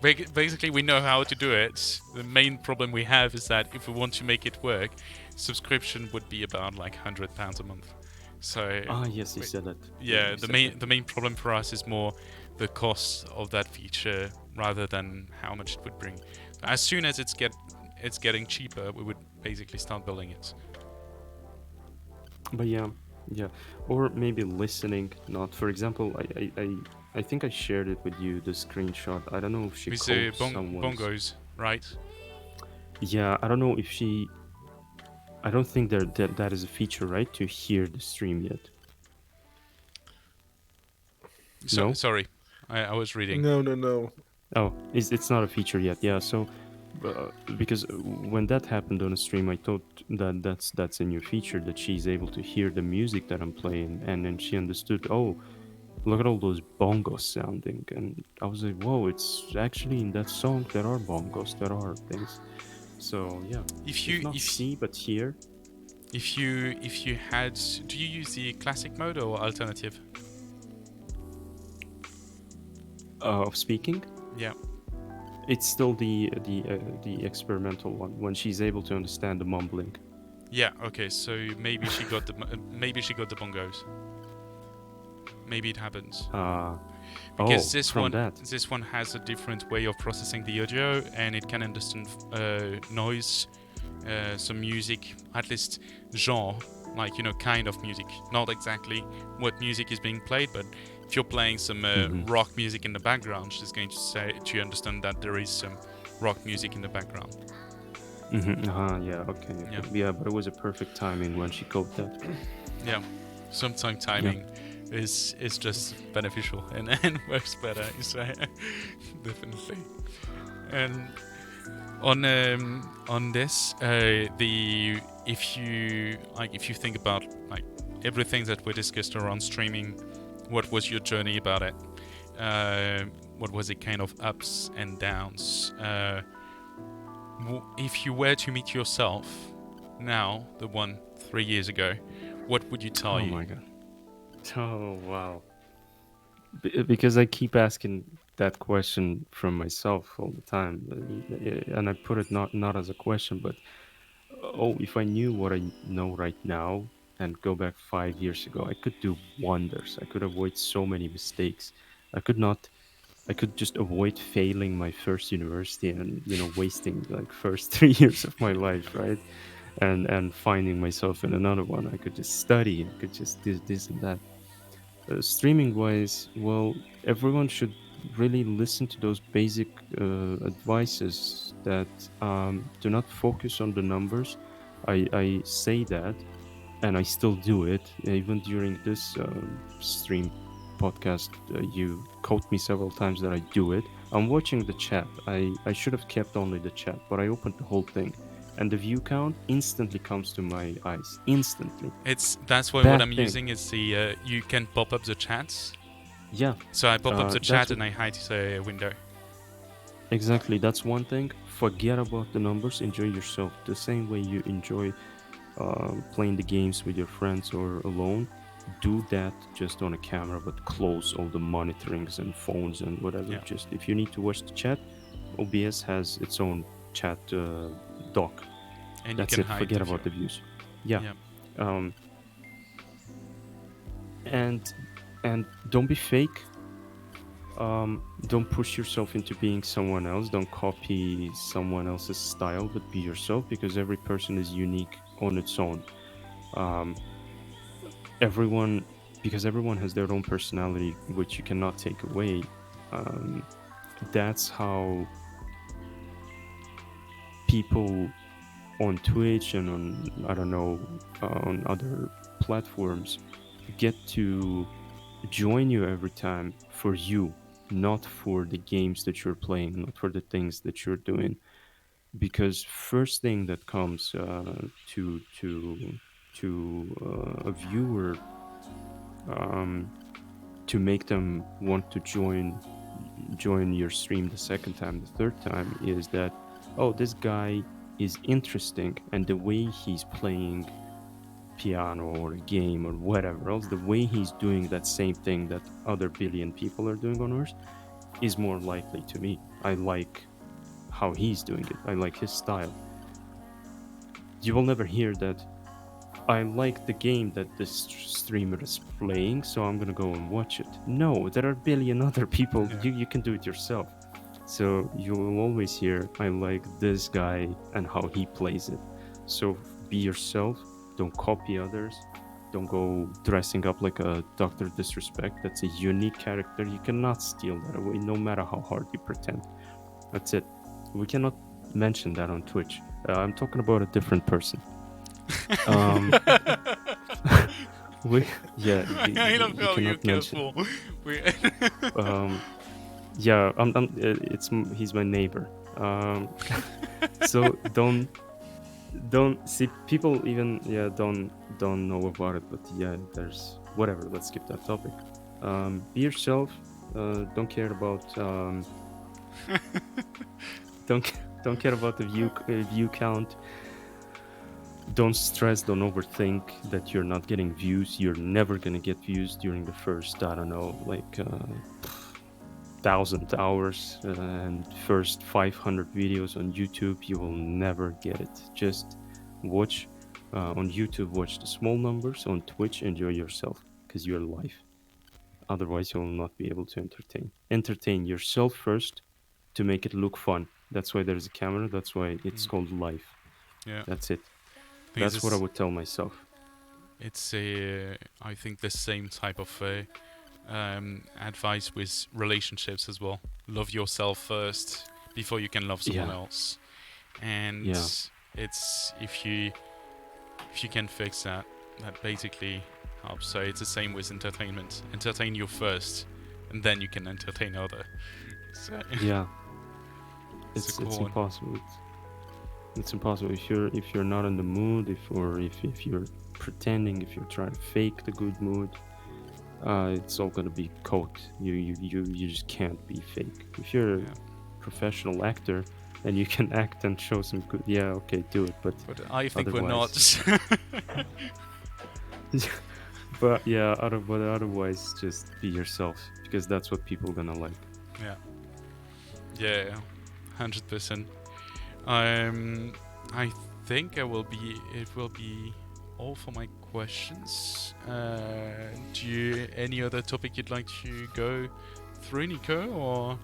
basically we know how to do it. The main problem we have is that if we want to make it work, subscription would be about like £100 a month. So Ah, yes, you we- said that. yeah, you the said main that. the main problem for us is more the cost of that feature rather than how much it would bring. As soon as it's getting cheaper, we would basically start building it. But yeah, yeah, or maybe listening. Not, for example, I think I shared it with you, the screenshot. I don't know if she With the codes someone's. bongos, right? Yeah, I don't know if she. I don't think that is a feature, right? To hear the stream yet. So No. sorry, I was reading. No, no, no. Oh, it's not a feature yet. Yeah, so because when that happened on a stream, I thought that that's a new feature that she's able to hear the music that I'm playing, and then she understood. Oh, look at all those bongos sounding, and I was like, whoa! It's actually in that song there are bongos, there are things. So yeah, If if you not if see but hear. if you had, do you use the classic mode or alternative? Of speaking, Yeah. it's still the experimental one when she's able to understand the mumbling. Yeah. Okay. So maybe she got maybe she got the bongos. Maybe it happens because From that. this one has a different way of processing the audio, and it can understand noise, some music, at least genre, like kind of music, not exactly what music is being played, but if you're playing some rock music in the background, she's going to say to understand that there is some rock music in the background. Yeah, okay, okay. Yeah. Yeah, but it was a perfect timing when she coded that. Yeah, sometimes timing is just beneficial and works better. So definitely. And on this, the if you think about like everything that we discussed around streaming, what was your journey about it? What was it kind of ups and downs? If you were to meet yourself now, the one 3 years ago, what would you tell Oh you? my god. Oh wow. Because I keep asking that question from myself all the time, and I put it not as a question, but oh, if I knew what I know right now and go back 5 years ago, I could do wonders. I could avoid so many mistakes. I could not. I could just avoid failing my first university and wasting like first 3 years of my life, right? And finding myself in another one. I could just study. I could just do this and that. Streaming wise, well, everyone should really listen to those basic advices that do not focus on the numbers. I say that, and I still do it even during this stream. podcast, you quote me several times that I do it. I'm watching the chat. I should have kept only the chat, but I opened the whole thing, and the view count instantly comes to my eyes. Instantly. That's why what Bad I'm thing. using is the you can pop up the chats. Yeah, So I pop up the that's chat what, and I hide the window. exactly. That's one thing. Forget about the numbers. Enjoy yourself the same way you enjoy playing the games with your friends or alone. Do that just on a camera, but close all the monitorings and phones and whatever. Yeah. Just if you need to watch the chat, OBS has its own chat dock. And That's you can it. hide Forget the about the view. views. Yeah. Yeah. Um, and don't be fake. Don't push yourself into being someone else. Don't copy someone else's style, but be yourself, because every person is unique on its own. Um, everyone Because everyone has their own personality, which you cannot take away. um, that's how people on Twitch and on, I don't know, on other platforms get to join you every time for you, not for the games that you're playing, not for the things that you're doing. Because first thing that comes to a viewer, um, to make them want to join your stream the second time, the third time, is that, oh, this guy is interesting, and the way he's playing piano or a game or whatever else, the way he's doing that same thing that other billion people are doing on Earth is more likely to me. I like how he's doing it. I like his style. You will never hear that I like the game that this streamer is playing, so I'm gonna go and watch it. No, there are a billion other people. Yeah. You can do it yourself. So you will always hear, I like this guy and how he plays it. So be yourself. Don't copy others. Don't go dressing up like a Dr. Disrespect. That's a unique character. You cannot steal that away, no matter how hard you pretend. That's it. We cannot mention that on Twitch. I'm talking about a different person. Um, yeah, I don't you know. You're cannot mention. careful. Um, yeah, he's my neighbor. So don't see people even, yeah, don't know about it, but yeah, there's whatever. Let's skip that topic. Be yourself. Don't care about don't care about the view count. Don't stress, don't overthink that you're not getting views. You're never gonna get views during the first, I don't know, like 1,000 hours and first 500 videos on YouTube. You will never get it. Just watch on YouTube, watch the small numbers. On Twitch, enjoy yourself, because you're live. Otherwise, you will not be able to entertain yourself first, to make it look fun. That's why there's a camera. That's why it's called live. Yeah. That's it. That's what I would tell myself. It's I think the same type of advice with relationships as well. Love yourself first before you can love someone else. And it's if you can fix that, that basically helps. So it's the same with entertainment. Entertain you first, and then you can entertain other. So Yeah, it's it's a cool one. impossible. It's impossible if you're not in the mood, if you're pretending, if you're trying to fake the good mood. It's all gonna be coke. You just can't be fake. If you're a professional actor and you can act and show some good, yeah, okay, do it. But I think we're not. but yeah, otherwise, just be yourself, because that's what people are gonna like. Yeah, 100%. I think it will be all for my questions. Do you any other topic you'd like to go through, Nico? Or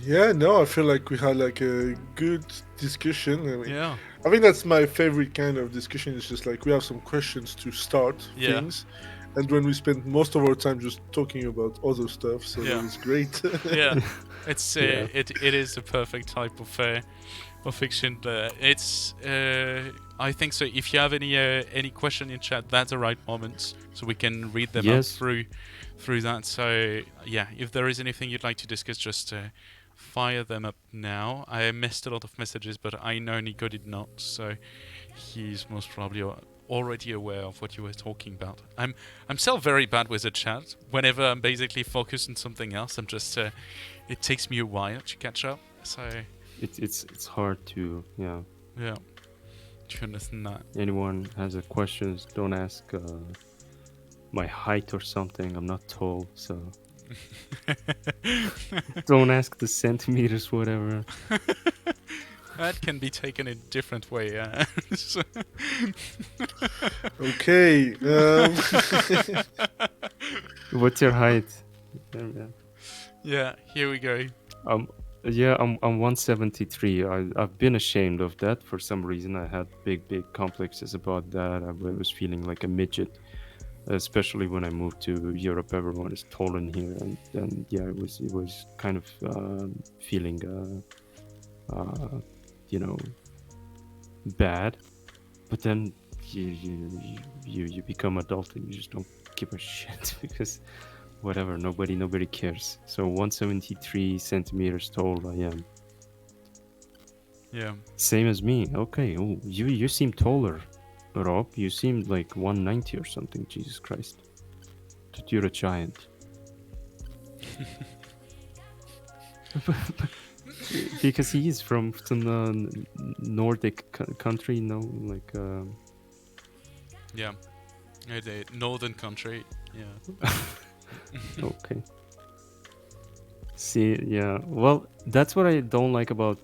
Yeah, no, I feel like we had like a good discussion. I mean, yeah, I think that's my favorite kind of discussion. It's just like we have some questions to start things, and when we spent most of our time just talking about other stuff, so Yeah. that was great. Yeah, it's Yeah. it is a perfect type of fiction. It's I think so. If you have any question in chat, that's the right moment, so we can read them out Yes. through that. So yeah, if there is anything you'd like to discuss, just fire them up now. I missed a lot of messages, but I know Nico did not, so he's most probably already aware of what you were talking about. I'm still very bad with the chat. Whenever I'm basically focused on something else, I'm just it takes me a while to catch up. So It's hard to yeah, to understand that. Anyone has a questions, don't ask my height or something. I'm not tall, so don't ask the centimeters, whatever. That can be taken in a different way. So- Okay. What's your height? yeah, here we go. Yeah, I'm 173. I've been ashamed of that for some reason. I had big complexes about that. I was feeling like a midget, especially when I moved to Europe. Everyone is tall in here, and yeah, it was kind of feeling you know, bad. But then you become adult and you just don't give a shit because whatever, nobody cares. So 173 centimeters tall I am. Yeah. Same as me. Okay. Oh, you seem taller, Rob. You seem like 190 or something. Jesus Christ. But you're a giant. Because he is from some Nordic country, no? Like... Yeah. The northern country. Yeah. Okay. See, yeah. Well, that's what I don't like about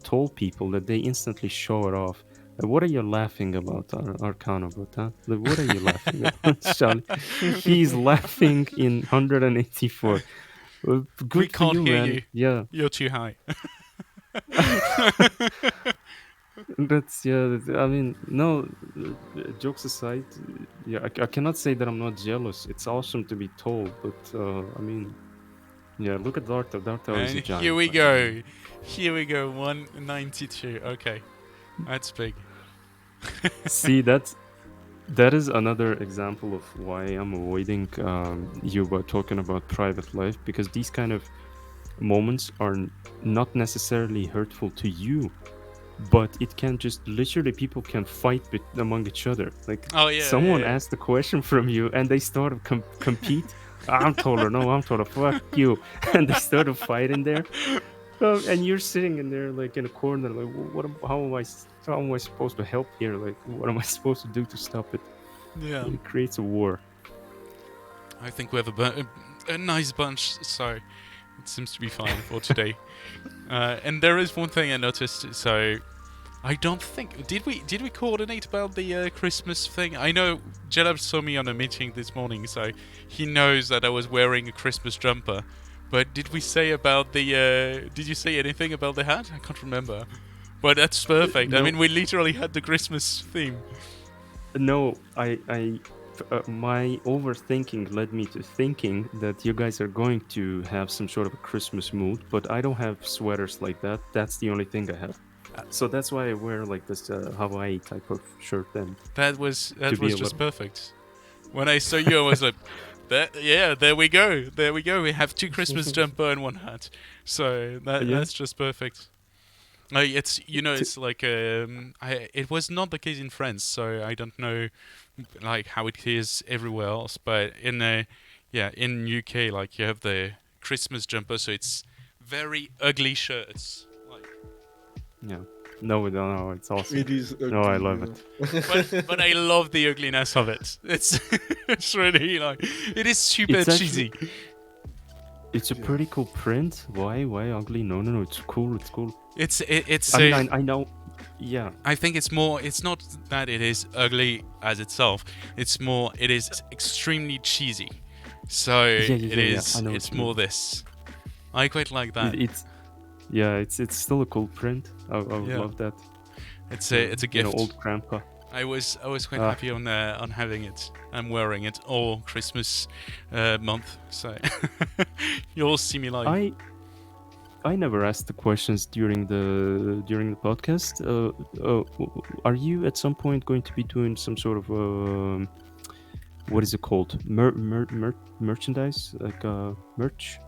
tall people, that they instantly show it off. What are you laughing about, Arcana? Huh? Like, what are you laughing about, Charlie? He's laughing in 184. Well, good We for can't you, hear man. you. Yeah. You're too high. I mean, no, jokes aside, yeah, I cannot say that I'm not jealous. It's awesome to be told, but I mean, yeah, look at Darto. Darto is a And giant. here we like, go. Here we go. 192. Okay. That's big. See, that is another example of why I'm avoiding Youba talking about private life, because these kind of moments are not necessarily hurtful to you, but it can just literally, people can fight among each other. Like, Oh yeah. someone yeah. asked a question from you and they started compete. I'm taller, no, I'm taller, fuck you. And they started fighting there. And you're sitting in there like in a corner, like, how am I supposed to help here? Like, what am I supposed to do to stop it? Yeah. It creates a war. I think we have a nice bunch, so it seems to be fine for today. And there is one thing I noticed. So I don't think did we coordinate about the Christmas thing? I know Jellab saw me on a meeting this morning, so he knows that I was wearing a Christmas jumper. But did we say about the? Did you say anything about the hat? I can't remember. But that's perfect. I No. mean, we literally had the Christmas theme. No, my overthinking led me to thinking that you guys are going to have some sort of a Christmas mood, but I don't have sweaters like that. That's the only thing I have. So that's why I wear like this Hawaii type of shirt then. That was be a just little- perfect. When I saw you, I was like, there we go. There we go. We have two Christmas jumper and one hat. So that's just perfect. It's it's like it was not the case in France, so I don't know like how it is everywhere else. But in in UK, like you have the Christmas jumper, so it's very ugly shirts. Like, Yeah. No, it's awesome. It is. Ugly, No, I love it. but I love the ugliness of it. It's it's really like it is super It's cheesy. It's a pretty cool print. Why ugly? No, it's cool. It's cool. It's I know. Yeah. I think it's more. It's not that it is ugly as itself. It's more. It is extremely cheesy. So it is. I know It's what you more mean. this. I quite like that. It's still a cool print. I would love that. It's a gift. Old grandpa. I was quite Ah. happy on having it. I'm wearing it all Christmas month, so you'll see me live. I never asked the questions during the podcast. Are you at some point going to be doing some sort of what is it called? Merchandise, like merch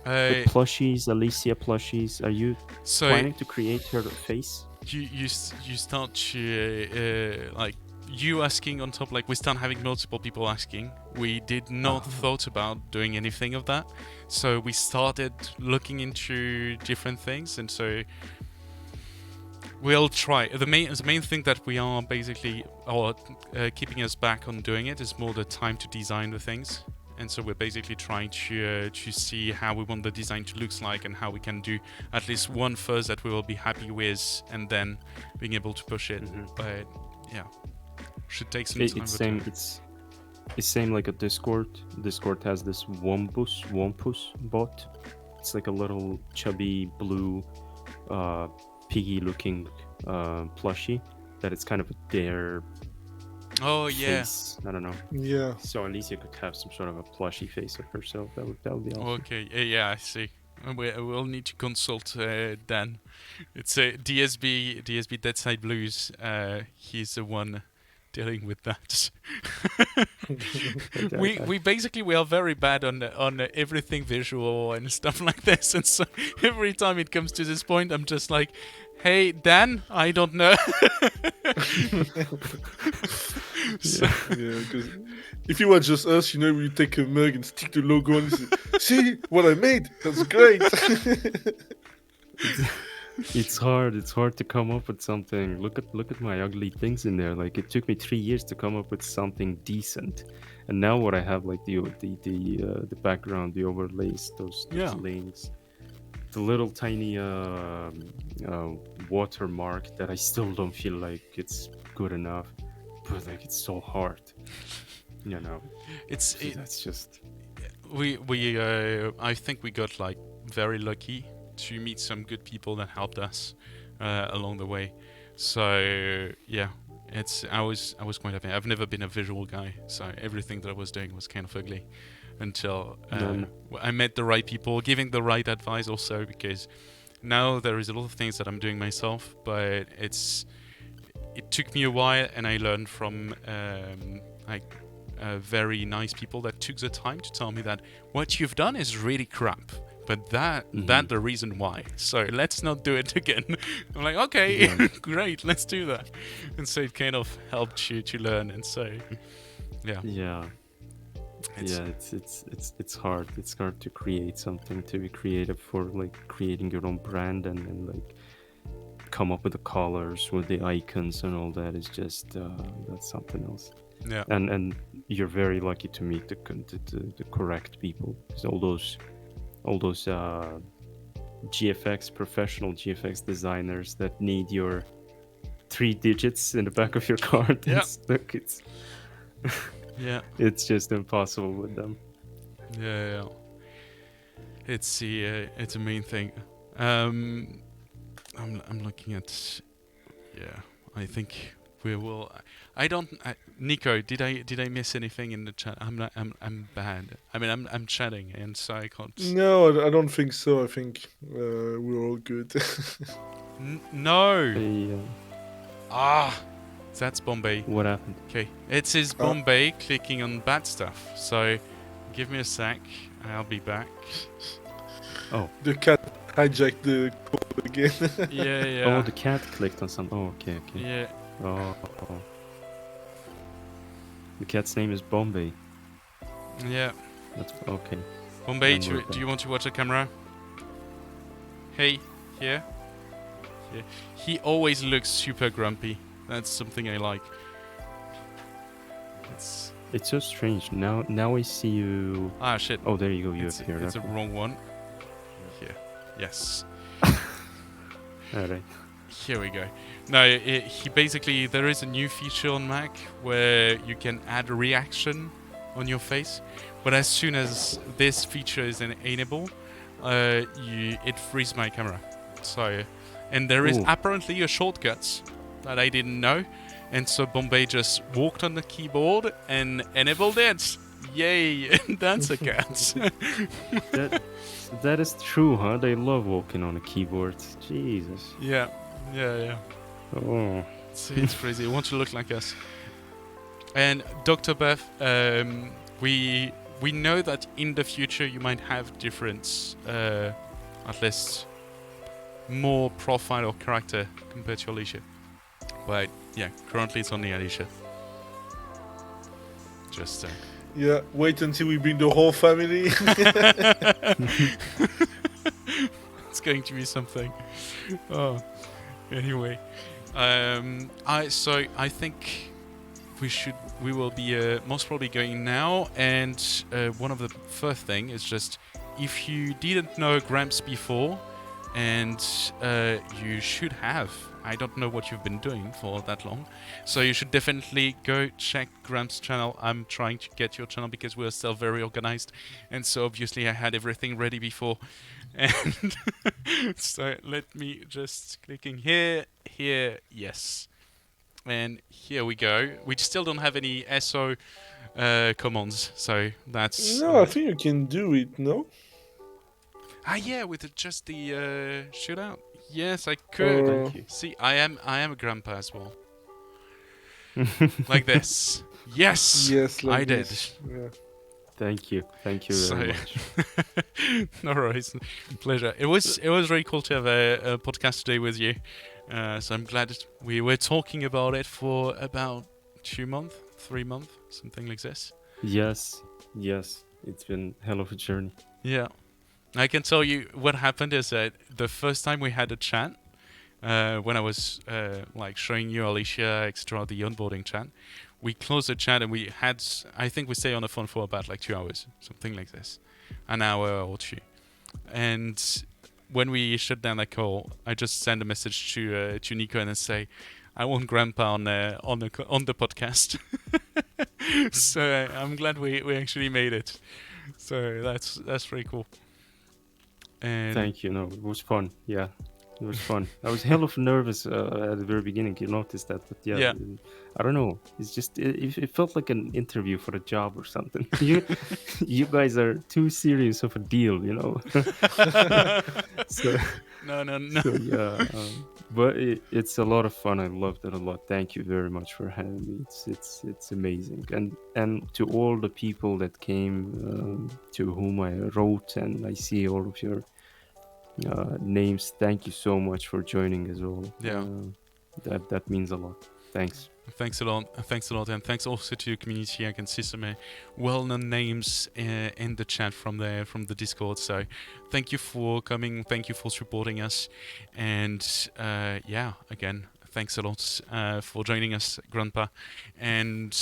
with Uh, plushies, Alicia plushies. Are you so planning to create her face? you start to like you asking on top, like we start having multiple people asking. We did not thought about doing anything of that, so we started looking into different things, and so we'll try. The main thing that we are basically or keeping us back on doing it is more the time to design the things. And so we're basically trying to see how we want the design to look like and how we can do at least one first that we will be happy with, and then being able to push it. But yeah, should take some time. It's same like a Discord. Discord has this Wumpus bot. It's like a little chubby blue, piggy-looking plushie that it's kind of a dare Oh yeah. face. I don't know. Yeah. So Alicia could have some sort of a plushy face of herself. That would be awesome. Okay. Yeah, I see. We'll need to consult Dan. It's DSB Dead Side Blues. He's the one dealing with that. we basically we are very bad on everything visual and stuff like this, and so every time it comes to this point, I'm just like, "Hey Dan, I don't know." So, Yeah, because if you were just us, we take a mug and stick the logo on it. See what I made? That's great. It's hard. It's hard to come up with something. Look at my ugly things in there. Like it took me 3 years to come up with something decent, and now what I have, like the background, the overlays, those links, the little tiny watermark that I still don't feel like it's good enough, but like it's so hard. That's just we I think we got like very lucky to meet some good people that helped us along the way. So yeah, I was quite happy. I've never been a visual guy, so everything that I was doing was kind of ugly until I met the right people, giving the right advice also, because now there is a lot of things that I'm doing myself, but it took me a while, and I learned from very nice people that took the time to tell me that what you've done is really crap, but that the reason why. So let's not do it again. I'm like, okay, great, let's do that. And so it kind of helped you to learn. And so, yeah. It's hard. It's hard to create something, to be creative for like creating your own brand and like come up with the colors, with the icons and all that. Is just that's something else. Yeah. And you're very lucky to meet the correct people. Because all those GFX professional GFX designers that need your 3 digits in the back of your card. Yeah. Look, it's it's just impossible with them. Yeah. It's a main thing. I'm looking at. Yeah, I think we will. Nico, did I miss anything in the chat? I'm bad. I mean, I'm chatting, and so I can't. No, I don't think so. I think we're all good. No. That's Bombay. What happened? Okay, it is Bombay clicking on bad stuff. So, give me a sec. I'll be back. Oh. The cat hijacked the code again. Yeah. Oh, the cat clicked on some. Oh, okay. Yeah. Oh. The cat's name is Bombay. Yeah. That's okay. Bombay, do you want to watch the camera? Hey, here. Yeah. He always looks super grumpy. That's something I like. It's so strange. Now I see you. Ah, shit. Oh, there you go. You appeared. It's a wrong one. Here. Yes. Alright. Here we go. No, he basically, there is a new feature on Mac where you can add a reaction on your face, but as soon as this feature is enabled, it frees my camera. So, and there is apparently a shortcut that I didn't know, And so Bombay just walked on the keyboard and enabled it. Yay! That's a cat. That that is true, huh? They love walking on a keyboard. Jesus. Yeah, yeah, yeah. Oh. It's crazy. It wants to look like us. And Dr. Beth, we know that in the future you might have different, at least more profile or character compared to Alicia. But yeah, currently it's only Alicia. Just Yeah, wait until we bring the whole family. it's going to be something. Oh, anyway, I think we will be most probably going now, and one of the first thing is just if you didn't know Gramps before, and you should have. I don't know what you've been doing for that long, so you should definitely go check Gramps' channel. I'm trying to get your channel because we're still very organized, and so obviously I had everything ready before, and so let me just clicking here, yes. And here we go. We still don't have any SO commands, so that's... No, I think you can do it, no? yeah, with just the shootout. Yes, I could. Or... Thank you. See, I am a grandpa as well. Like this. Yes, Yes, like I did. this. Yeah. Thank you very much. No worries, pleasure. It was really cool to have a podcast today with you. So I'm glad we were talking about it for about 2 months, 3 months, something like this. Yes, it's been hell of a journey. Yeah, I can tell you what happened is that the first time we had a chat, when I was like showing you Alicia, etc., the onboarding chat, we closed the chat and we had, I think we stayed on the phone for about like 2 hours, something like this, an hour or two. And when we shut down that call, I just sent a message to Nico and I say, I want Grandpa on the podcast. So I'm glad we actually made it. So that's pretty cool. And Thank you. No, it was fun. Yeah, it was fun. I was hell of nervous at the very beginning. You noticed that, but yeah. I don't know. It's just it felt like an interview for a job or something. You guys are too serious of a deal, you know. So no. so yeah, but it's a lot of fun. I loved it a lot. Thank you very much for having me. It's amazing. And to all the people that came, to whom I wrote, and I see all of your names. Thank you so much for joining as well. Yeah. That means a lot. Thanks. Thanks a lot, and thanks also to your community. I can see some well-known names in the chat from the Discord. So, thank you for coming. Thank you for supporting us, and yeah, again, thanks a lot for joining us, Grandpa. And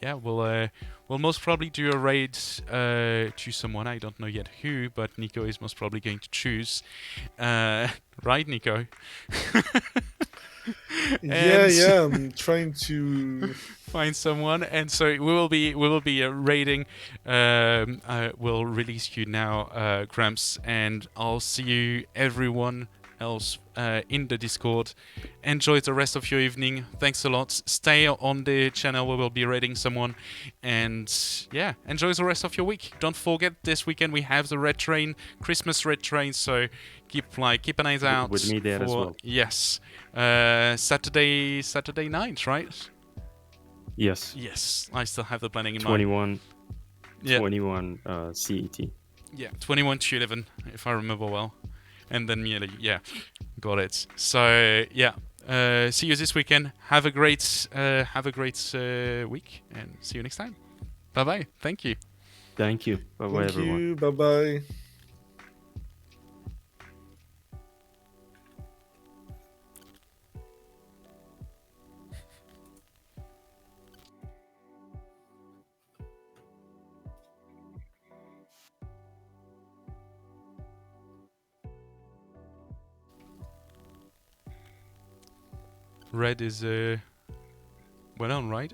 yeah, we'll most probably do a raid to someone. I don't know yet who, but Nico is most probably going to choose. Right, Nico? Yeah, I'm trying to find someone, and so we will be raiding. We'll release you now, Gramps, and I'll see you everyone else in the Discord. Enjoy the rest of your evening. Thanks a lot. Stay on the channel. We will be raiding someone, and yeah, enjoy the rest of your week. Don't forget, this weekend we have the Red Train, Christmas Red Train. So keep an eye out with me there for, as well. Yes, Saturday night, right? Yes, I still have the planning in 21, mind. 21 CET. Yeah, 21 to 11, if I remember well. And then, yeah, got it. So, yeah, see you this weekend. Have a great week, and see you next time. Bye-bye. Thank you. Thank you. Bye-bye, everyone. Thank you. Bye-bye. Red is well on, right?